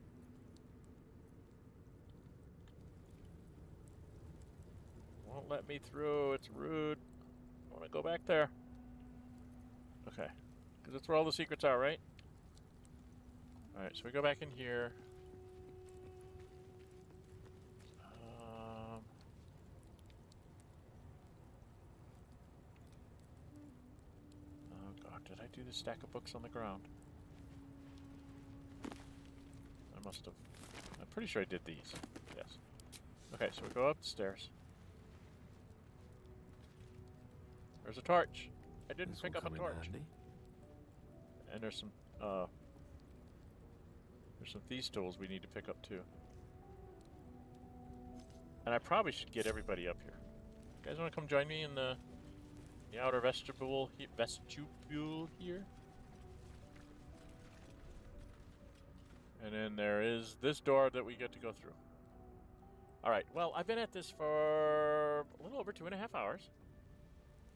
Won't let me through. It's rude. I want to go back there. Okay. Because that's where all the secrets are, right? Alright, so we go back in here. Oh god, did I do the stack of books on the ground? I must have. I'm pretty sure I did these. Yes. Okay, so we go up the stairs. There's a torch. I didn't pick up a torch. And there's some thieves' tools we need to pick up too. And I probably should get everybody up here. You guys want to come join me in the outer vestibule here? And then there is this door that we get to go through. Alright, well, I've been at this for a little over 2.5 hours.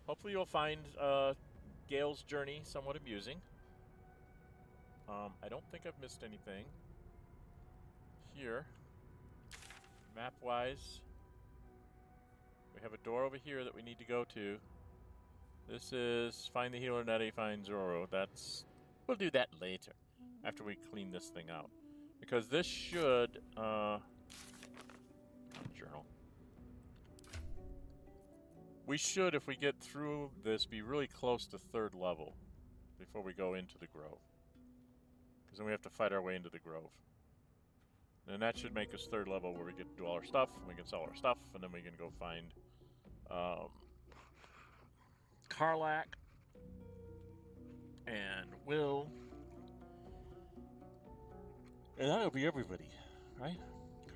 Hopefully you'll find Gale's journey somewhat amusing. I don't think I've missed anything. Here, map-wise, we have a door over here that we need to go to. This is find the healer Nettie, find Zoro. We'll do that later, after we clean this thing out. Because this should, journal. We should, if we get through this, be really close to 3rd level before we go into the grove. Because then we have to fight our way into the grove. And that should make us 3rd level where we get to do all our stuff, and we can sell our stuff, and then we can go find Karlak and Will. And that'll be everybody, right?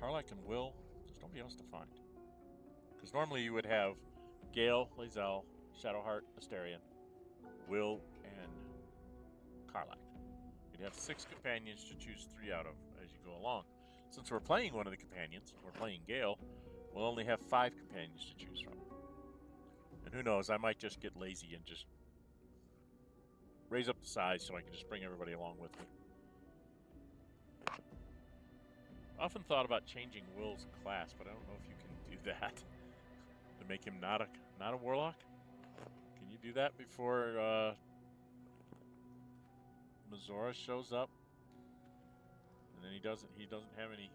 Karlak and Will. There's nobody else to find. Because normally you would have Gale, Lae'zel, Shadowheart, Asterion, Will, and Karlach. You'd have 6 companions to choose 3 out of as you go along. Since we're playing one of the companions, we're playing Gale, we'll only have 5 companions to choose from. And who knows, I might just get lazy and just raise up the size so I can just bring everybody along with me. I often thought about changing Will's class, but I don't know if you can do that. To make him not a warlock? Can you do that before Mizora shows up? And then he doesn't have any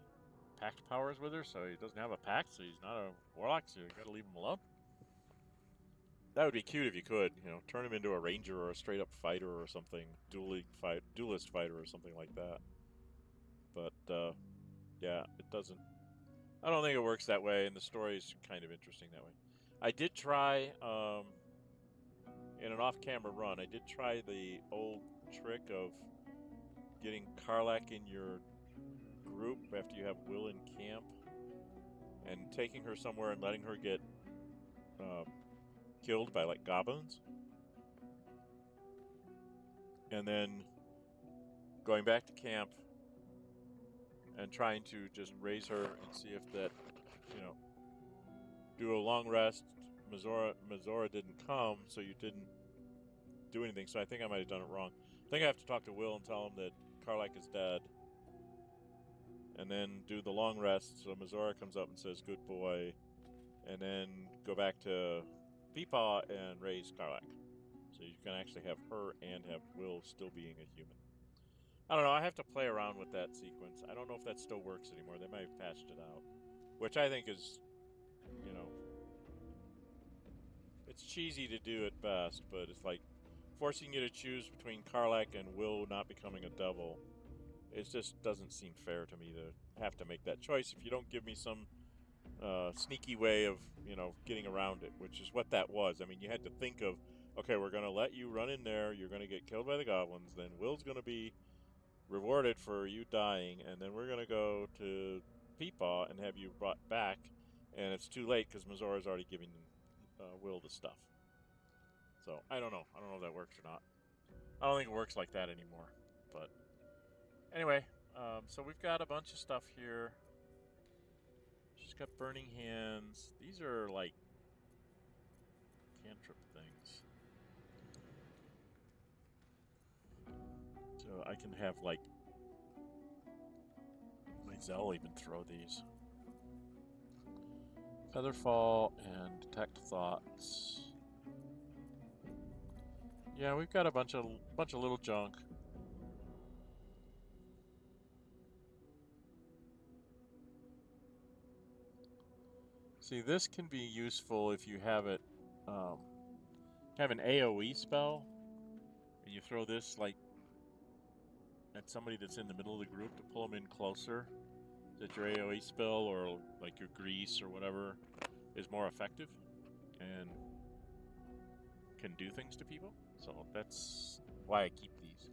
pact powers with her, so he doesn't have a pact, so he's not a warlock, so you gotta leave him alone. That would be cute if you could, you know, turn him into a ranger or a straight up fighter or something, duelist fighter or something like that. But yeah, it doesn't. I don't think it works that way, and the story is kind of interesting that way. I did try, in an off-camera run, I did try the old trick of getting Karlach in your group after you have Will in camp, and taking her somewhere and letting her get killed by, like, goblins. And then going back to camp and trying to just raise her and see if that, you know, do a long rest. Mizora didn't come, so you didn't do anything, so I think I might have done it wrong. I think I have to talk to Will and tell him that Karlach is dead. And then do the long rest, so Mizora comes up and says, good boy. And then go back to Peepaw and raise Karlach. So you can actually have her and have Will still being a human. I don't know, I have to play around with that sequence. I don't know if that still works anymore. They might have patched it out. Which I think is, you know, it's cheesy to do at best, but it's like forcing you to choose between Karlach and Will not becoming a devil. It just doesn't seem fair to me to have to make that choice if you don't give me some sneaky way of, you know, getting around it, which is what that was. I mean, you had to think of, okay, we're going to let you run in there, you're going to get killed by the goblins, then Will's going to be rewarded for you dying, and then we're going to go to Peepaw and have you brought back, and it's too late because Mizora's already giving Will the stuff. So, I don't know. I don't know if that works or not. I don't think it works like that anymore, but anyway, so we've got a bunch of stuff here. She's got burning hands. These are like cantrip things. So I can have like my Zell even throw these. Featherfall and detect thoughts. Yeah, we've got a bunch of little junk. See, this can be useful if you have it, have an AoE spell, and you throw this, like, at somebody that's in the middle of the group to pull them in closer, that your AoE spell, or, like, your grease or whatever, is more effective, and can do things to people. So that's why I keep these.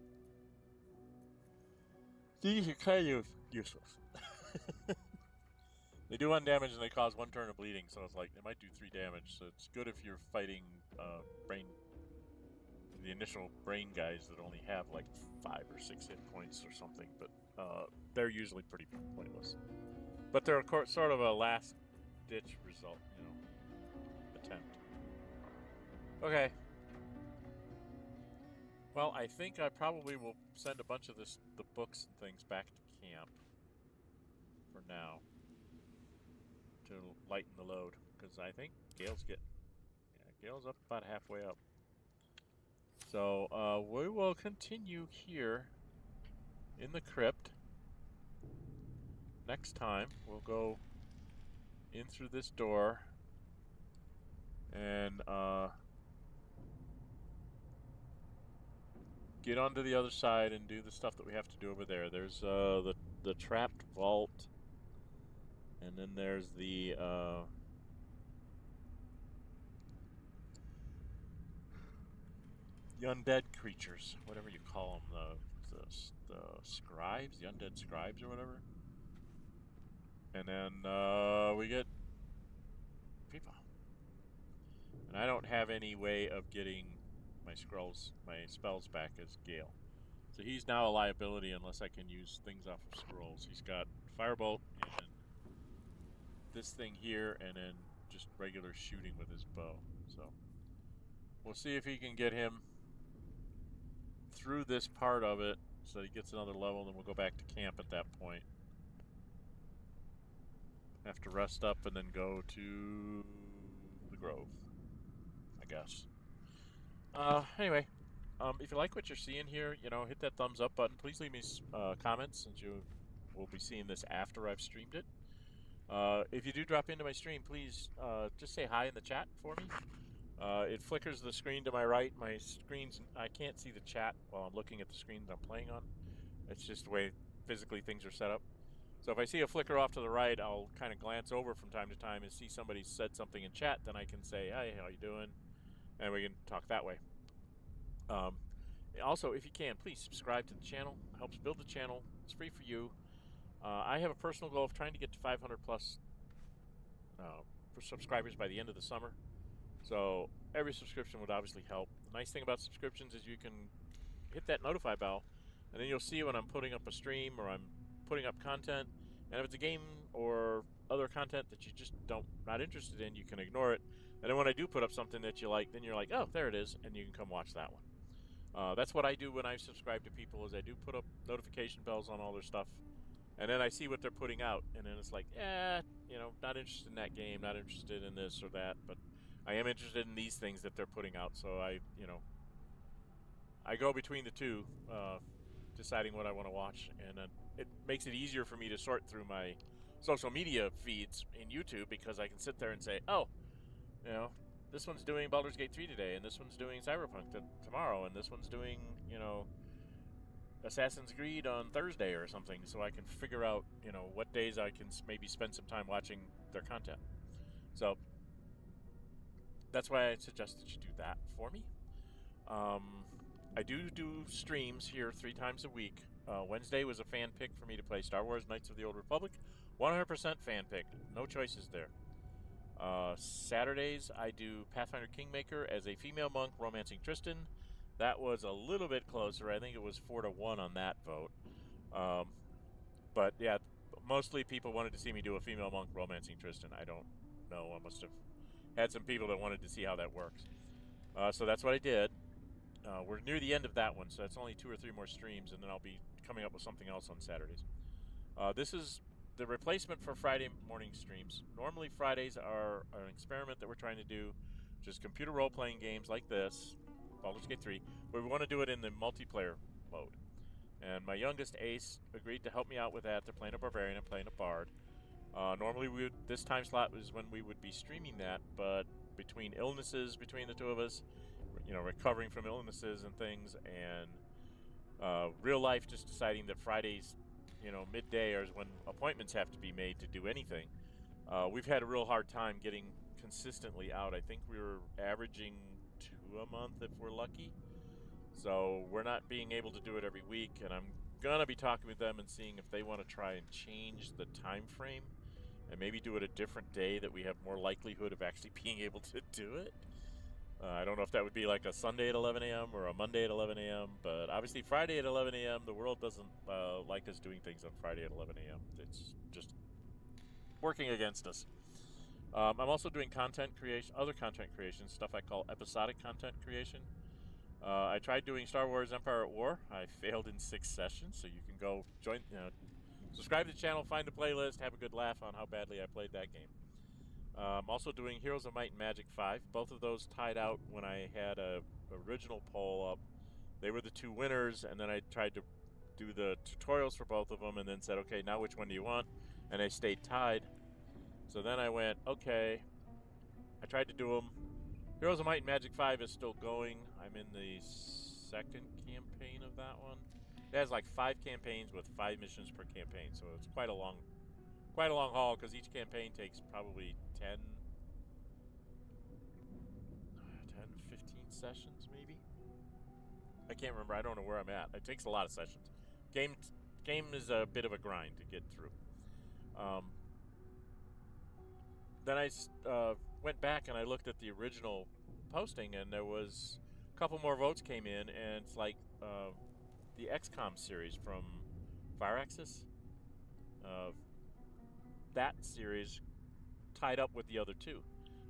These are kind of useless. They do 1 damage and they cause 1 turn of bleeding, so it's like, they might do 3 damage, so it's good if you're fighting the initial brain guys that only have like 5 or 6 hit points or something, but they're usually pretty pointless. But they're, of course, sort of a last-ditch result, you know, attempt. Okay. Well, I think I probably will send a bunch of the books and things back to camp for now, to lighten the load, because I think Gale's Gale's up about halfway up. So we will continue here in the crypt. Next time we'll go in through this door and get onto the other side and do the stuff that we have to do over there. There's the trapped vault, and then there's the undead creatures, whatever you call them, the scribes, the undead scribes or whatever. And then we get people. And I don't have any way of getting my spells back as Gale. So he's now a liability unless I can use things off of scrolls. He's got Firebolt and this thing here, and then just regular shooting with his bow. So we'll see if he can get him through this part of it so he gets another level, then we'll go back to camp at that point. Have to rest up and then go to the Grove, I guess. Anyway, if you like what you're seeing here, you know, hit that thumbs up button. Please leave me comments, since you will be seeing this after I've streamed it. If you do drop into my stream, please just say hi in the chat for me. It flickers the screen to my right. My screen's, I can't see the chat while I'm looking at the screen that I'm playing on. It's just the way physically things are set up. So if I see a flicker off to the right, I'll kind of glance over from time to time and see somebody said something in chat. Then I can say, "Hey, how you doing?" And we can talk that way. Also, if you can, please subscribe to the channel. It helps build the channel. It's free for you. I have a personal goal of trying to get to 500 plus for subscribers by the end of the summer. So every subscription would obviously help. The nice thing about subscriptions is you can hit that notify bell, and then you'll see when I'm putting up a stream or I'm putting up content. And if it's a game or other content that you just not interested in, you can ignore it. And then when I do put up something that you like, then you're like, oh, there it is, and you can come watch that one. That's what I do when I subscribe to people, is I do put up notification bells on all their stuff. And then I see what they're putting out, and then it's like, you know, not interested in that game, not interested in this or that, but I am interested in these things that they're putting out. So I go between the two, deciding what I want to watch, and it makes it easier for me to sort through my social media feeds in YouTube, because I can sit there and say, oh, you know, this one's doing Baldur's Gate 3 today, and this one's doing Cyberpunk tomorrow, and this one's doing, you know, Assassin's Creed on Thursday or something, so I can figure out, you know, what days I can maybe spend some time watching their content. So that's why I suggest that you do that for me. I do streams here 3 times a week. Wednesday was a fan pick for me to play Star Wars Knights of the Old Republic. 100% fan pick. No choices there. Saturdays, I do Pathfinder Kingmaker as a female monk romancing Tristan. That was a little bit closer. I think it was 4-1 on that vote. But yeah, mostly people wanted to see me do a female monk romancing Tristan. I don't know. I must have had some people that wanted to see how that works. So that's what I did. We're near the end of that one, so it's only 2 or 3 more streams, and then I'll be coming up with something else on Saturdays. This is the replacement for Friday morning streams. Normally Fridays are an experiment that we're trying to do, which is computer role-playing games like this, Baldur's Gate 3, where we want to do it in the multiplayer mode. And my youngest, Ace, agreed to help me out with that. They're playing a Barbarian and playing a Bard. Normally this time slot was when we would be streaming that, but between illnesses between the two of us, you know, recovering from illnesses and things, and real life just deciding that Fridays, you know, midday is when appointments have to be made to do anything. We've had a real hard time getting consistently out. I think we were averaging 2 a month if we're lucky. So we're not being able to do it every week, and I'm gonna be talking with them and seeing if they want to try and change the time frame and maybe do it a different day that we have more likelihood of actually being able to do it. I don't know if that would be like a Sunday at 11 a.m. or a Monday at 11 a.m., but obviously Friday at 11 a.m., the world doesn't like us doing things on Friday at 11 a.m. It's just working against us. I'm also doing content creation, other content creation, stuff I call episodic content creation. I tried doing Star Wars Empire at War. I failed in 6 sessions, so you can go join, subscribe to the channel, find the playlist, have a good laugh on how badly I played that game. I'm also doing Heroes of Might and Magic 5. Both of those tied out when I had a original poll up. They were the 2 winners, and then I tried to do the tutorials for both of them, and then said, okay, now which one do you want? And they stayed tied. So then I went, okay. I tried to do them. Heroes of Might and Magic 5 is still going. I'm in the 2nd campaign of that one. It has like 5 campaigns with 5 missions per campaign, so it's quite a long haul, because each campaign takes probably 10, 15 sessions maybe. I can't remember. I don't know where I'm at. It takes a lot of sessions. Game is a bit of a grind to get through. Then I went back and I looked at the original posting, and there was a couple more votes came in, and it's like the XCOM series from Firaxis. That series tied up with the other two.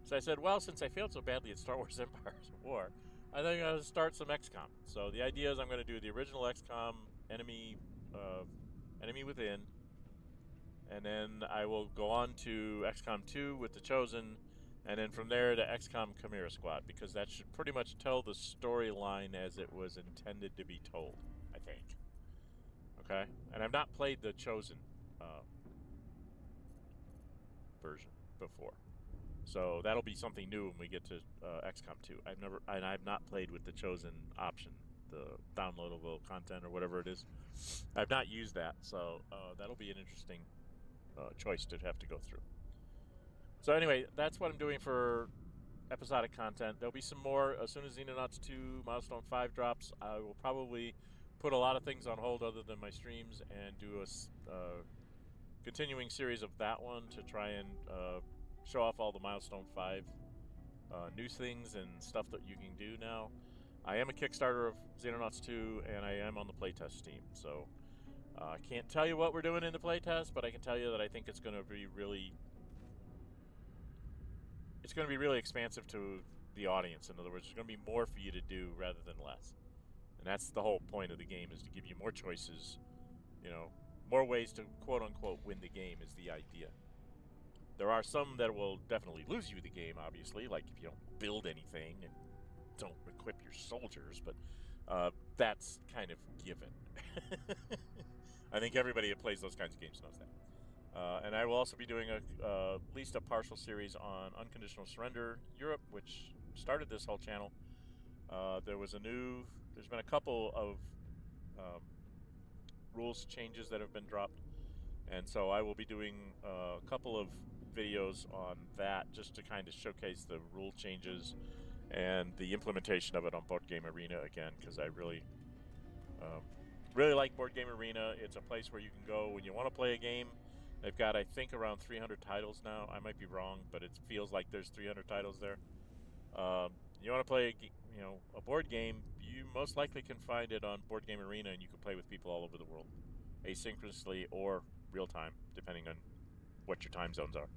So I said, well, since I failed so badly at Star Wars Empires of War, I think I'll start some XCOM. So the idea is I'm going to do the original XCOM Enemy Within, and then I will go on to XCOM 2 with the Chosen, and then from there to XCOM Chimera Squad, because that should pretty much tell the storyline as it was intended to be told, I think. Okay? And I've not played the Chosen version before. So that'll be something new when we get to XCOM 2. I've not played with the Chosen option, the downloadable content or whatever it is. I've not used that, so that'll be an interesting choice to have to go through. So anyway, that's what I'm doing for episodic content. There'll be some more as soon as Xenonauts 2 Milestone 5 drops. I will probably put a lot of things on hold other than my streams and do a continuing series of that one to try and show off all the Milestone 5 new things and stuff that you can do now. I am a Kickstarter of Xenonauts 2, and I am on the playtest team, so I can't tell you what we're doing in the playtest, but I can tell you that I think it's going to be really expansive to the audience. In other words, there's going to be more for you to do rather than less. And that's the whole point of the game, is to give you more choices, more ways to quote-unquote win the game is the idea. There are some that will definitely lose you the game, obviously, like if you don't build anything and don't equip your soldiers, but that's kind of given. I think everybody that plays those kinds of games knows that. And I will also be doing at least a partial series on Unconditional Surrender Europe, which started this whole channel. There's been a couple of rules changes that have been dropped, and so I will be doing a couple of videos on that just to kind of showcase the rule changes and the implementation of it on Board Game Arena again, because I really like Board Game Arena. It's a place where you can go when you want to play a game. They've got, I think, around 300 titles now. I might be wrong, but it feels like there's 300 titles there. You want to play a board game, you most likely can find it on Board Game Arena, and you can play with people all over the world, asynchronously or real time, depending on what your time zones are.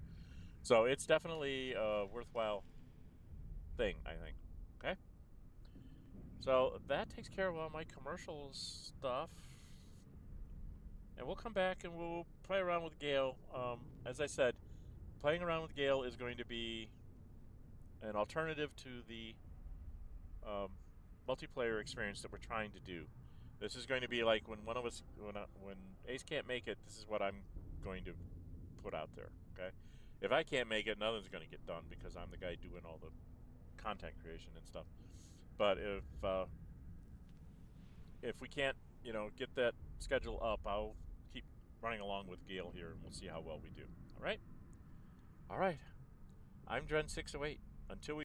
So it's definitely a worthwhile thing, I think. Okay? So that takes care of all my commercial stuff. And we'll come back and we'll play around with Gale. As I said, playing around with Gale is going to be an alternative to the multiplayer experience that we're trying to do. This is going to be like when Ace can't make it, this is what I'm going to put out there, okay? If I can't make it, nothing's going to get done because I'm the guy doing all the content creation and stuff. But if we can't, get that schedule up, I'll keep running along with Gale here, and we'll see how well we do. All right? All right. I'm Dren608. Until we